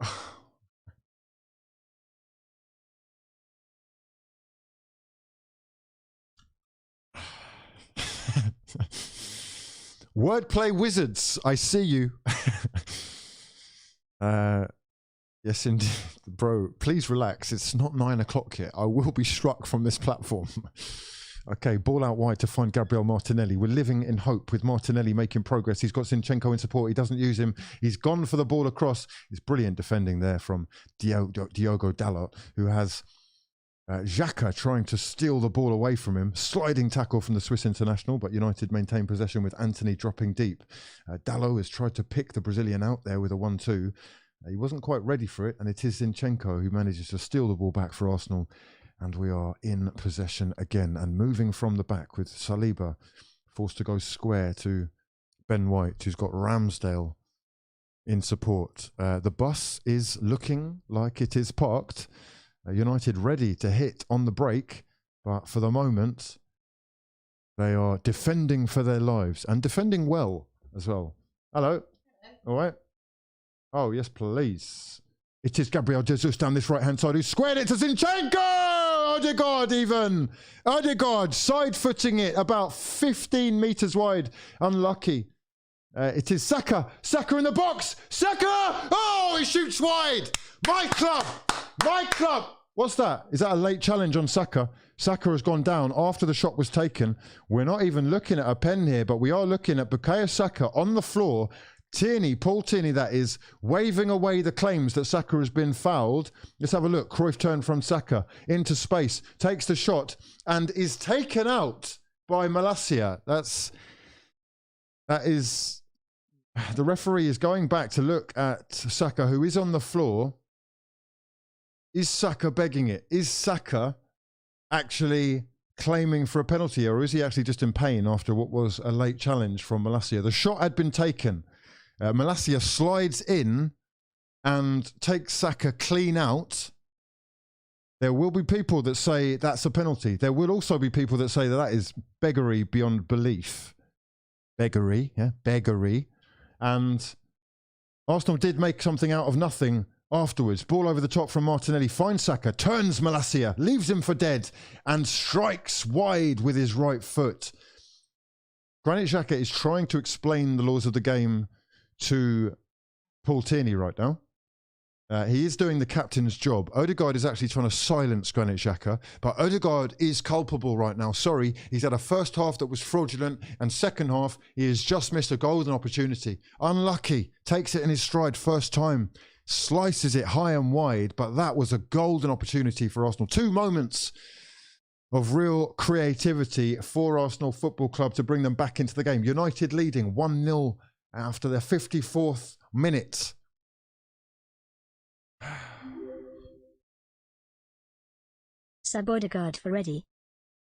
Wordplay wizards, I see you. Yes, indeed. Bro, please relax. It's not 9 o'clock yet. I will be struck from this platform. Okay, ball out wide to find Gabriel Martinelli. We're living in hope with Martinelli making progress. He's got Zinchenko in support. He doesn't use him. He's gone for the ball across. It's brilliant defending there from Diogo Dalot, who has Xhaka trying to steal the ball away from him. Sliding tackle from the Swiss international, but United maintain possession with Anthony dropping deep. Dalot has tried to pick the Brazilian out there with a 1-2. He wasn't quite ready for it, and it is Zinchenko who manages to steal the ball back for Arsenal. And we are in possession again and moving from the back with Saliba forced to go square to Ben White, who's got Ramsdale in support. The bus is looking like it is parked. United ready to hit on the break, but for the moment, they are defending for their lives and defending well as well. Hello. All right. Oh, yes, please. It is Gabriel Jesus down this right-hand side who squared it to Zinchenko! Odegaard even! Odegaard side-footing it about 15 metres wide. Unlucky. It is Saka. Saka in the box. Saka! Oh, he shoots wide. My club. My club. What's that? Is that a late challenge on Saka? Saka has gone down after the shot was taken. We're not even looking at a pen here, but we are looking at Bukayo Saka on the floor. Tierney, Paul Tierney, that is, waving away the claims that Saka has been fouled. Let's have a look. Cruyff turned from Saka into space, takes the shot, and is taken out by Malacia. That is, the referee is going back to look at Saka, who is on the floor. Is Saka begging it? Is Saka actually claiming for a penalty, or is he actually just in pain after what was a late challenge from Malacia? The shot had been taken. Malacia slides in and takes Saka clean out. There will be people that say that's a penalty. There will also be people that say that that is beggary beyond belief. Beggary, yeah, beggary. And Arsenal did make something out of nothing afterwards. Ball over the top from Martinelli, finds Saka, turns Malacia, leaves him for dead, and strikes wide with his right foot. Granit Xhaka is trying to explain the laws of the game to Paul Tierney right now. He is doing the captain's job. Odegaard is actually trying to silence Granit Xhaka, but Odegaard is culpable right now. Sorry, he's had a first half that was fraudulent, and second half, he has just missed a golden opportunity. Unlucky, takes it in his stride first time, slices it high and wide, but that was a golden opportunity for Arsenal. 2 moments of real creativity for Arsenal Football Club to bring them back into the game. United leading 1-0 after their 54th minute. Sub Odegaard for ready.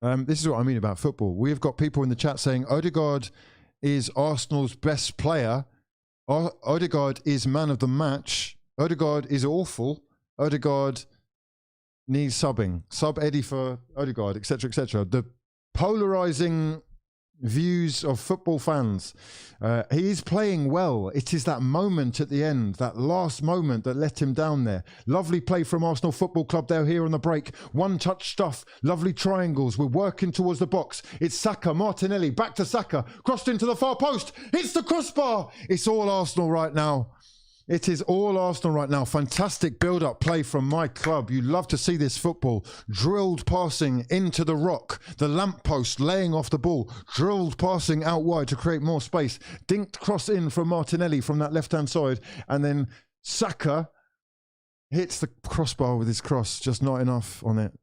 This is what I mean about football. We've got people in the chat saying Odegaard is Arsenal's best player. Odegaard is man of the match. Odegaard is awful. Odegaard needs subbing. Sub Eddie for Odegaard, etc., etc. The polarizing views of football fans. He is playing well. It is that moment at the end, that last moment that let him down there. Lovely play from Arsenal Football Club there here on the break. One touch stuff. Lovely triangles. We're working towards the box. It's Saka, Martinelli, back to Saka. Crossed into the far post. It's the crossbar. It's all Arsenal right now. It is all Arsenal right now. Fantastic build-up play from my club. You love to see this football. Drilled passing into the rock. The lamppost laying off the ball. Drilled passing out wide to create more space. Dinked cross in from Martinelli from that left-hand side. And then Saka hits the crossbar with his cross. Just not enough on it.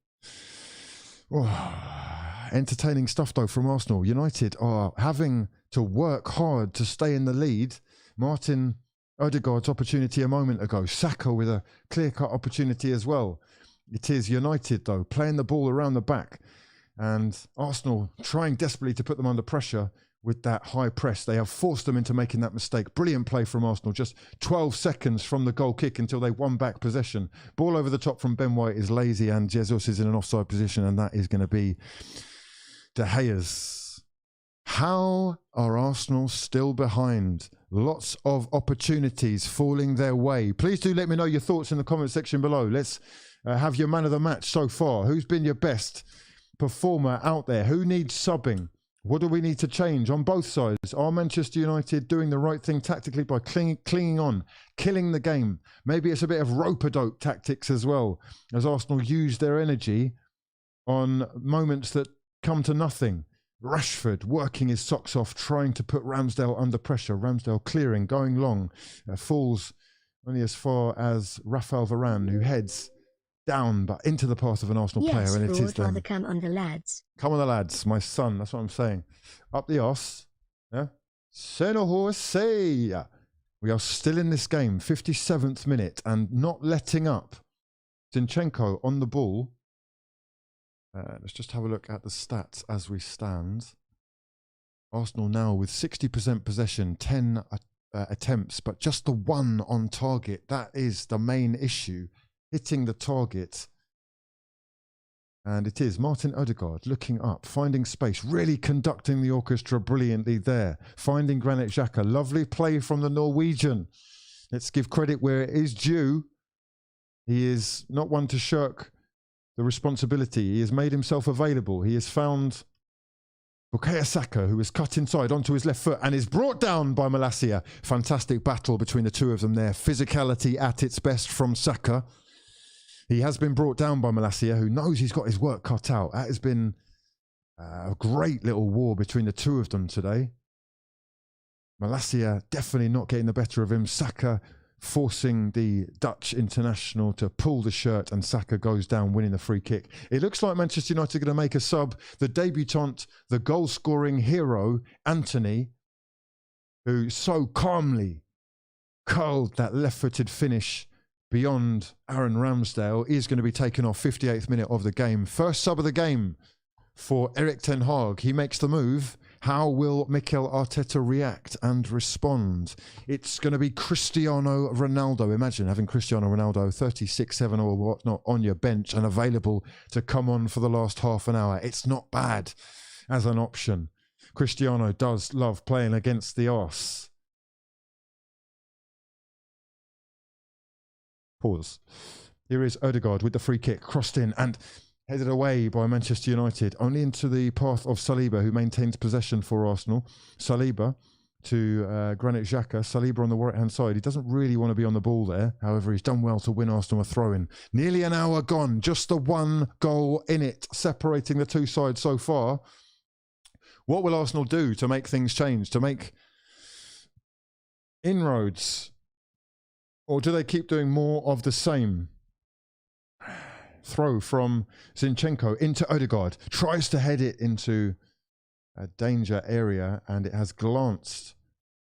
Oh, entertaining stuff though from Arsenal. United are having to work hard to stay in the lead. Martin Odegaard's opportunity a moment ago. Saka with a clear-cut opportunity as well. It is United, though, playing the ball around the back. And Arsenal trying desperately to put them under pressure with that high press. They have forced them into making that mistake. Brilliant play from Arsenal. Just 12 seconds from the goal kick until they won back possession. Ball over the top from Ben White is lazy, and Jesus is in an offside position, and that is going to be De Gea's. How are Arsenal still behind? Lots of opportunities falling their way. Please do let me know your thoughts in the comment section below. Let's have your man of the match so far. Who's been your best performer out there? Who needs subbing? What do we need to change on both sides? Are Manchester United doing the right thing tactically by clinging on, killing the game? Maybe it's a bit of rope-a-dope tactics as well, as Arsenal use their energy on moments that come to nothing. Rashford working his socks off, trying to put Ramsdale under pressure. Ramsdale clearing, going long, falls only as far as Rafael Varane, who heads down but into the path of an Arsenal player, and it is them. Come on the lads. Come on the lads, my son, that's what I'm saying. Up the arse. Yeah. Say. We are still in this game, 57th minute, and not letting up. Zinchenko on the ball. Let's just have a look at the stats as we stand. Arsenal now with 60% possession, 10 attempts, but just the one on target. That is the main issue. Hitting the target. And it is Martin Odegaard looking up, finding space, really conducting the orchestra brilliantly there. Finding Granit Xhaka. Lovely play from the Norwegian. Let's give credit where it is due. He is not one to shirk the responsibility. He has made himself available. He has found Bukayo Saka, who is cut inside onto his left foot and is brought down by Malacia. Fantastic battle between the two of them there. Physicality at its best from Saka. He has been brought down by Malacia, who knows he's got his work cut out. That has been a great little war between the two of them today. Malacia definitely not getting the better of him. Saka forcing the Dutch international to pull the shirt, and Saka goes down, winning the free kick. It looks like Manchester United are going to make a sub. The debutant, the goal-scoring hero, Anthony, who so calmly curled that left-footed finish beyond Aaron Ramsdale, is going to be taken off 58th minute of the game. First sub of the game for Erik ten Hag. He makes the move. How will Mikel Arteta react and respond? It's going to be Cristiano Ronaldo. Imagine having Cristiano Ronaldo, 36-7 or whatnot, on your bench and available to come on for the last half an hour. It's not bad as an option. Cristiano does love playing against the arse. Pause. Here is Odegaard with the free kick, crossed in and headed away by Manchester United, only into the path of Saliba, who maintains possession for Arsenal. Saliba to Granit Xhaka. Saliba on the right-hand side. He doesn't really want to be on the ball there. However, he's done well to win Arsenal a throw-in. Nearly an hour gone. Just the one goal in it, separating the two sides so far. What will Arsenal do to make things change, to make inroads? Or do they keep doing more of the same? Throw from Zinchenko into Odegaard. Tries to head it into a danger area, and it has glanced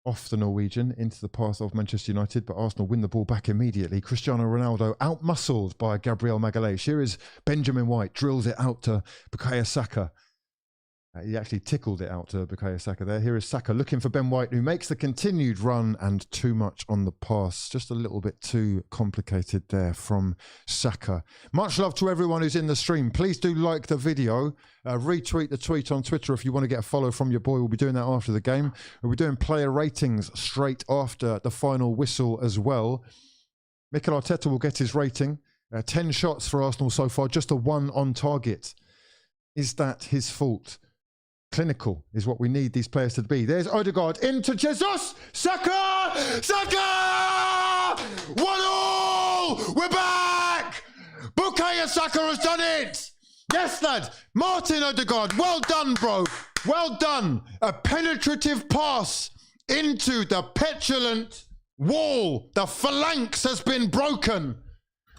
off the Norwegian into the path of Manchester United, but Arsenal win the ball back immediately. Cristiano Ronaldo out-muscled by Gabriel Magalhaes. Here is Benjamin White, drills it out to Bukayo Saka. He actually tickled it out to Bukayo Saka there. Here is Saka looking for Ben White, who makes the continued run, and too much on the pass. Just a little bit too complicated there from Saka. Much love to everyone who's in the stream. Please do like the video. Retweet the tweet on Twitter if you want to get a follow from your boy. We'll be doing that after the game. We'll be doing player ratings straight after the final whistle as well. Mikel Arteta will get his rating. 10 shots for Arsenal so far, just a 1 on target. Is that his fault? Clinical is what we need these players to be. There's Odegaard into Jesus. Saka! Saka! 1-0! We're back! Bukayo Saka has done it! Yes, lad. Martin Odegaard, well done, bro. Well done. A penetrative pass into the petulant wall. The phalanx has been broken.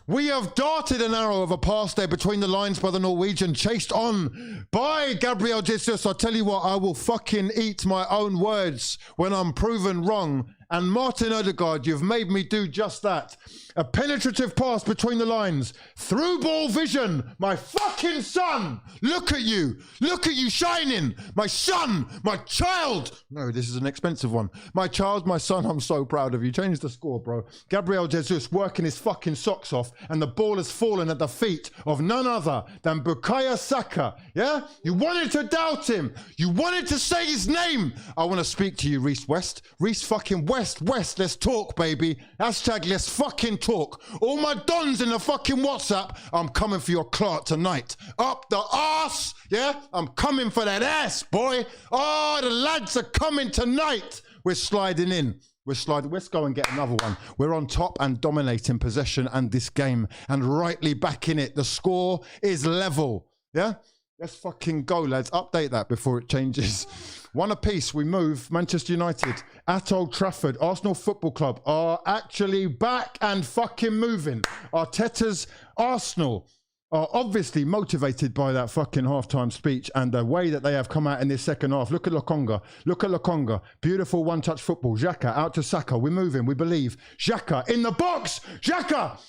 We have darted an arrow of a pass there between the lines by the Norwegian, chased on by Gabriel Jesus. I tell you what, I will fucking eat my own words when I'm proven wrong. And Martin Odegaard, you've made me do just that. A penetrative pass between the lines. Through ball vision. My fucking son. Look at you. Look at you shining. My son. My child. No, this is an expensive one. My child, my son, I'm so proud of you. Change the score, bro. Gabriel Jesus working his fucking socks off, and the ball has fallen at the feet of none other than Bukayo Saka Yeah? You wanted to doubt him. You wanted to say his name. I want to speak to you, Reece West. Reece fucking West. Let's talk, baby. Hashtag let's fucking talk. All my dons in the fucking WhatsApp, I'm coming for your clout tonight. Up the arse. Yeah? I'm coming for that ass, boy. Oh, the lads are coming tonight. We're sliding in. Let's go and get another one. We're on top and dominating possession and this game and rightly back in it. The score is level. Yeah? Let's fucking go, lads. Update that before it changes. One apiece, we move. Manchester United at Old Trafford. Arsenal Football Club are actually back and fucking moving. Arteta's Arsenal are obviously motivated by that fucking halftime speech and the way that they have come out in this second half. Look at Lokonga. Look at Lokonga. Beautiful one-touch football. Xhaka out to Saka. We're moving. We believe. Xhaka in the box. Xhaka!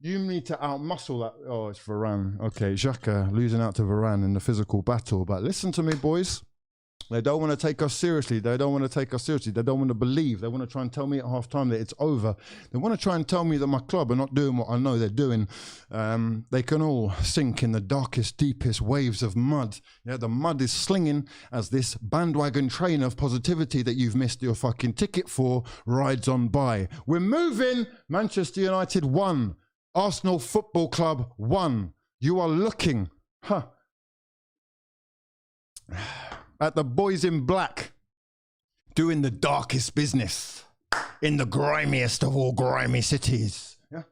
You need to outmuscle that. Oh, it's Varane. Okay, Xhaka losing out to Varane in the physical battle. But listen to me, boys. They don't want to take us seriously. They don't want to take us seriously. They don't want to believe. They want to try and tell me at half time that it's over. They want to try and tell me that my club are not doing what I know they're doing. They can all sink in the darkest, deepest waves of mud. Yeah, the mud is slinging as this bandwagon train of positivity that you've missed your fucking ticket for rides on by. We're moving. Manchester United 1. Arsenal Football Club 1. You are looking at the boys in black doing the darkest business in the grimiest of all grimy cities. Yeah?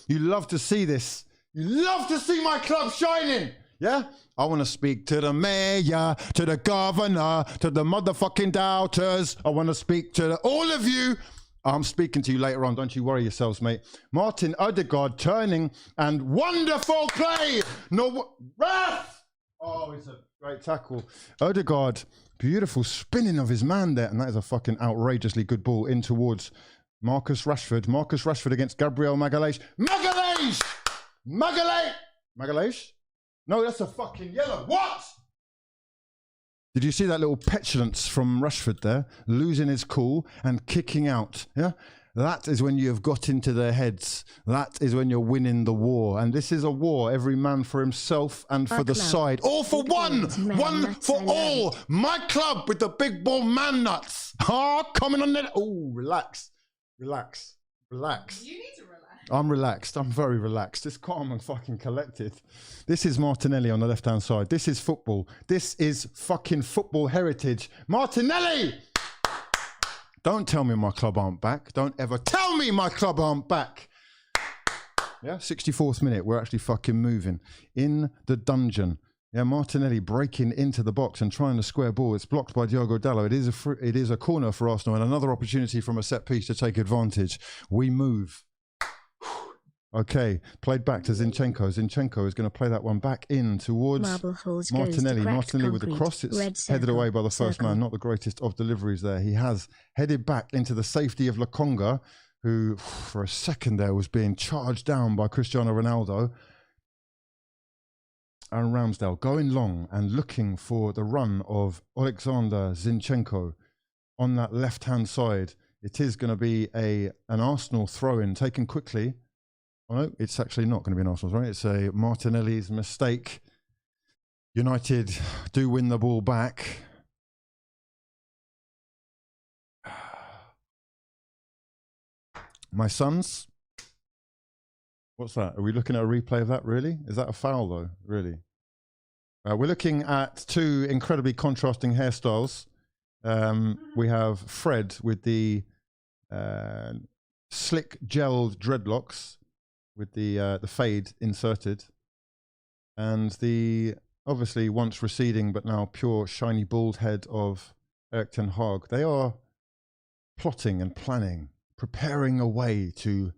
You love to see this. You love to see my club shining. Yeah? I want to speak to the mayor, to the governor, to the motherfucking doubters. I want to speak to all of you. I'm speaking to you later on. Don't you worry yourselves, mate. Martin Odegaard turning and wonderful play. No, ref! Oh, it's a great tackle. Odegaard, beautiful spinning of his man there. And that is a fucking outrageously good ball in towards Marcus Rashford. Marcus Rashford against Gabriel Magalhaes. Magalhaes! Magalhaes? No, that's a fucking yellow. What? Did you see that little petulance from Rashford there? Losing his cool and kicking out. Yeah? That is when you have got into their heads. That is when you're winning the war. And this is a war, every man for himself and for the side. All for one! One for all! My club with the big ball man nuts. Coming on there. Oh, relax. You need to relax. I'm relaxed. I'm very relaxed. It's calm and fucking collected. This is Martinelli on the left-hand side. This is football. This is fucking football heritage. Martinelli! Don't tell me my club aren't back. Don't ever tell me my club aren't back. Yeah, 64th minute. We're actually fucking moving. In the dungeon. Yeah, Martinelli breaking into the box and trying to square ball. It's blocked by Diogo Dallo. It is a corner for Arsenal and another opportunity from a set piece to take advantage. We move. Okay, played back to Zinchenko. Zinchenko is going to play that one back in towards Martinelli. Martinelli with the cross. It's headed away by the first man. Not the greatest of deliveries there. He has headed back into the safety of Lokonga, who for a second there was being charged down by Cristiano Ronaldo. Aaron Ramsdale going long and looking for the run of Alexander Zinchenko on that left-hand side. It is going to be an Arsenal throw-in taken quickly. Oh, no, it's actually not going to be an Arsenal throw-in. It's a Martinelli's mistake. United do win the ball back. My sons. What's that? Are we looking at a replay of that, really? Is that a foul, though? Really? We're looking at two incredibly contrasting hairstyles. We have Fred with the slick gelled dreadlocks with the fade inserted, and the obviously once receding but now pure shiny bald head of Erik ten Hag. They are plotting and planning, preparing a way to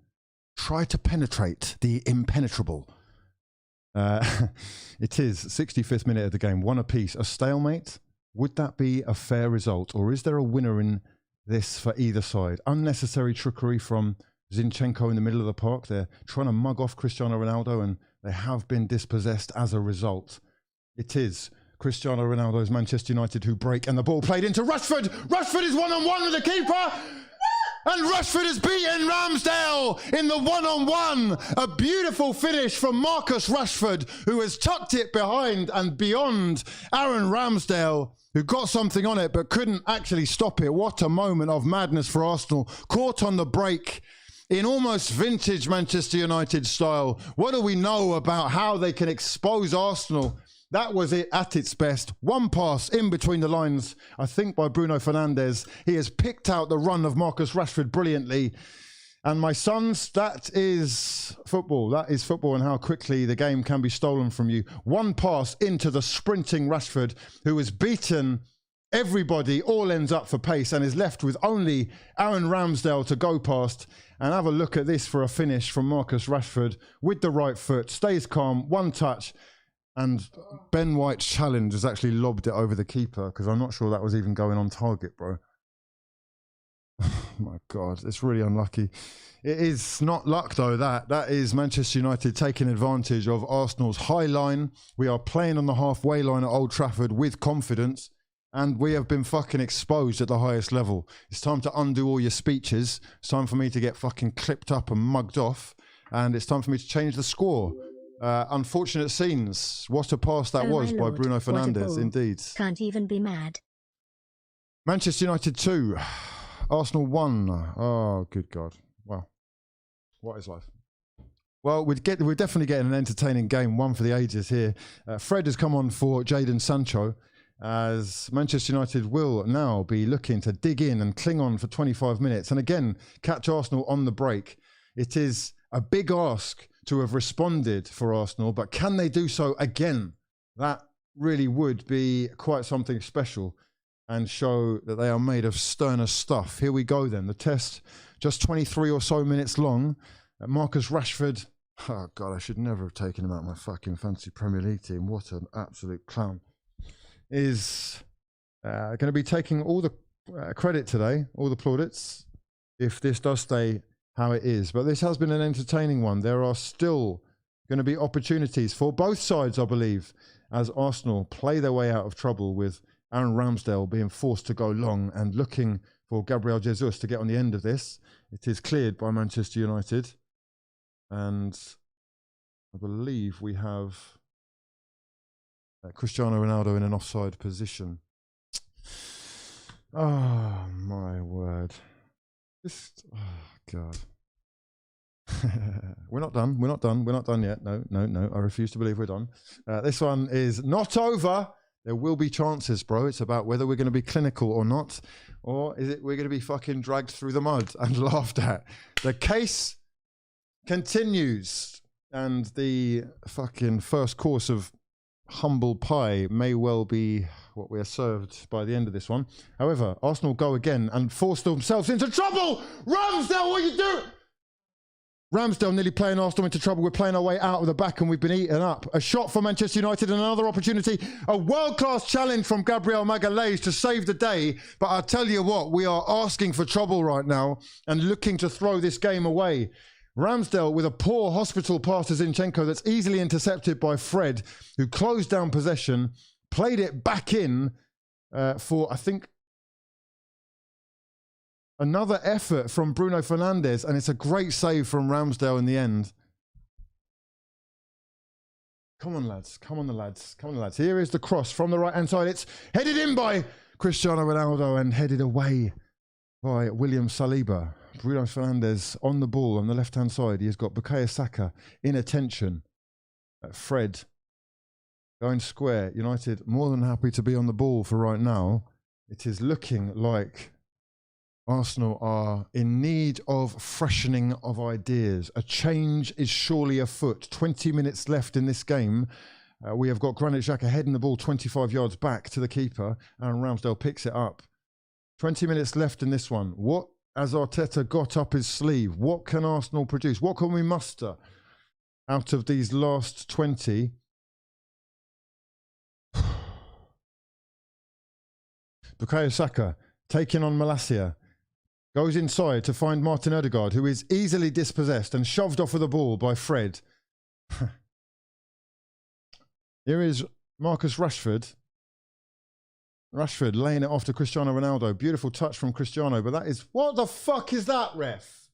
try to penetrate the impenetrable. It is 65th minute of the game, one apiece, a stalemate. Would that be a fair result, or is there a winner in this for either side? Unnecessary trickery from Zinchenko in the middle of the park. They're trying to mug off Cristiano Ronaldo and they have been dispossessed as a result. It is Cristiano Ronaldo's Manchester United who break, and the ball played into Rashford. Rashford is one-on-one with the keeper. And Rashford has beaten Ramsdale in the one-on-one. A beautiful finish from Marcus Rashford, who has tucked it behind and beyond Aaron Ramsdale, who got something on it but couldn't actually stop it. What a moment of madness for Arsenal. Caught on the break in almost vintage Manchester United style. What do we know about how they can expose Arsenal? That was it at its best. One pass in between the lines, I think by Bruno Fernandes. He has picked out the run of Marcus Rashford brilliantly. And my sons, that is football. That is football and how quickly the game can be stolen from you. One pass into the sprinting Rashford, who has beaten everybody, all ends up for pace, and is left with only Aaron Ramsdale to go past. And have a look at this for a finish from Marcus Rashford with the right foot. Stays calm, one touch. And Ben White's challenge has actually lobbed it over the keeper, because I'm not sure that was even going on target, bro. Oh my God, it's really unlucky. It is not luck, though. That is Manchester United taking advantage of Arsenal's high line. We are playing on the halfway line at Old Trafford with confidence, and we have been fucking exposed at the highest level. It's time to undo all your speeches. It's time for me to get fucking clipped up and mugged off, and it's time for me to change the score. Unfortunate scenes. What a pass that was by Bruno Fernandes, indeed. Can't even be mad. Manchester United 2, Arsenal 1. Oh, good God. Well, what is life? Well, we're definitely getting an entertaining game, one for the ages here. Fred has come on for Jadon Sancho, as Manchester United will now be looking to dig in and cling on for 25 minutes. And again, catch Arsenal on the break. It is a big ask to have responded for Arsenal, but can they do so again? That really would be quite something special and show that they are made of sterner stuff. Here we go then. The test, just 23 or so minutes long. Marcus Rashford, oh God, I should never have taken him out of my fucking fantasy Premier League team. What an absolute clown. Is going to be taking all the credit today, all the plaudits, if this does stay how it is. But this has been an entertaining one. There are still going to be opportunities for both sides, I believe, as Arsenal play their way out of trouble with Aaron Ramsdale being forced to go long and looking for Gabriel Jesus to get on the end of this. It is cleared by Manchester United. And I believe we have Cristiano Ronaldo in an offside position. Oh, my word. Oh, God. We're not done. We're not done. We're not done yet. No. I refuse to believe we're done. This one is not over. There will be chances, bro. It's about whether we're going to be clinical or not. Or is it we're going to be fucking dragged through the mud and laughed at? The case continues. And the fucking first course of humble pie may well be what we are served by the end of this one. However, Arsenal go again and force themselves into trouble. Ramsdale, what are you doing? Ramsdale nearly playing Arsenal into trouble. We're playing our way out of the back and we've been eaten up. A shot for Manchester United and another opportunity. A world-class challenge from Gabriel Magalhaes to save the day. But I tell you what, we are asking for trouble right now and looking to throw this game away. Ramsdale with a poor hospital pass to Zinchenko that's easily intercepted by Fred, who closed down possession, played it back in for, I think, another effort from Bruno Fernandes, and it's a great save from Ramsdale in the end. Come on, lads. Come on, the lads. Come on, the lads. Here is the cross from the right-hand side. It's headed in by Cristiano Ronaldo and headed away by William Saliba. Bruno Fernandes on the ball on the left-hand side. He has got Bukayo Saka in attention. Fred going square. United more than happy to be on the ball for right now. It is looking like Arsenal are in need of freshening of ideas. A change is surely afoot. 20 minutes left in this game. We have got Granit Xhaka heading the ball 25 yards back to the keeper, and Ramsdale picks it up. 20 minutes left in this one. What has Arteta got up his sleeve? What can Arsenal produce? What can we muster out of these last 20? Bukayo Saka taking on Malacia. Goes inside to find Martin Odegaard, who is easily dispossessed and shoved off of the ball by Fred. Here is Marcus Rashford. Rashford laying it off to Cristiano Ronaldo. Beautiful touch from Cristiano, but that is... What the fuck is that, ref?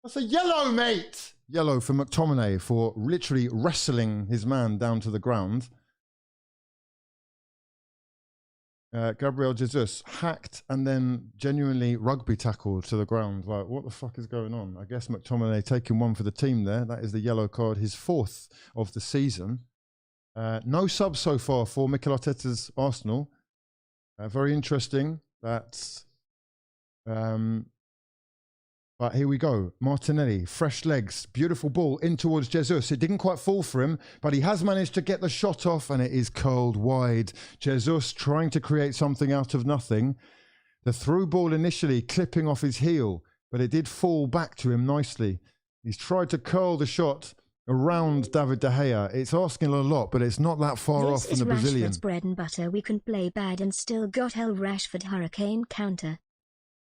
That's a yellow, mate! Yellow for McTominay for literally wrestling his man down to the ground. Gabriel Jesus hacked and then genuinely rugby tackled to the ground. Like, what the fuck is going on? I guess McTominay taking one for the team there. That is the yellow card, his 4th of the season. No subs so far for Mikel Arteta's Arsenal. Very interesting. That's... But here we go. Martinelli, fresh legs, beautiful ball in towards Jesus. It didn't quite fall for him, but he has managed to get the shot off and it is curled wide. Jesus trying to create something out of nothing. The through ball initially clipping off his heel, but it did fall back to him nicely. He's tried to curl the shot around David De Gea. It's asking a lot, but it's not that far off from the Brazilian. This is Rashford's bread and butter. We can play bad and still got hell. Rashford hurricane counter.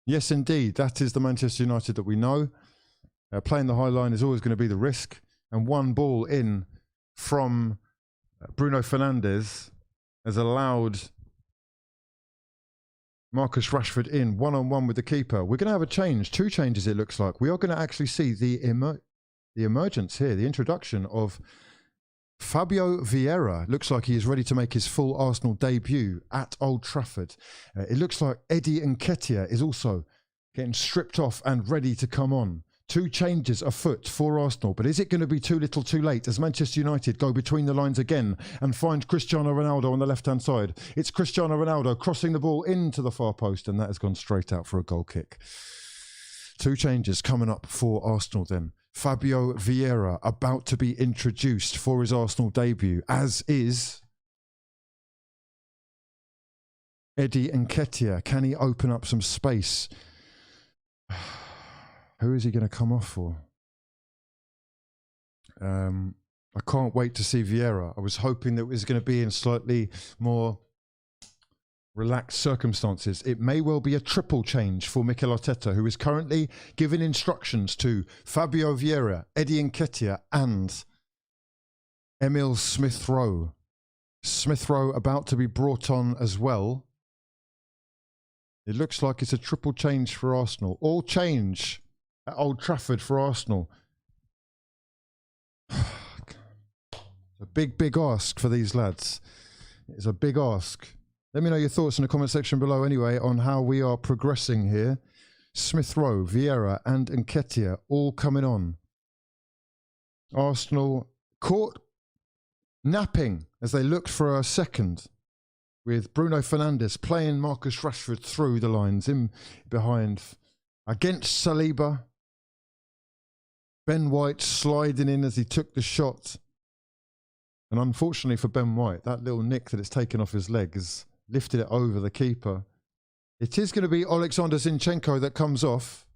Yes, indeed. That is the Manchester United that we know. Playing the high line is always going to be the risk. And one ball in from Bruno Fernandes has allowed Marcus Rashford in one-on-one with the keeper. We're going to have a change. 2 changes, it looks like. We are going to actually see the emergence here, the introduction of Fabio Vieira. Looks like he is ready to make his full Arsenal debut at Old Trafford. It looks like Eddie Nketiah is also getting stripped off and ready to come on. 2 changes afoot for Arsenal, but is it going to be too little too late as Manchester United go between the lines again and find Cristiano Ronaldo on the left-hand side? It's Cristiano Ronaldo crossing the ball into the far post, and that has gone straight out for a goal kick. 2 changes coming up for Arsenal then. Fabio Vieira about to be introduced for his Arsenal debut, as is Eddie Nketiah. Can he open up some space? Who is he going to come off for? I can't wait to see Vieira. I was hoping that it was going to be in slightly more relaxed circumstances. It may well be a triple change for Mikel Arteta, who is currently giving instructions to Fabio Vieira, Eddie Nketiah and Emil Smith-Rowe. Smith-Rowe about to be brought on as well. It looks like it's a triple change for Arsenal. All change at Old Trafford for Arsenal. A big, big ask for these lads. It's a big ask. Let me know your thoughts in the comment section below anyway on how we are progressing here. Smith-Rowe, Vieira and Nketiah all coming on. Arsenal caught napping as they looked for a second, with Bruno Fernandes playing Marcus Rashford through the lines, in behind against Saliba. Ben White sliding in as he took the shot. And unfortunately for Ben White, that little nick that it's taken off his leg has lifted it over the keeper. It is going to be Alexander Zinchenko that comes off.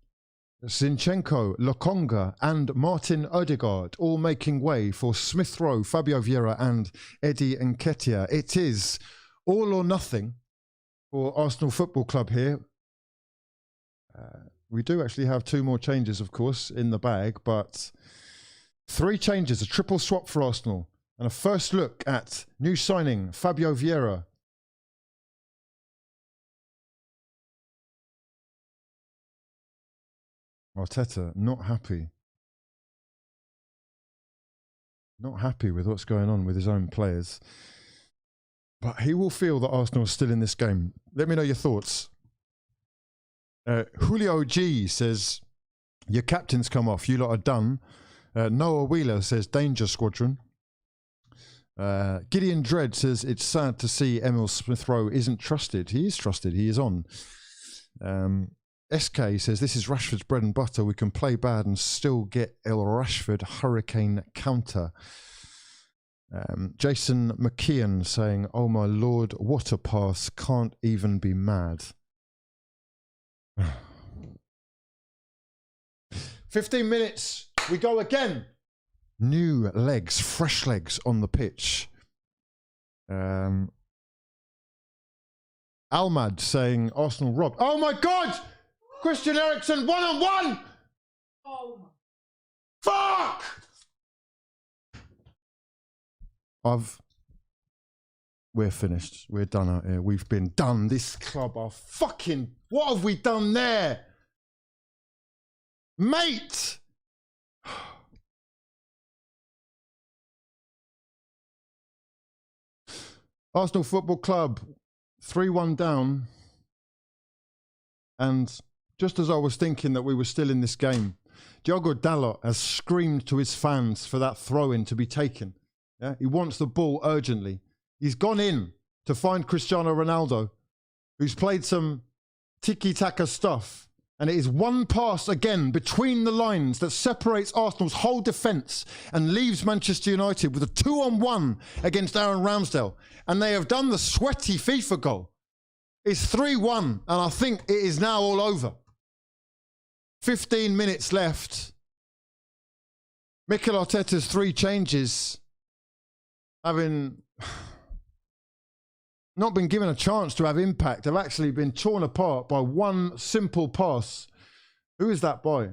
Zinchenko, Lokonga and Martin Odegaard all making way for Smith-Rowe, Fabio Vieira and Eddie Nketiah. It is all or nothing for Arsenal Football Club here. We do actually have 2 more changes, of course, in the bag, but 3 changes, a triple swap for Arsenal. And a first look at new signing, Fabio Vieira. Arteta, not happy. Not happy with what's going on with his own players. But he will feel that Arsenal is still in this game. Let me know your thoughts. Julio G says, your captain's come off. You lot are done. Noah Wheeler says, danger squadron. Gideon Dredd says, it's sad to see Emil Smith-Rowe isn't trusted. He is trusted. He is on. SK says, this is Rashford's bread and butter. We can play bad and still get El Rashford hurricane counter. Jason McKeon saying, oh my lord, what a pass. Can't even be mad. 15 minutes. We go again. New legs, fresh legs on the pitch. Almad saying Arsenal robbed. Oh my God! Christian Eriksen one-on-one! Oh my. Fuck! we're finished. We're done out here. We've been done. This club are fucking... What have we done there? Mate! Arsenal Football Club, 3-1 down. And just as I was thinking that we were still in this game, Diogo Dalot has screamed to his fans for that throw-in to be taken. Yeah? He wants the ball urgently. He's gone in to find Cristiano Ronaldo, who's played some tiki-taka stuff. And it is one pass again between the lines that separates Arsenal's whole defence and leaves Manchester United with a 2-on-1 against Aaron Ramsdale. And they have done the sweaty FIFA goal. It's 3-1, and I think it is now all over. 15 minutes left. Mikel Arteta's 3 changes, having not been given a chance to have impact, have actually been torn apart by one simple pass. Who is that by?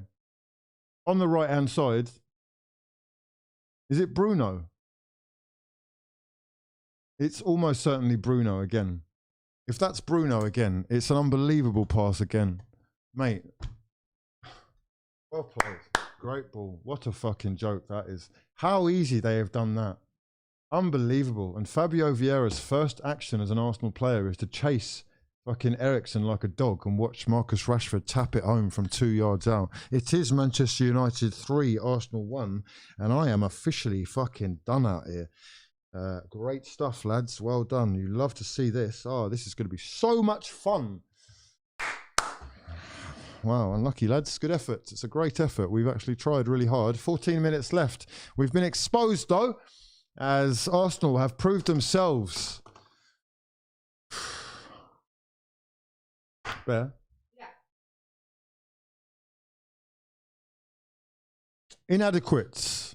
On the right-hand side. Is it Bruno? It's almost certainly Bruno again. If that's Bruno again, it's an unbelievable pass again. Mate. Well played. Great ball. What a fucking joke that is. How easy they have done that. Unbelievable. And Fabio Vieira's first action as an Arsenal player is to chase fucking Eriksen like a dog and watch Marcus Rashford tap it home from 2 yards out. It is Manchester United 3, Arsenal 1, and I am officially fucking done out here. Great stuff, lads. Well done. You love to see this. Oh, this is going to be so much fun. Wow, unlucky, lads. Good effort. It's a great effort. We've actually tried really hard. 14 minutes left. We've been exposed, though, as Arsenal have proved themselves. Bear? Yeah. Inadequate.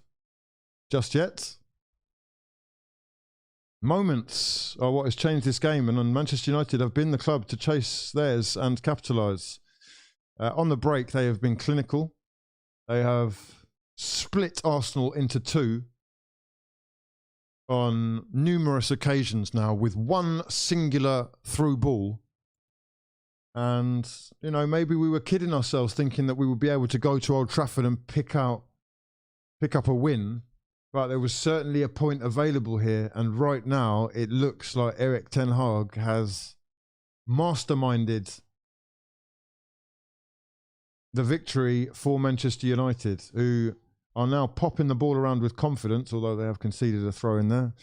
Just yet. Moments are what has changed this game, and Manchester United have been the club to chase theirs and capitalise. On the break, they have been clinical. They have split Arsenal into 2 on numerous occasions now with one singular through ball. And, you know, maybe we were kidding ourselves thinking that we would be able to go to Old Trafford and pick up a win. But there was certainly a point available here. And right now, it looks like Erik ten Hag has masterminded the victory for Manchester United, who are now popping the ball around with confidence, although they have conceded a throw in there.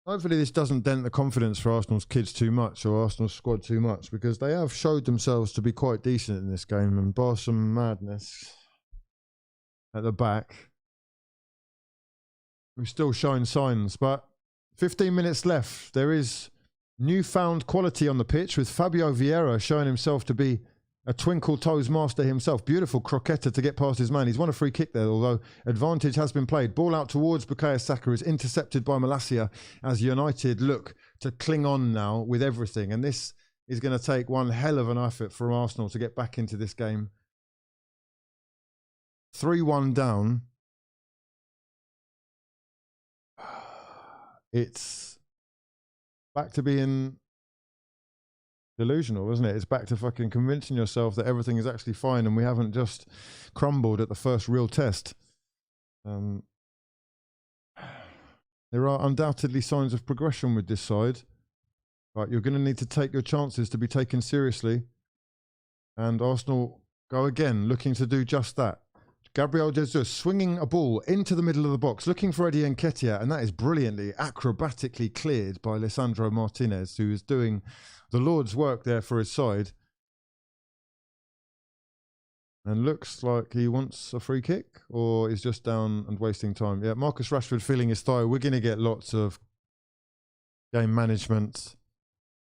Hopefully this doesn't dent the confidence for Arsenal's kids too much, or Arsenal's squad too much, because they have showed themselves to be quite decent in this game, and bar some madness at the back, we're still showing signs. But 15 minutes left. There is newfound quality on the pitch, with Fabio Vieira showing himself to be a twinkle toes master himself. Beautiful croqueta to get past his man. He's won a free kick there, although advantage has been played. Ball out towards Bukayo Saka is intercepted by Malacia as United look to cling on now with everything. And this is going to take one hell of an effort for Arsenal to get back into this game. 3-1 down. It's back to being delusional, isn't it? It's back to fucking convincing yourself that everything is actually fine and we haven't just crumbled at the first real test. There are undoubtedly signs of progression with this side, but you're going to need to take your chances to be taken seriously. And Arsenal go again, looking to do just that. Gabriel Jesus swinging a ball into the middle of the box, looking for Eddie Nketiah, and that is brilliantly, acrobatically cleared by Lisandro Martinez, who is doing the Lord's work there for his side. And looks like he wants a free kick, or is just down and wasting time. Yeah, Marcus Rashford feeling his thigh. We're going to get lots of game management,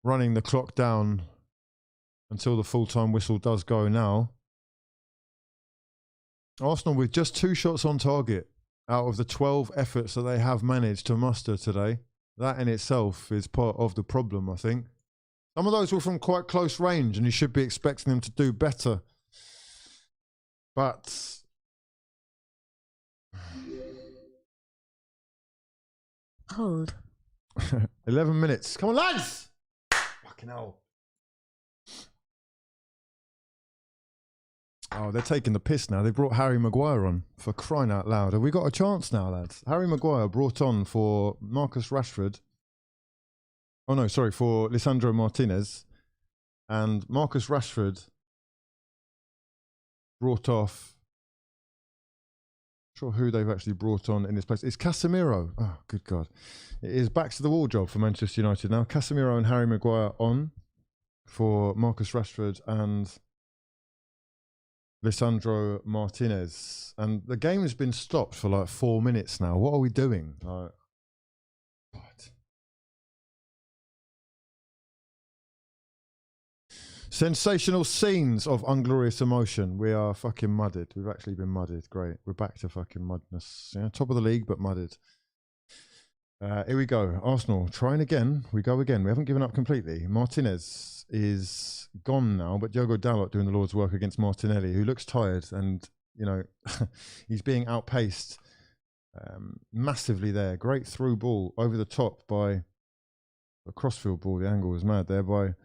running the clock down until the full-time whistle does go now. Arsenal with just 2 shots on target out of the 12 efforts that they have managed to muster today. That in itself is part of the problem, I think. Some of those were from quite close range, and you should be expecting them to do better. But Hold. 11 minutes. Come on, lads! Fucking hell. Oh, they're taking the piss now. They brought Harry Maguire on, for crying out loud. Have we got a chance now, lads? Harry Maguire brought on for Marcus Rashford. Oh, no, sorry, for Lisandro Martinez. And Marcus Rashford brought off... Not sure who they've actually brought on in this place. It's Casemiro. Oh, good God. It is back to the wall job for Manchester United now. Casemiro and Harry Maguire on for Marcus Rashford and Lisandro Martinez. And the game has been stopped for like 4 minutes now. What are we doing? What? Sensational scenes of unglorious emotion. We are fucking mudded. We've actually been mudded. Great. We're back to fucking mudness. Yeah, top of the league, but mudded. Here we go. Arsenal trying again. We go again. We haven't given up completely. Martinez is gone now, but Diogo Dalot doing the Lord's work against Martinelli, who looks tired, and you know he's being outpaced massively there. Great through ball over the top by a crossfield ball. The angle was mad there by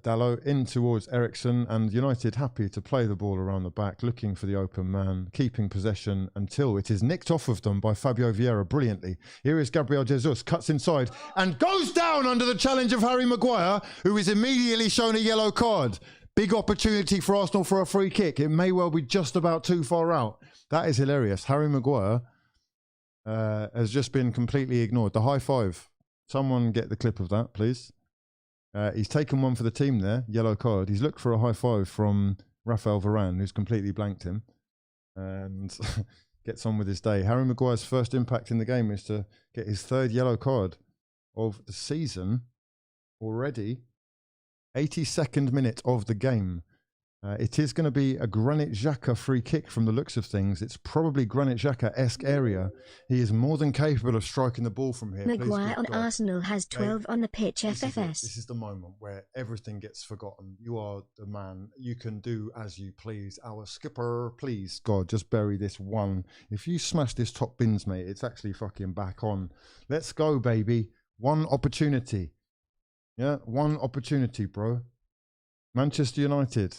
Dalot in towards Ericsson, and United happy to play the ball around the back, looking for the open man, keeping possession until it is nicked off of them by Fabio Vieira brilliantly. Here is Gabriel Jesus, cuts inside and goes down under the challenge of Harry Maguire, who is immediately shown a yellow card. Big opportunity for Arsenal for a free kick. It may well be just about too far out. That is hilarious. Harry Maguire has just been completely ignored. The high five. Someone get the clip of that, please. He's taken one for the team there, yellow card. He's looked for a high five from Raphael Varane, who's completely blanked him, and gets on with his day. Harry Maguire's first impact in the game is to get his third yellow card of the season already. 82nd minute of the game. It is going to be a Granit Xhaka free kick from the looks of things. It's probably Granit Xhaka-esque area. He is more than capable of striking the ball from here. Maguire on Arsenal has 12 on the pitch. FFS. This is the moment where everything gets forgotten. You are the man. You can do as you please. Our skipper, please, God, just bury this one. If you smash this top bins, mate, it's actually fucking back on. Let's go, baby. One opportunity. Yeah, one opportunity, bro. Manchester United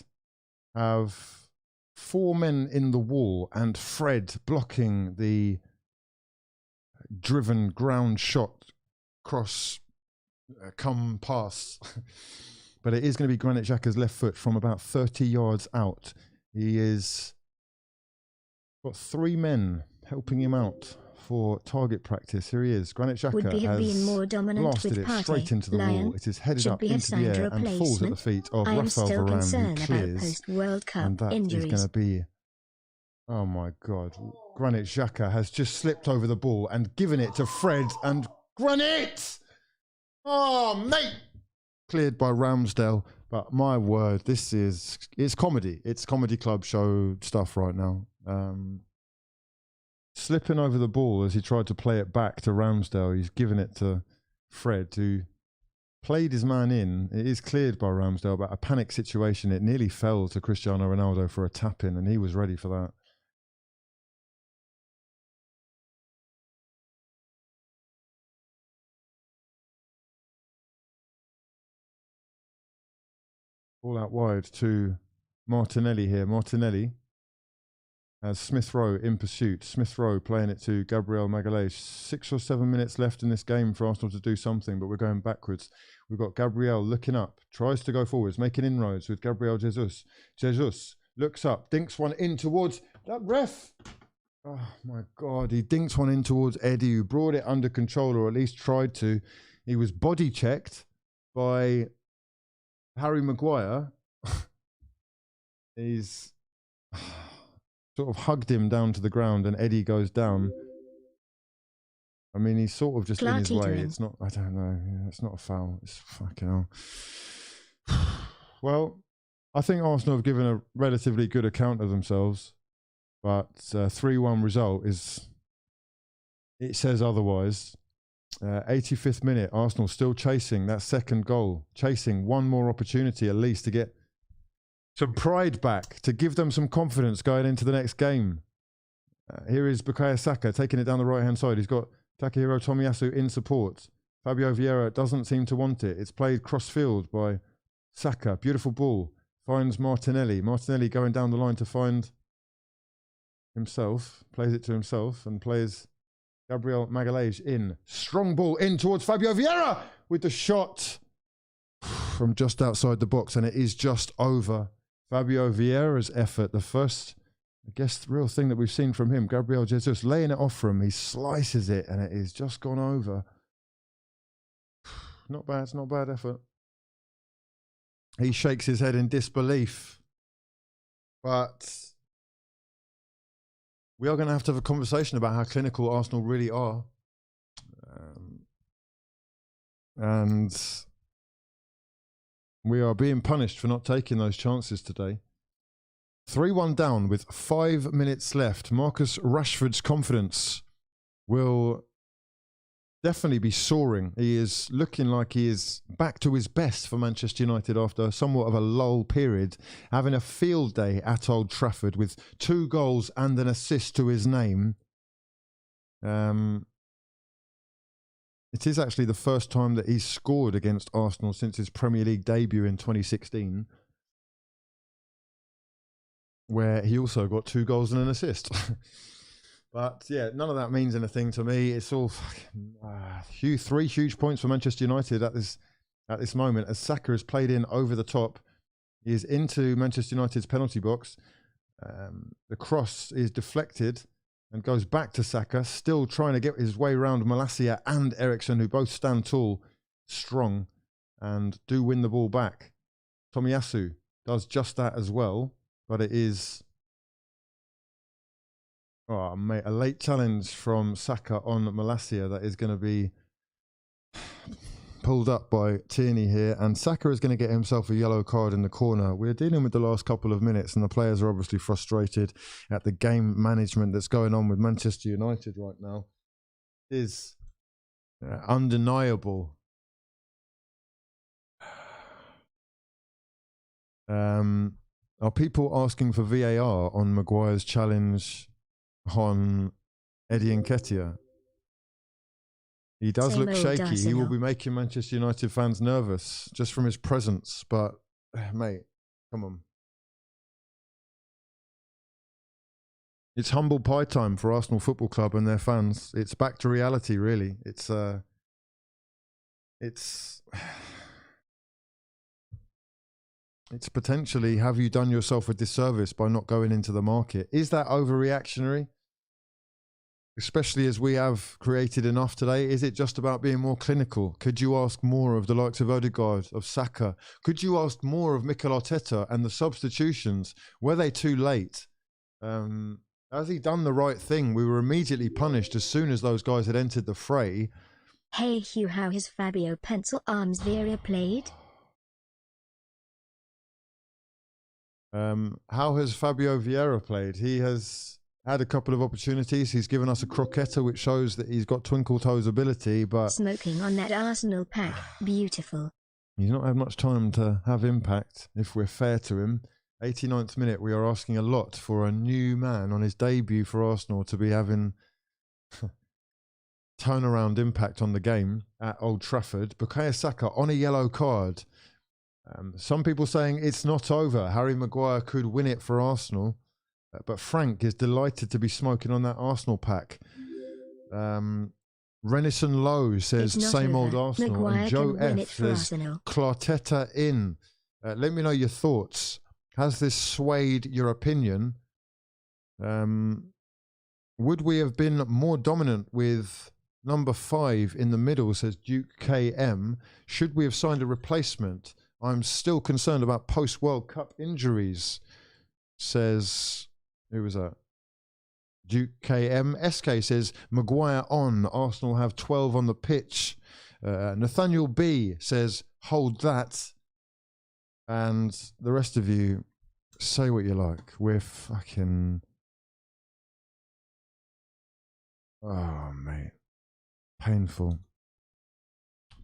have 4 men in the wall and Fred blocking the driven ground shot cross come pass. But it is going to be Granit Xhaka's left foot from about 30 yards out. He is got 3 men helping him out for target practice. Here he is. Granit Xhaka have been more has dominant blasted with it straight into the wall. It is headed up into the air and falls at the feet of Raphael Varane, who clears. World Cup and that injuries. is going to be, oh my God. Granit Xhaka has just slipped over the ball and given it to Fred, and Granit! Oh, mate! Cleared by Ramsdale. But my word, it's comedy. It's comedy club show stuff right now. Slipping over the ball as he tried to play it back to Ramsdale. He's given it to Fred, who played his man in. It is cleared by Ramsdale, but a panic situation. It nearly fell to Cristiano Ronaldo for a tap-in, and he was ready for that. All out wide to Martinelli here. Martinelli has Smith Rowe in pursuit. Smith Rowe playing it to Gabriel Magalhaes. 6 or 7 minutes left in this game for Arsenal to do something, but we're going backwards. We've got Gabriel looking up, tries to go forwards, making inroads with Gabriel Jesus. Jesus looks up, dinks one in towards that ref. Oh my God, he dinks one in towards Eddie, who brought it under control, or at least tried to. He was body checked by Harry Maguire. He's sort of hugged him down to the ground, and Eddie goes down. I mean, he's sort of just in his way. It's not, I don't know. Yeah, it's not a foul. It's fucking hell. Well, I think Arsenal have given a relatively good account of themselves, but 3-1 result it says otherwise. 85th minute, Arsenal still chasing that second goal, chasing one more opportunity at least to get some pride back, to give them some confidence going into the next game. Here is Bukayo Saka taking it down the right-hand side. He's got Takahiro Tomiyasu in support. Fabio Vieira doesn't seem to want it. It's played cross-field by Saka. Beautiful ball. Finds Martinelli. Martinelli going down the line to find himself. Plays it to himself and plays Gabriel Magalhaes in. Strong ball in towards Fabio Vieira with the shot from just outside the box, and it is just over. Fabio Vieira's effort, the first, I guess, the real thing that we've seen from him. Gabriel Jesus laying it off for him. He slices it, and it is just gone over. Not bad. It's not bad effort. He shakes his head in disbelief. But we are going to have a conversation about how clinical Arsenal really are. And we are being punished for not taking those chances today. 3-1 down with 5 minutes left. Marcus Rashford's confidence will definitely be soaring. He is looking like he is back to his best for Manchester United after somewhat of a lull period, having a field day at Old Trafford with 2 goals and an assist to his name. It is actually the first time that he's scored against Arsenal since his Premier League debut in 2016, where he also got 2 goals and an assist. But yeah, none of that means anything to me. It's all fucking 3 huge points for Manchester United at this moment, as Saka has played in over the top. He is into Manchester United's penalty box. The cross is deflected and goes back to Saka, still trying to get his way around Malacia and Eriksen, who both stand tall, strong, and do win the ball back. Tomiyasu does just that as well, but it is, oh mate, a late challenge from Saka on Malacia that is going to be pulled up by Tierney here, and Saka is going to get himself a yellow card in the corner. We're dealing with the last couple of minutes, and the players are obviously frustrated at the game management that's going on with Manchester United right now. It is undeniable. Are people asking for VAR on Maguire's challenge on Eddie Nketiah? He does Same look old shaky. Arsenal. He will be making Manchester United fans nervous just from his presence. But, mate, come on. It's humble pie time for Arsenal Football Club and their fans. It's back to reality, really. It's potentially, have you done yourself a disservice by not going into the market? Is that overreactionary? Especially as we have created enough today. Is it just about being more clinical? Could you ask more of the likes of Odegaard, of Saka? Could you ask more of Mikel Arteta and the substitutions? Were they too late? Has he done the right thing? We were immediately punished as soon as those guys had entered the fray. Hey Hugh, how has Fabio Pencil Arms Vieira played? How has Fabio Vieira played? He has had a couple of opportunities. He's given us a croqueta, which shows that he's got twinkle toes ability, but Smoking on that Arsenal pack, beautiful. he's not had much time to have impact, if we're fair to him. 89th minute, we are asking a lot for a new man on his debut for Arsenal to be having turnaround impact on the game at Old Trafford. Bukayo Saka on a yellow card. Some people saying it's not over. Harry Maguire could win it for Arsenal. But Frank is delighted to be smoking on that Arsenal pack. Renison Lowe says same old Arsenal. Maguire and Joe can win F it for says Arsenal. Clarteta in. Let me know your thoughts. Has this swayed your opinion? Would we have been more dominant with number 5 in the middle, says Duke KM? Should we have signed a replacement? I'm still concerned about post-World Cup injuries, says, who was that? Duke KM. SK says, Maguire on. Arsenal have 12 on the pitch. Nathaniel B says, hold that. And the rest of you, say what you like. We're fucking... Oh, mate. Painful.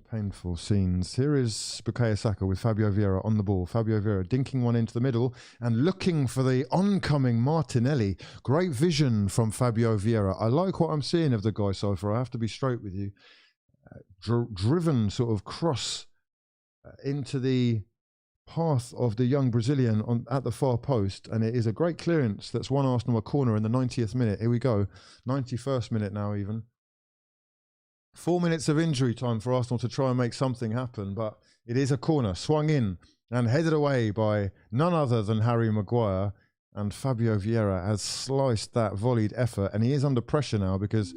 Painful scenes. Here is Bukayo Saka with Fabio Vieira on the ball. Fabio Vieira dinking one into the middle and looking for the oncoming Martinelli. Great vision from Fabio Vieira. I like what I'm seeing of the guy so far. I have to be straight with you. driven sort of cross into the path of the young Brazilian at the far post, and it is a great clearance that's won Arsenal a corner in the 90th minute. Here we go, 91st minute now even. 4 minutes of injury time for Arsenal to try and make something happen, but it is a corner, swung in and headed away by none other than Harry Maguire, and Fabio Vieira has sliced that volleyed effort, and he is under pressure now because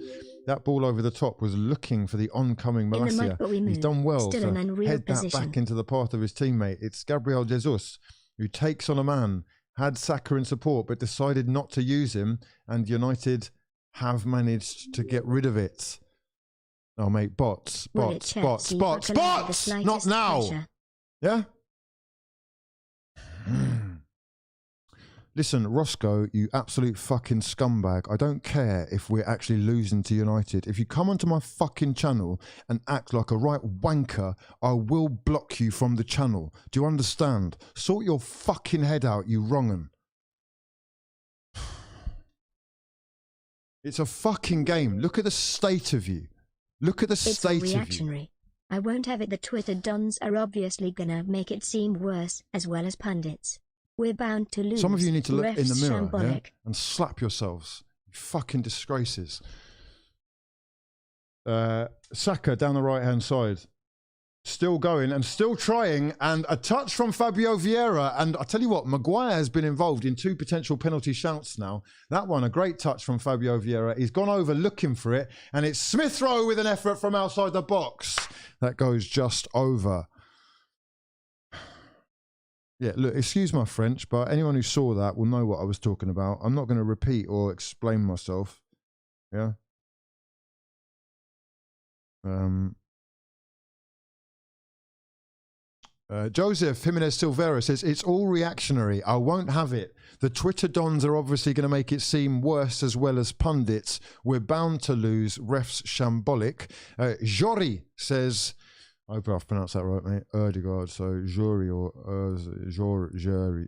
that ball over the top was looking for the oncoming Malacia. He's done well to head that back into the path of his teammate. It's Gabriel Jesus who takes on a man, had Saka in support, but decided not to use him, and United have managed to get rid of it. Oh, mate, bots. Not now. Pressure. Yeah? Listen, Roscoe, you absolute fucking scumbag. I don't care if we're actually losing to United. If you come onto my fucking channel and act like a right wanker, I will block you from the channel. Do you understand? Sort your fucking head out, you wrong'un. It's a fucking game. Look at the state of you. Look at the state of you. It's reactionary. I won't have it. The Twitter dons are obviously gonna make it seem worse, as well as pundits. We're bound to lose. Some of you need to look in the mirror, yeah? And slap yourselves. You fucking disgraces. Saka down the right-hand side. Still going and still trying, and a touch from Fabio Vieira. And I tell you what, Maguire has been involved in 2 potential penalty shouts now. That one, a great touch from Fabio Vieira. He's gone over looking for it, and it's Smith Rowe with an effort from outside the box. That goes just over. Yeah, look, excuse my French, but anyone who saw that will know what I was talking about. I'm not going to repeat or explain myself. Yeah. Joseph Jimenez Silvera says, it's all reactionary. I won't have it. The Twitter dons are obviously going to make it seem worse, as well as pundits. We're bound to lose. Refs shambolic. Jory says, I hope I've pronounced that right, mate. Erdegaard, so Jury or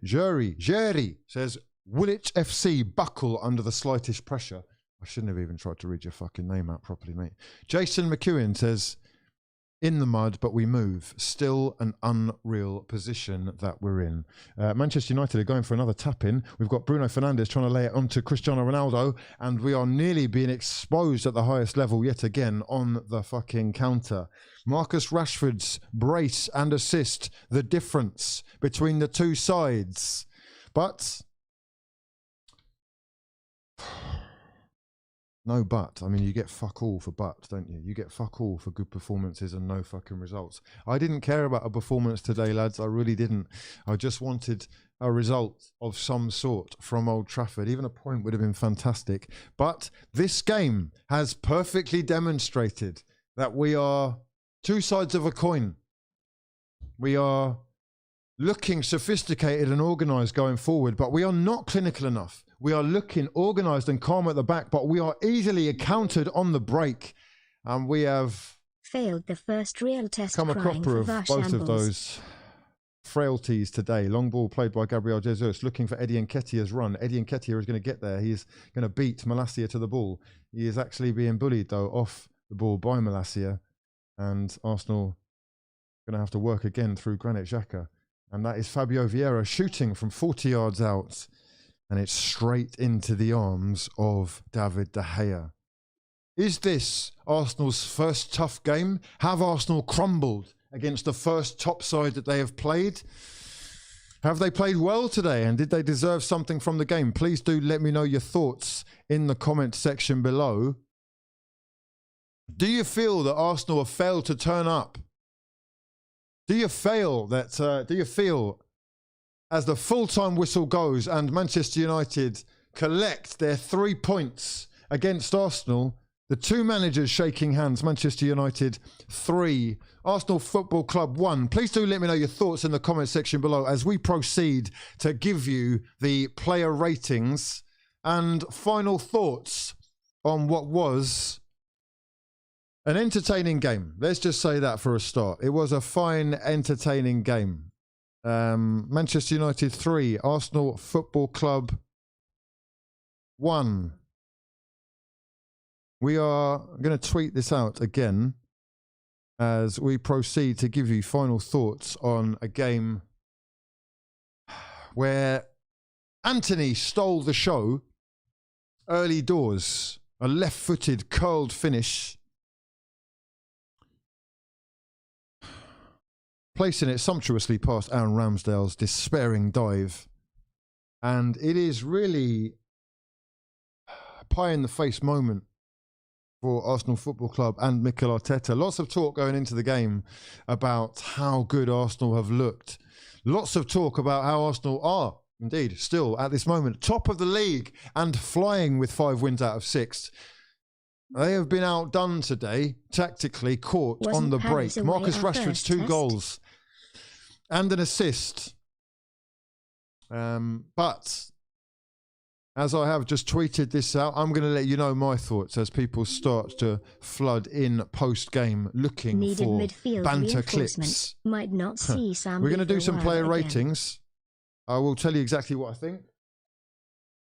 Jury says, Woolwich FC buckle under the slightest pressure. I shouldn't have even tried to read your fucking name out properly, mate. Jason McEwen says, in the mud, but we move. Still an unreal position that we're in. Manchester United are going for another tap-in. We've got Bruno Fernandes trying to lay it onto Cristiano Ronaldo, and we are nearly being exposed at the highest level yet again on the fucking counter. Marcus Rashford's brace and assist, the difference between the two sides. But no but. I mean, you get fuck all for but, don't you? You get fuck all for good performances and no fucking results. I didn't care about a performance today, lads. I really didn't. I just wanted a result of some sort from Old Trafford. Even a point would have been fantastic. But this game has perfectly demonstrated that we are two sides of a coin. We are looking sophisticated and organised going forward, but we are not clinical enough. We are looking organised and calm at the back, but we are easily countered on the break. And we have failed the first real test. Come a cropper of both of those frailties today. Long ball played by Gabriel Jesus, looking for Eddie Nketiah's run. Eddie Nketiah is going to get there. He's going to beat Malacia to the ball. He is actually being bullied, though, off the ball by Malacia. And Arsenal going to have to work again through Granit Xhaka. And that is Fabio Vieira shooting from 40 yards out. And it's straight into the arms of David De Gea. Is this Arsenal's first tough game? Have Arsenal crumbled against the first top side that they have played? Have they played well today, and did they deserve something from the game? Please do let me know your thoughts in the comment section below. Do you feel that Arsenal have failed to turn up? Do you feel as the full-time whistle goes and Manchester United collect their 3 points against Arsenal, the two managers shaking hands, Manchester United 3, Arsenal Football Club 1. Please do let me know your thoughts in the comment section below as we proceed to give you the player ratings and final thoughts on what was an entertaining game. Let's just say that for a start. It was a fine, entertaining game. Manchester United 3, Arsenal Football Club 1. We are going to tweet this out again. as we proceed to give you final thoughts on a game where Anthony stole the show early doors. A left-footed curled finish, placing it sumptuously past Aaron Ramsdale's despairing dive. And it is really a pie-in-the-face moment for Arsenal Football Club and Mikel Arteta. Lots of talk going into the game about how good Arsenal have looked. Lots of talk about how Arsenal are, indeed, still at this moment, top of the league and flying with 5 wins out of 6. They have been outdone today, tactically caught on the break. Marcus Rashford's 2 goals and an assist. But as I have just tweeted this out, I'm going to let you know my thoughts as people start to flood in post-game looking for banter clips. Might not see Sam. We're going to do some player ratings. I will tell you exactly what I think.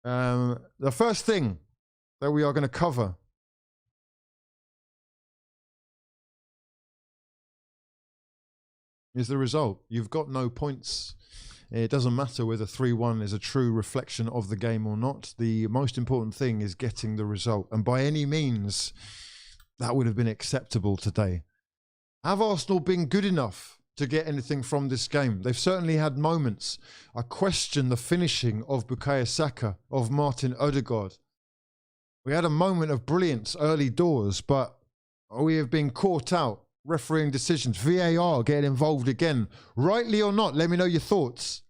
The first thing that we are going to cover is the result. You've got no points. It doesn't matter whether 3-1 is a true reflection of the game or not. The most important thing is getting the result. And by any means, that would have been acceptable today. Have Arsenal been good enough to get anything from this game? They've certainly had moments. I question the finishing of Bukayo Saka, of Martin Odegaard. We had a moment of brilliance early doors, but we have been caught out. Refereeing decisions, VAR getting involved again. Rightly or not, let me know your thoughts.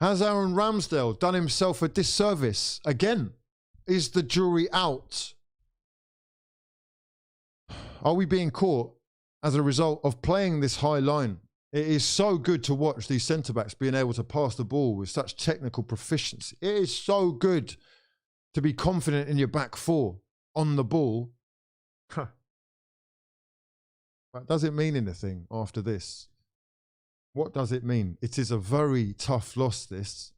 Has Aaron Ramsdale done himself a disservice? Again, is the jury out? Are we being caught as a result of playing this high line? It is so good to watch these centre-backs being able to pass the ball with such technical proficiency. It is so good to be confident in your back four on the ball. But does it mean anything after this? What does it mean? It is a very tough loss, this.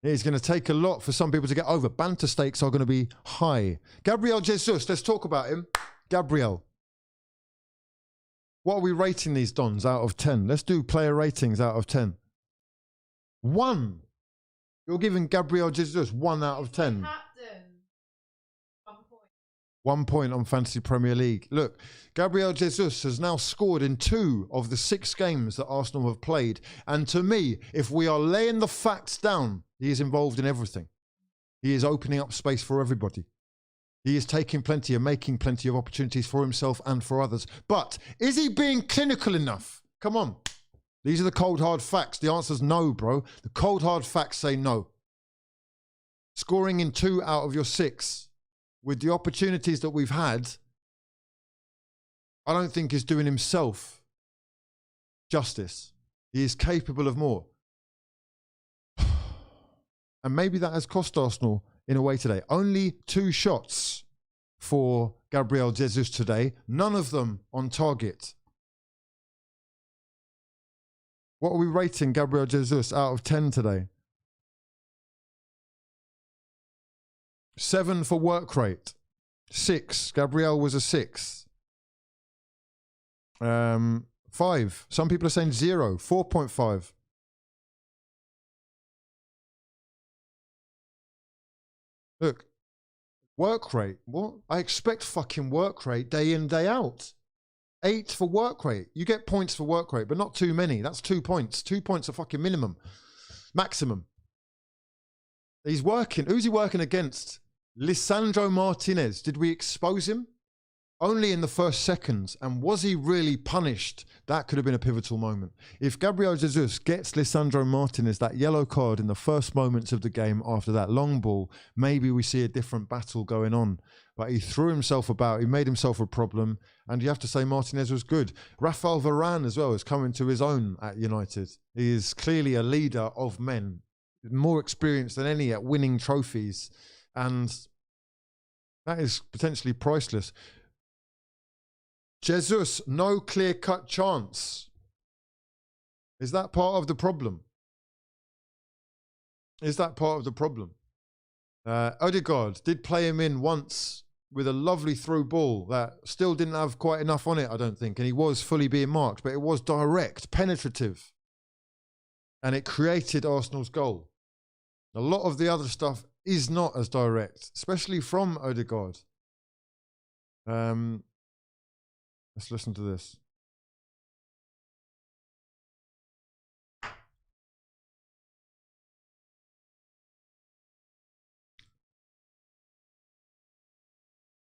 It is going to take a lot for some people to get over. Banter stakes are going to be high. Gabriel Jesus, let's talk about him. Gabriel. What are we rating these Dons out of 10? Let's do player ratings out of 10. 1. You're giving Gabriel Jesus 1 out of 10. 1 point on Fantasy Premier League. Look, Gabriel Jesus has now scored in 2 of the 6 games that Arsenal have played. And to me, if we are laying the facts down, he is involved in everything. He is opening up space for everybody. He is taking plenty and making plenty of opportunities for himself and for others. But is he being clinical enough? Come on. These are the cold, hard facts. The answer is no, bro. The cold, hard facts say no. Scoring in 2 out of your 6. With the opportunities that we've had, I don't think he's doing himself justice. He is capable of more. And maybe that has cost Arsenal in a way today. Only 2 shots for Gabriel Jesus today. None of them on target. What are we rating Gabriel Jesus out of 10 today? 7 for work rate. 6. Gabriel was a 6. 5. Some people are saying 0. 4.5. Look, work rate. What? I expect fucking work rate day in, day out. 8 for work rate. You get points for work rate, but not too many. That's 2 points. 2 points are fucking minimum. Maximum. He's working. Who's he working against? Lisandro Martinez. Did we expose him? Only in the first seconds. And was he really punished? That could have been a pivotal moment. If Gabriel Jesus gets Lisandro Martinez that yellow card in the first moments of the game after that long ball, maybe we see a different battle going on. But he threw himself about. He made himself a problem. And you have to say Martinez was good. Rafael Varane as well is coming to his own at United. He is clearly a leader of men. More experienced than any at winning trophies. And that is potentially priceless. Jesus, no clear-cut chance. Is that part of the problem? Is that part of the problem? Odegaard did play him in once with a lovely through ball that still didn't have quite enough on it, I don't think. And he was fully being marked, but it was direct, penetrative. And it created Arsenal's goal. A lot of the other stuff is not as direct, especially from Odegaard. Let's listen to this.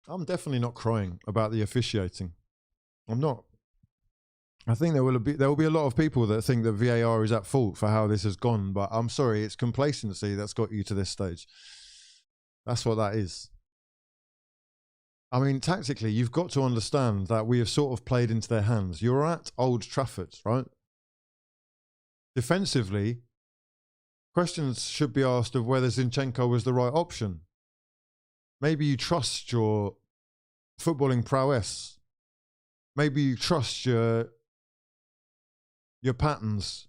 I'm definitely not crying about the officiating. I'm not. I think there will be a lot of people that think that VAR is at fault for how this has gone, but I'm sorry, it's complacency that's got you to this stage. That's what that is. I mean, tactically, you've got to understand that we have sort of played into their hands. You're at Old Trafford, right? Defensively, questions should be asked of whether Zinchenko was the right option. Maybe you trust your footballing prowess. Maybe you trust your patterns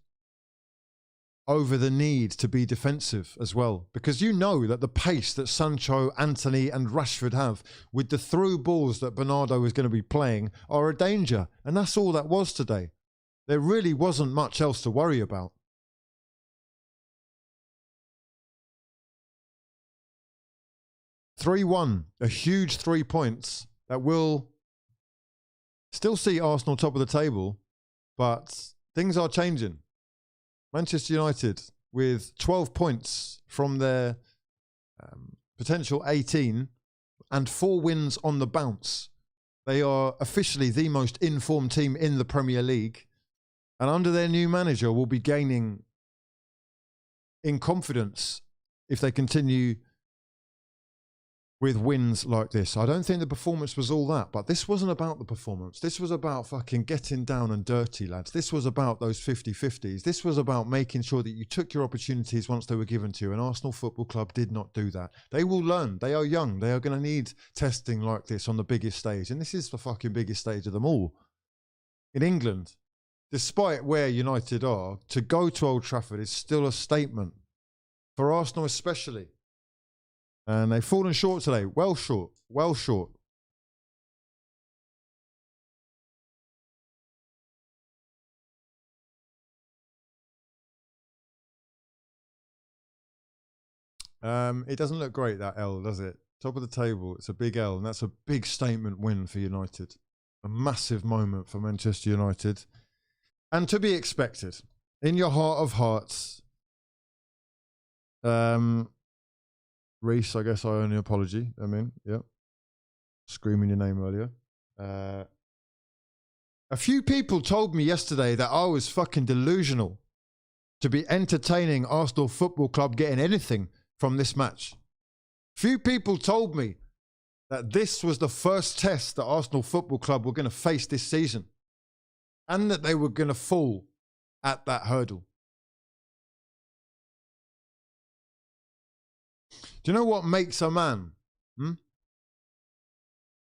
over the need to be defensive as well. Because you know that the pace that Sancho, Antony and Rashford have with the through balls that Bernardo is going to be playing are a danger. And that's all that was today. There really wasn't much else to worry about. 3-1, a huge 3 points that will still see Arsenal top of the table, but things are changing. Manchester United with 12 points from their potential 18 and 4 wins on the bounce. They are officially the most informed team in the Premier League, and under their new manager will be gaining in confidence if they continue with wins like this. I don't think the performance was all that, but this wasn't about the performance. This was about fucking getting down and dirty, lads. This was about those 50-50s. This was about making sure that you took your opportunities once they were given to you, and Arsenal Football Club did not do that. They will learn. They are young. They are going to need testing like this on the biggest stage, and this is the fucking biggest stage of them all. In England, despite where United are, to go to Old Trafford is still a statement, for Arsenal especially. And they've fallen short today. Well short. Well short. It doesn't look great, that L, does it? Top of the table. It's a big L, and that's a big statement win for United. A massive moment for Manchester United. And to be expected. In your heart of hearts, Reese, I guess I owe an apology. I mean, yeah. Screaming your name earlier. A few people told me yesterday that I was fucking delusional to be entertaining Arsenal Football Club getting anything from this match. Few people told me that this was the first test that Arsenal Football Club were going to face this season, and that they were going to fall at that hurdle. Do you know what makes a man?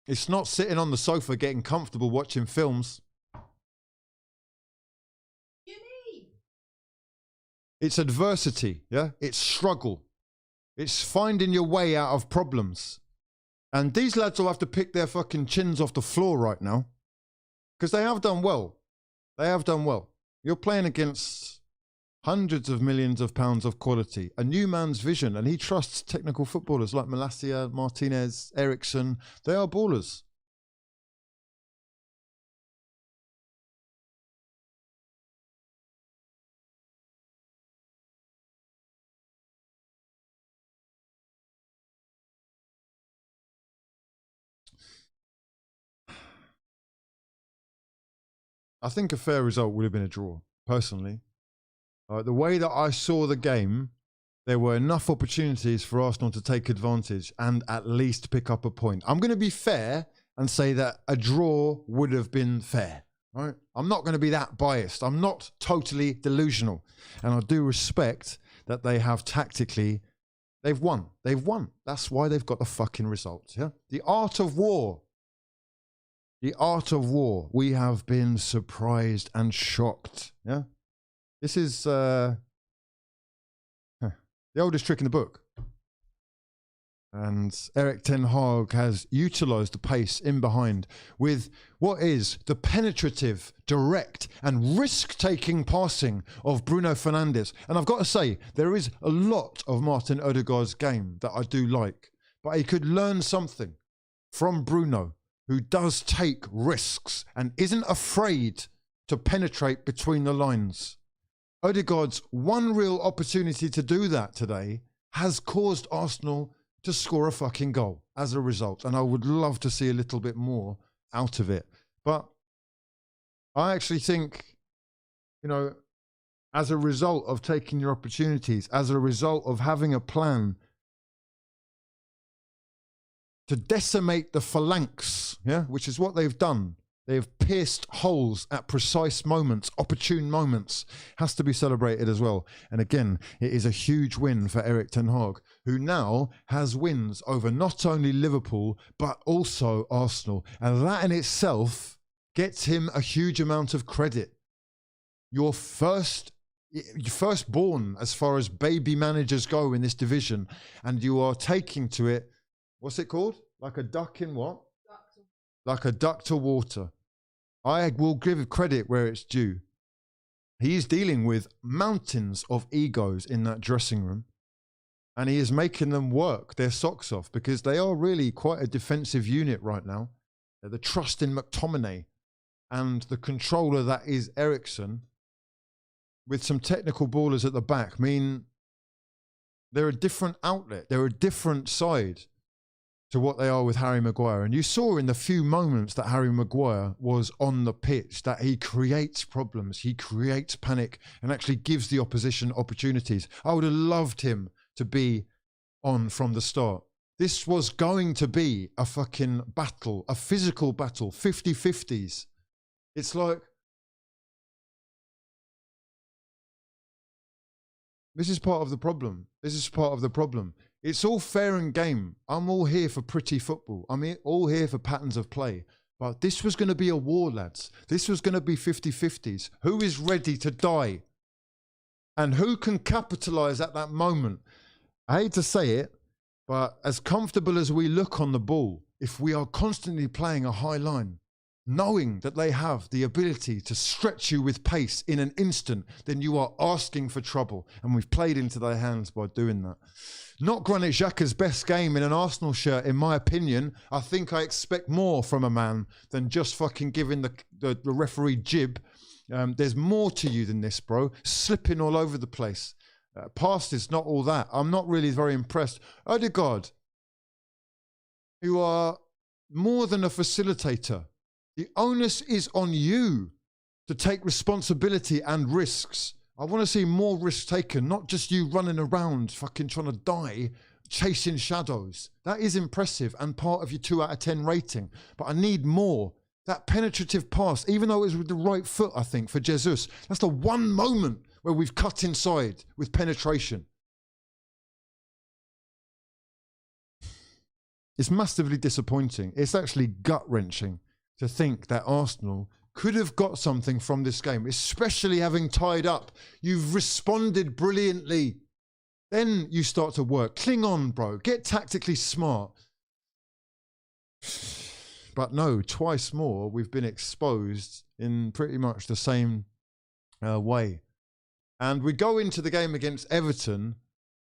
It's not sitting on the sofa getting comfortable watching films. You mean? It's adversity, yeah? It's struggle. It's finding your way out of problems. And these lads will have to pick their fucking chins off the floor right now, because they have done well. They have done well. You're playing against hundreds of millions of pounds of quality, a new man's vision, and he trusts technical footballers like Malacia, Martinez, Eriksson. They are ballers. I think a fair result would have been a draw, personally. The way that I saw the game, there were enough opportunities for Arsenal to take advantage and at least pick up a point. I'm going to be fair and say that a draw would have been fair. Right? I'm not going to be that biased. I'm not totally delusional. And I do respect that they have tactically, they've won. They've won. That's why they've got the fucking results. Yeah? The art of war. The art of war. We have been surprised and shocked. Yeah? This is the oldest trick in the book. And Erik ten Hag has utilised the pace in behind with what is the penetrative, direct and risk-taking passing of Bruno Fernandes. And I've got to say, there is a lot of Martin Odegaard's game that I do like. But he could learn something from Bruno, who does take risks and isn't afraid to penetrate between the lines. Odegaard's one real opportunity to do that today has caused Arsenal to score a fucking goal as a result. And I would love to see a little bit more out of it. But I actually think, you know, as a result of taking your opportunities, as a result of having a plan to decimate the phalanx, yeah, which is what they've done. They have pierced holes at precise moments, opportune moments, has to be celebrated as well. And again, it is a huge win for Erik ten Hag, who now has wins over not only Liverpool, but also Arsenal. And that in itself gets him a huge amount of credit. Your firstborn as far as baby managers go in this division, and you are taking to it, what's it called? Like a duck in what? Like a duck to water. I will give credit where it's due. He is dealing with mountains of egos in that dressing room, and he is making them work their socks off because they are really quite a defensive unit right now. The trust in McTominay and the controller that is Eriksen, with some technical ballers at the back, mean they're a different outlet. They're a different side to what they are with Harry Maguire. And you saw in the few moments that Harry Maguire was on the pitch that he creates problems, he creates panic and actually gives the opposition opportunities. I would have loved him to be on from the start. This was going to be a fucking battle, a physical battle, 50-50s. It's like, this is part of the problem. This is part of the problem. It's all fair and game. I'm all here for pretty football. I'm all here for patterns of play. But this was going to be a war, lads. This was going to be 50-50s. Who is ready to die? And who can capitalise at that moment? I hate to say it, but as comfortable as we look on the ball, if we are constantly playing a high line, knowing that they have the ability to stretch you with pace in an instant, then you are asking for trouble. And we've played into their hands by doing that. Not Granit Xhaka's best game in an Arsenal shirt, in my opinion. I think I expect more from a man than just fucking giving the referee jib. There's more to you than this, bro. Slipping all over the place. Past is not all that. I'm not really very impressed. Odegaard, you are more than a facilitator. The onus is on you to take responsibility and risks. I want to see more risks taken, not just you running around fucking trying to die, chasing shadows. That is impressive and part of your 2 out of 10 rating. But I need more. That penetrative pass, even though it was with the right foot, I think, for Jesus, that's the one moment where we've cut inside with penetration. It's massively disappointing. It's actually gut-wrenching to think that Arsenal could have got something from this game, especially having tied up. You've responded brilliantly. Then you start to work. Cling on, bro. Get tactically smart. But no, twice more, we've been exposed in pretty much the same way. And we go into the game against Everton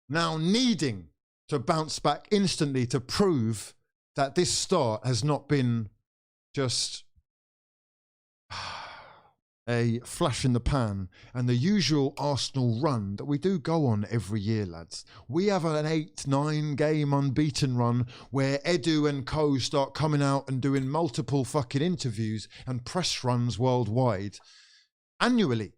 now needing to bounce back instantly to prove that this start has not been just a flash in the pan and the usual Arsenal run that we do go on every year, lads. We have an 8-9 game unbeaten run where Edu and co start coming out and doing multiple fucking interviews and press runs worldwide annually.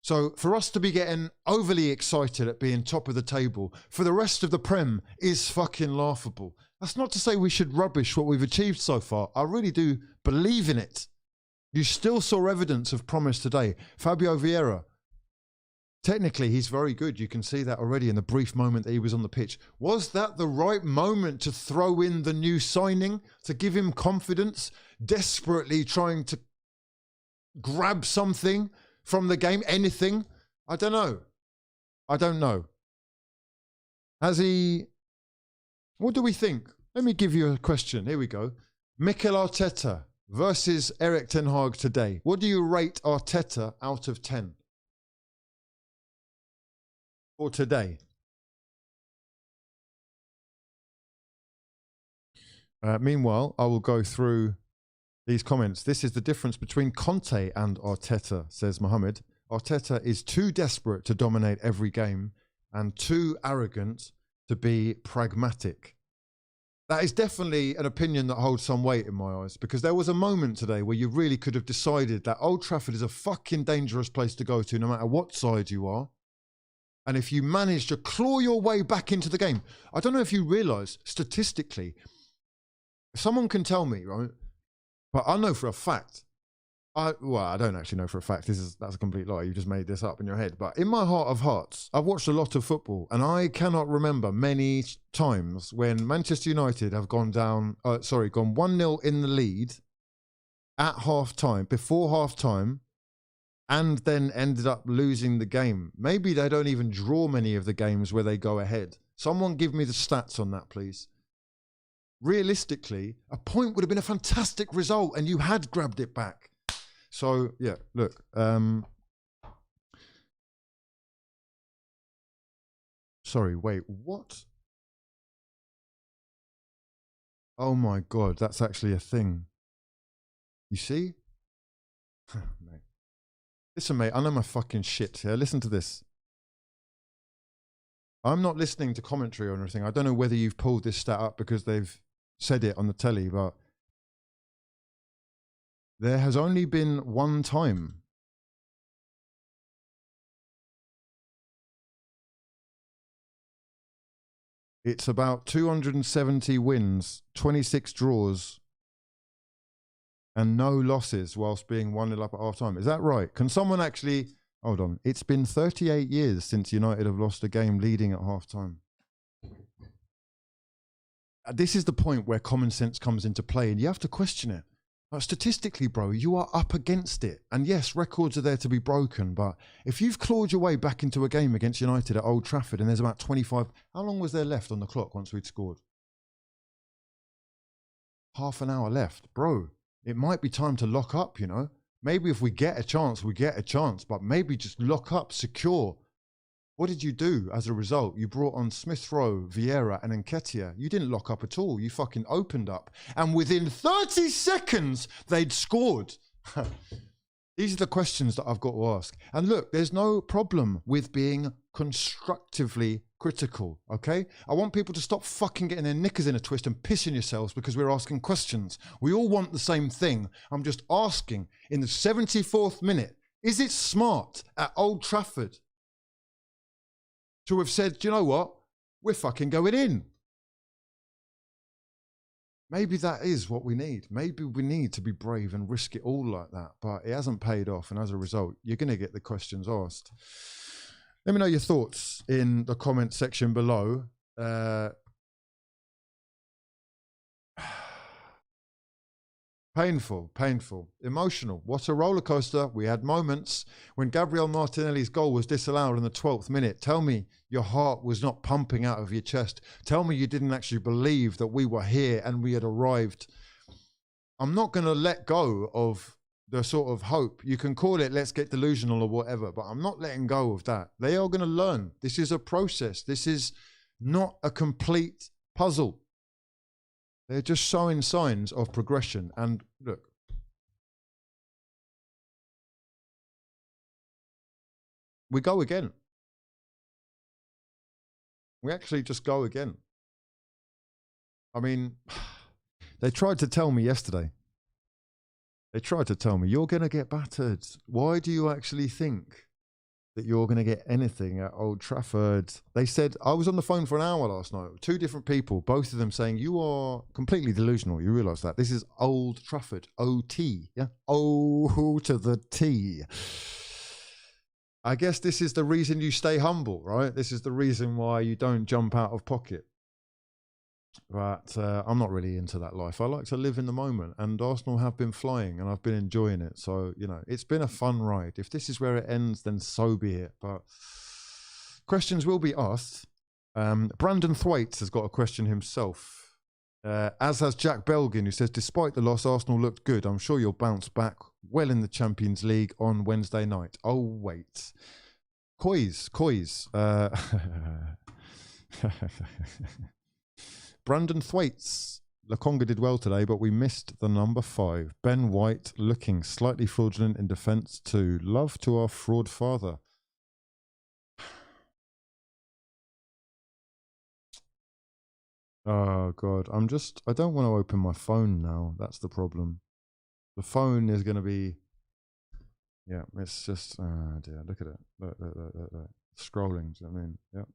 So for us to be getting overly excited at being top of the table for the rest of the Prem is fucking laughable. That's not to say we should rubbish what we've achieved so far. I really do believe in it. You still saw evidence of promise today. Fabio Vieira, technically he's very good. You can see that already in the brief moment that he was on the pitch. Was that the right moment to throw in the new signing, to give him confidence, desperately trying to grab something from the game, anything? I don't know. I don't know. Has he What do we think? Let me give you a question. Here we go. Mikel Arteta versus Erik ten Hag today. What do you rate Arteta out of 10 for today? Meanwhile, I will go through these comments. This is the difference between Conte and Arteta, says Mohammed. Arteta is too desperate to dominate every game and too arrogant to be pragmatic. That is definitely an opinion that holds some weight in my eyes, because there was a moment today where you really could have decided that Old Trafford is a fucking dangerous place to go to no matter what side you are. And if you manage to claw your way back into the game, I don't know if you realise, statistically, someone can tell me, right? But I know for a fact, I don't actually know for a fact, that's a complete lie, you just made this up in your head, but in my heart of hearts, I've watched a lot of football, and I cannot remember many times when Manchester United have gone 1-0 in the lead at half-time, before half-time, and then ended up losing the game. Maybe they don't even draw many of the games where they go ahead. Someone give me the stats on that, please. Realistically, a point would have been a fantastic result, and you had grabbed it back. So, yeah, look. Sorry, wait, what? Oh my God, that's actually a thing. You see? Mate. Listen, mate, I know my fucking shit here. Listen to this. I'm not listening to commentary or anything. I don't know whether you've pulled this stat up because they've said it on the telly, but there has only been one time it's about 270 wins, 26 draws, and no losses whilst being 1-0 up at half time. Is that right? Can someone actually, hold on, it's been 38 years since United have lost a game leading at half time. This is the point where common sense comes into play, and you have to question it. Statistically, bro, you are up against it. And yes, records are there to be broken, but if you've clawed your way back into a game against United at Old Trafford and there's about 25, how long was there left on the clock once we'd scored? Half an hour left. Bro, it might be time to lock up, you know? Maybe if we get a chance, we get a chance, but maybe just lock up, secure. What did you do as a result? You brought on Smith Rowe, Vieira and Nketiah. You didn't lock up at all. You fucking opened up. And within 30 seconds, they'd scored. These are the questions that I've got to ask. And look, there's no problem with being constructively critical, okay? I want people to stop fucking getting their knickers in a twist and pissing yourselves because we're asking questions. We all want the same thing. I'm just asking, in the 74th minute, is it smart at Old Trafford to have said, do you know what? We're fucking going in. Maybe that is what we need. Maybe we need to be brave and risk it all like that, but it hasn't paid off. And as a result, you're going to get the questions asked. Let me know your thoughts in the comment section below. Painful, emotional. What a roller coaster. We had moments when Gabriel Martinelli's goal was disallowed in the 12th minute. Tell me your heart was not pumping out of your chest. Tell me you didn't actually believe that we were here and we had arrived. I'm not going to let go of the sort of hope. You can call it let's get delusional or whatever, but I'm not letting go of that. They are going to learn. This is a process. This is not a complete puzzle. They're just showing signs of progression. And look, we go again. We actually just go again. I mean, they tried to tell me yesterday. They tried to tell me, you're going to get battered. Why do you actually think that you're going to get anything at Old Trafford? They said, I was on the phone for an hour last night, two different people, both of them saying, you are completely delusional. You realise that? This is Old Trafford, O-T, yeah? O to the T. I guess this is the reason you stay humble, right? This is the reason why you don't jump out of pocket. But I'm not really into that life. I like to live in the moment, and Arsenal have been flying and I've been enjoying it. So, you know, it's been a fun ride. If this is where it ends, then so be it. But questions will be asked. Brandon Thwaites has got a question himself. As has Jack Belgin, who says, despite the loss, Arsenal looked good. I'm sure you'll bounce back well in the Champions League on Wednesday night. Oh, wait. Coys. Brandon Thwaites. Lakonga did well today, but we missed the number 5. Ben White looking slightly fraudulent in defence too. Love to our fraud father. Oh, God. I don't want to open my phone now. That's the problem. The phone is going to be, yeah, it's just, oh dear, look at it. Look. Scrolling, do you know what I mean? Yep.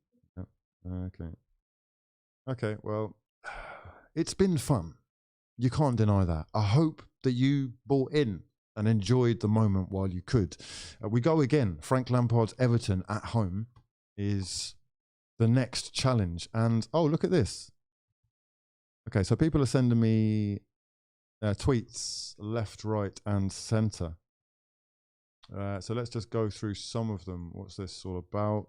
Okay, well, it's been fun. You can't deny that. I hope that you bought in and enjoyed the moment while you could. We go again. Frank Lampard's Everton at home is the next challenge. And, oh, look at this. Okay, so people are sending me tweets left, right, and centre. So let's just go through some of them. What's this all about?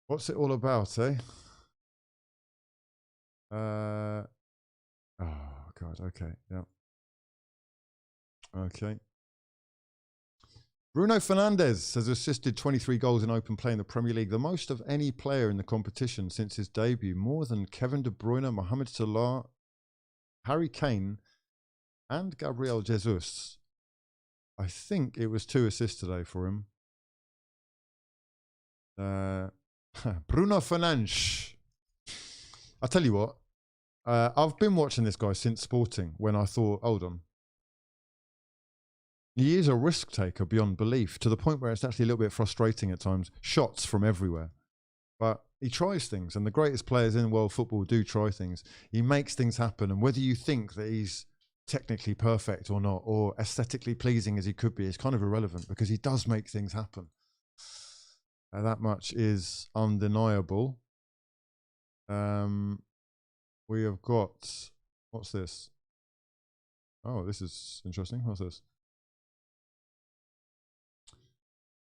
What's it all about, eh? Oh, God, okay, yeah. Okay. Bruno Fernandes has assisted 23 goals in open play in the Premier League, the most of any player in the competition since his debut, more than Kevin De Bruyne, Mohamed Salah, Harry Kane, and Gabriel Jesus. I think it was 2 assists today for him. Bruno Fernandes. I'll tell you what, I've been watching this guy since Sporting when I thought, hold on. He is a risk taker beyond belief, to the point where it's actually a little bit frustrating at times. Shots from everywhere. But he tries things, and the greatest players in world football do try things. He makes things happen, and whether you think that he's technically perfect or not, or aesthetically pleasing as he could be, is kind of irrelevant, because he does make things happen. That much is undeniable. We have got, what's this? Oh, this is interesting. What's this?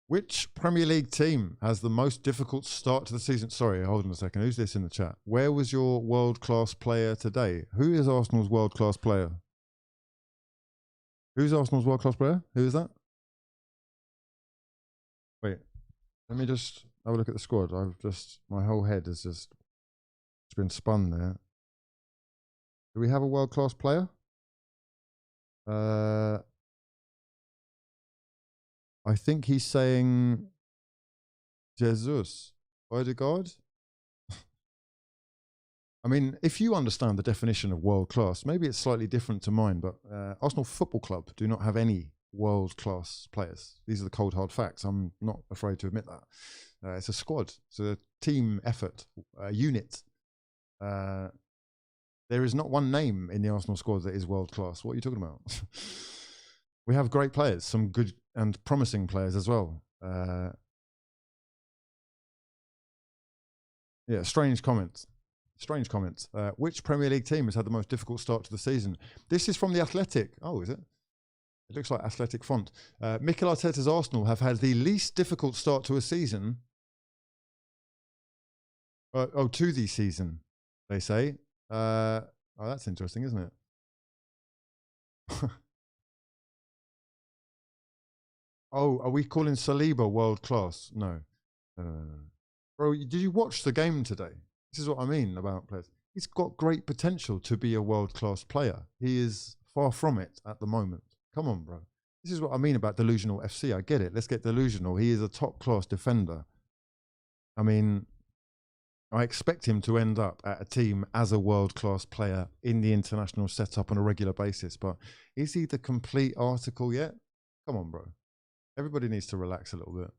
Which Premier League team has the most difficult start to the season? Sorry, hold on a second. Who's this in the chat? Where was your world-class player today? Who is Arsenal's world-class player? Who's Arsenal's world-class player? Who is that? Wait, let me just have a look at the squad. My whole head has just, it's been spun there. Do we have a world-class player? I think he's saying Jesus. Odegaard? I mean, if you understand the definition of world-class, maybe it's slightly different to mine, but Arsenal Football Club do not have any world-class players. These are the cold, hard facts. I'm not afraid to admit that. It's a squad. It's a team effort, a unit. There is not one name in the Arsenal squad that is world-class. What are you talking about? We have great players, some good and promising players as well. Yeah, strange comments. Which Premier League team has had the most difficult start to the season? This is from The Athletic. Oh, is it? It looks like Athletic font. Mikel Arteta's Arsenal have had the least difficult start to a season. To the season, they say. Oh, that's interesting, isn't it? Oh, are we calling Saliba world class? No. Bro, did you watch the game today? This is what I mean about players. He's got great potential to be a world class player. He is far from it at the moment. Come on, bro. This is what I mean about delusional FC. I get it. Let's get delusional. He is a top class defender. I mean, I expect him to end up at a team as a world class player in the international setup on a regular basis. But is he the complete article yet? Come on, bro. Everybody needs to relax a little bit.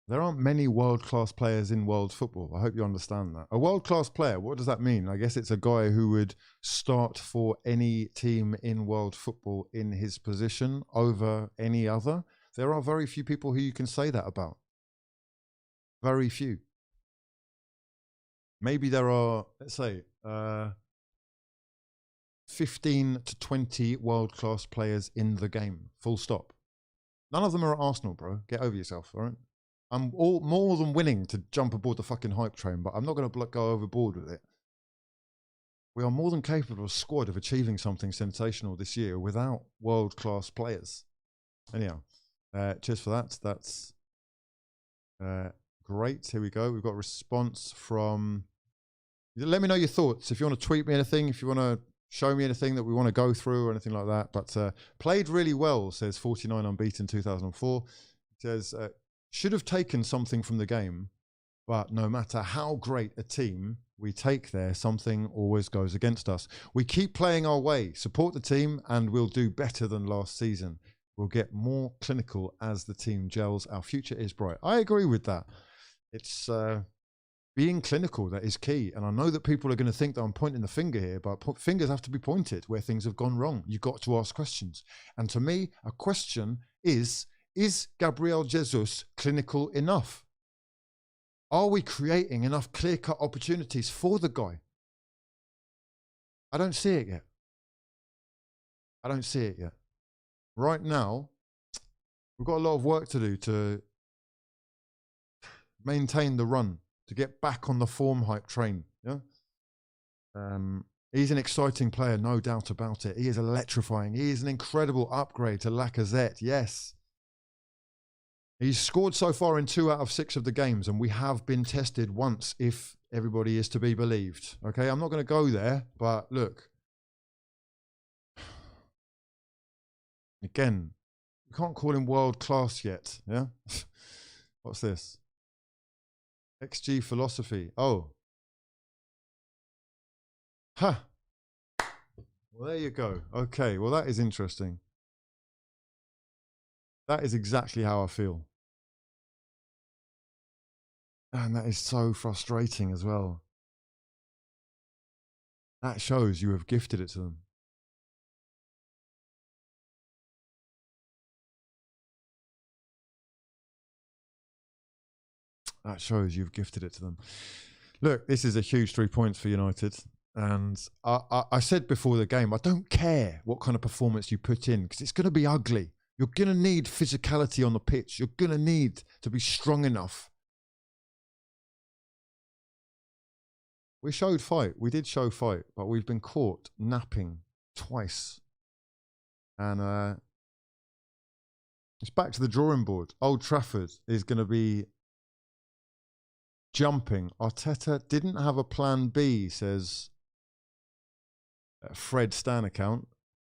There aren't many world-class players in world football. I hope you understand that. A world-class player, what does that mean? I guess it's a guy who would start for any team in world football in his position over any other. There are very few people who you can say that about. Very few. Maybe there are, let's say, 15 to 20 world-class players in the game. Full stop. None of them are at Arsenal, bro. Get over yourself, all right? I'm all more than willing to jump aboard the fucking hype train, but I'm not going to go overboard with it. We are more than capable of a squad of achieving something sensational this year without world-class players. Anyhow, cheers for that. That's great. Here we go. We've got a response from... Let me know your thoughts. If you want to tweet me anything, if you want to show me anything that we want to go through or anything like that. But played really well, says 49 unbeaten 2004. It says... should have taken something from the game, but no matter how great a team we take there, something always goes against us. We keep playing our way, support the team, and we'll do better than last season. We'll get more clinical as the team gels. Our future is bright. I agree with that. It's being clinical that is key. And I know that people are going to think that I'm pointing the finger here, but fingers have to be pointed where things have gone wrong. You've got to ask questions. And to me, a question is Gabriel Jesus clinical enough? Are we creating enough clear-cut opportunities for the guy? I don't see it yet. I don't see it yet. Right now, we've got a lot of work to do to maintain the run, to get back on the form hype train. Yeah. He's an exciting player, no doubt about it. He is electrifying. He is an incredible upgrade to Lacazette. Yes. He's scored so far in 2 out of 6 of the games, and we have been tested once, if everybody is to be believed. Okay, I'm not going to go there, but look. Again, you can't call him world class yet, yeah? What's this? XG philosophy. Oh. Huh. Well, there you go. Okay, well, that is interesting. That is exactly how I feel. And that is so frustrating as well. That shows you have gifted it to them. That shows you've gifted it to them. Look, this is a huge 3 points for United. And I said before the game, I don't care what kind of performance you put in, because it's going to be ugly. You're going to need physicality on the pitch. You're going to need to be strong enough. We showed fight. We did show fight, but we've been caught napping twice. And it's back to the drawing board. Old Trafford is going to be jumping. Arteta didn't have a plan B, says Fred Stan account.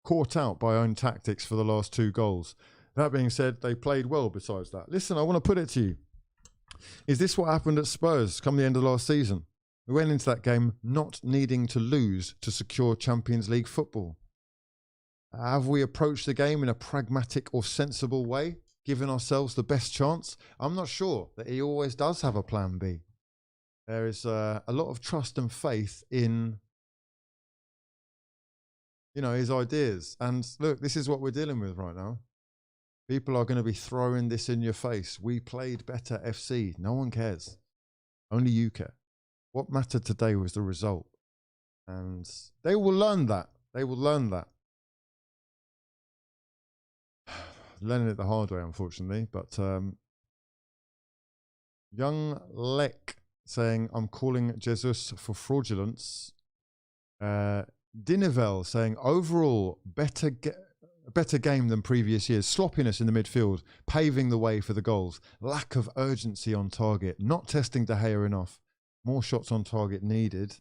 Caught out by own tactics for the last 2 goals. That being said, they played well besides that. Listen, I want to put it to you. Is this what happened at Spurs come the end of last season? We went into that game not needing to lose to secure Champions League football. Have we approached the game in a pragmatic or sensible way, giving ourselves the best chance? I'm not sure that he always does have a plan B. There is a lot of trust and faith in, you know, his ideas. And look, this is what we're dealing with right now. People are going to be throwing this in your face. We played better FC. No one cares. Only you care. What mattered today was the result. And they will learn that. They will learn that. Learning it the hard way, unfortunately. But Young Lek saying, I'm calling Jesus for fraudulence. Dinivel saying, overall, better game than previous years. Sloppiness in the midfield, paving the way for the goals. Lack of urgency on target. Not testing De Gea enough. More shots on target needed.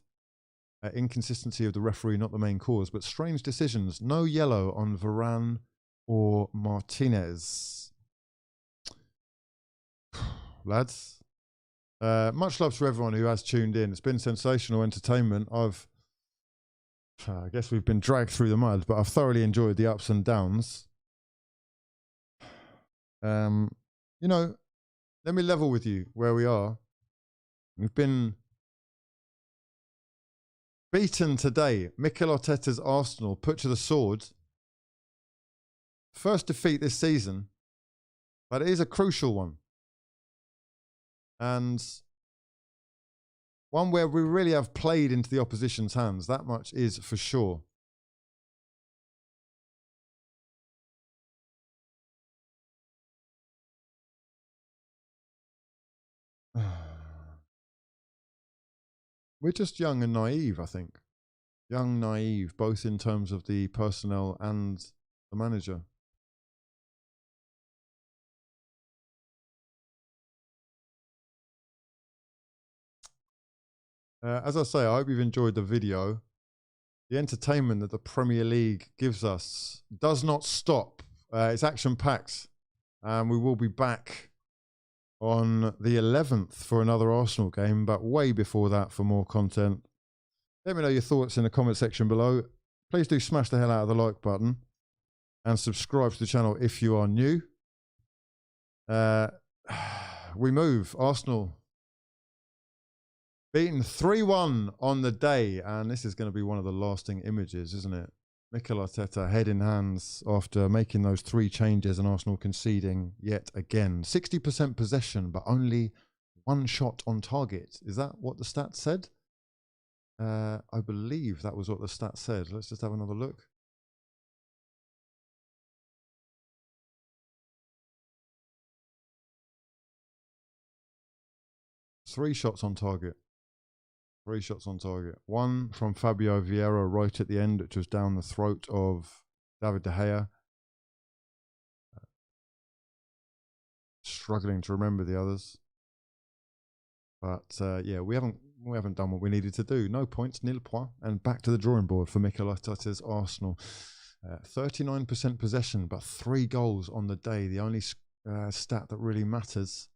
Inconsistency of the referee, not the main cause, but strange decisions. No yellow on Varane or Martinez. Lads, much love to everyone who has tuned in. It's been sensational entertainment. I guess we've been dragged through the mud, but I've thoroughly enjoyed the ups and downs. You know, let me level with you where we are. We've been beaten today. Mikel Arteta's Arsenal put to the sword. First defeat this season, but it is a crucial one. And one where we really have played into the opposition's hands. That much is for sure. We're just young and naive, I think. Young, naive, both in terms of the personnel and the manager. As I say, I hope you've enjoyed the video. The entertainment that the Premier League gives us does not stop. It's action-packed. And we will be back on the 11th for another Arsenal game, but way before that for more content. Let me know your thoughts in the comment section below. Please do smash the hell out of the like button and subscribe to the channel if you are new. We move. Arsenal beaten 3-1 on the day, and this is going to be one of the lasting images, isn't it? Mikel Arteta head in hands after making those 3 changes and Arsenal conceding yet again. 60% possession, but only 1 shot on target. Is that what the stats said? I believe that was what the stats said. Let's just have another look. Three shots on target. 3 shots on target. 1 from Fabio Vieira right at the end, which was down the throat of David De Gea. Struggling to remember the others. But yeah, we haven't done what we needed to do. No points, nil points, and back to the drawing board for Mikel Arteta's Arsenal. 39% possession, but 3 goals on the day. The only stat that really matters.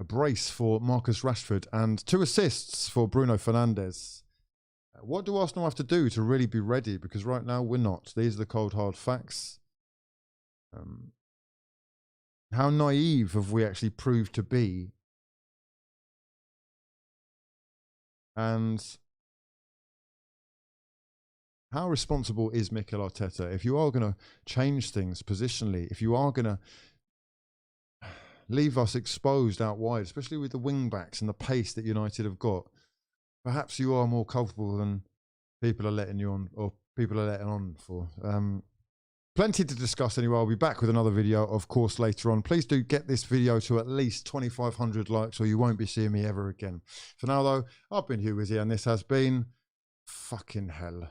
A brace for Marcus Rashford and 2 assists for Bruno Fernandes. What do Arsenal have to do to really be ready? Because right now we're not. These are the cold hard facts. How naive have we actually proved to be? And how responsible is Mikel Arteta? If you are going to change things positionally, if you are going to leave us exposed out wide, especially with the wing backs and the pace that United have got, perhaps you are more culpable than people are letting you on, or people are letting on for. Plenty to discuss anyway. I'll be back with another video, of course, later on. Please do get this video to at least 2,500 likes or you won't be seeing me ever again. For now, though, I've been Hugh here and this has been fucking hell.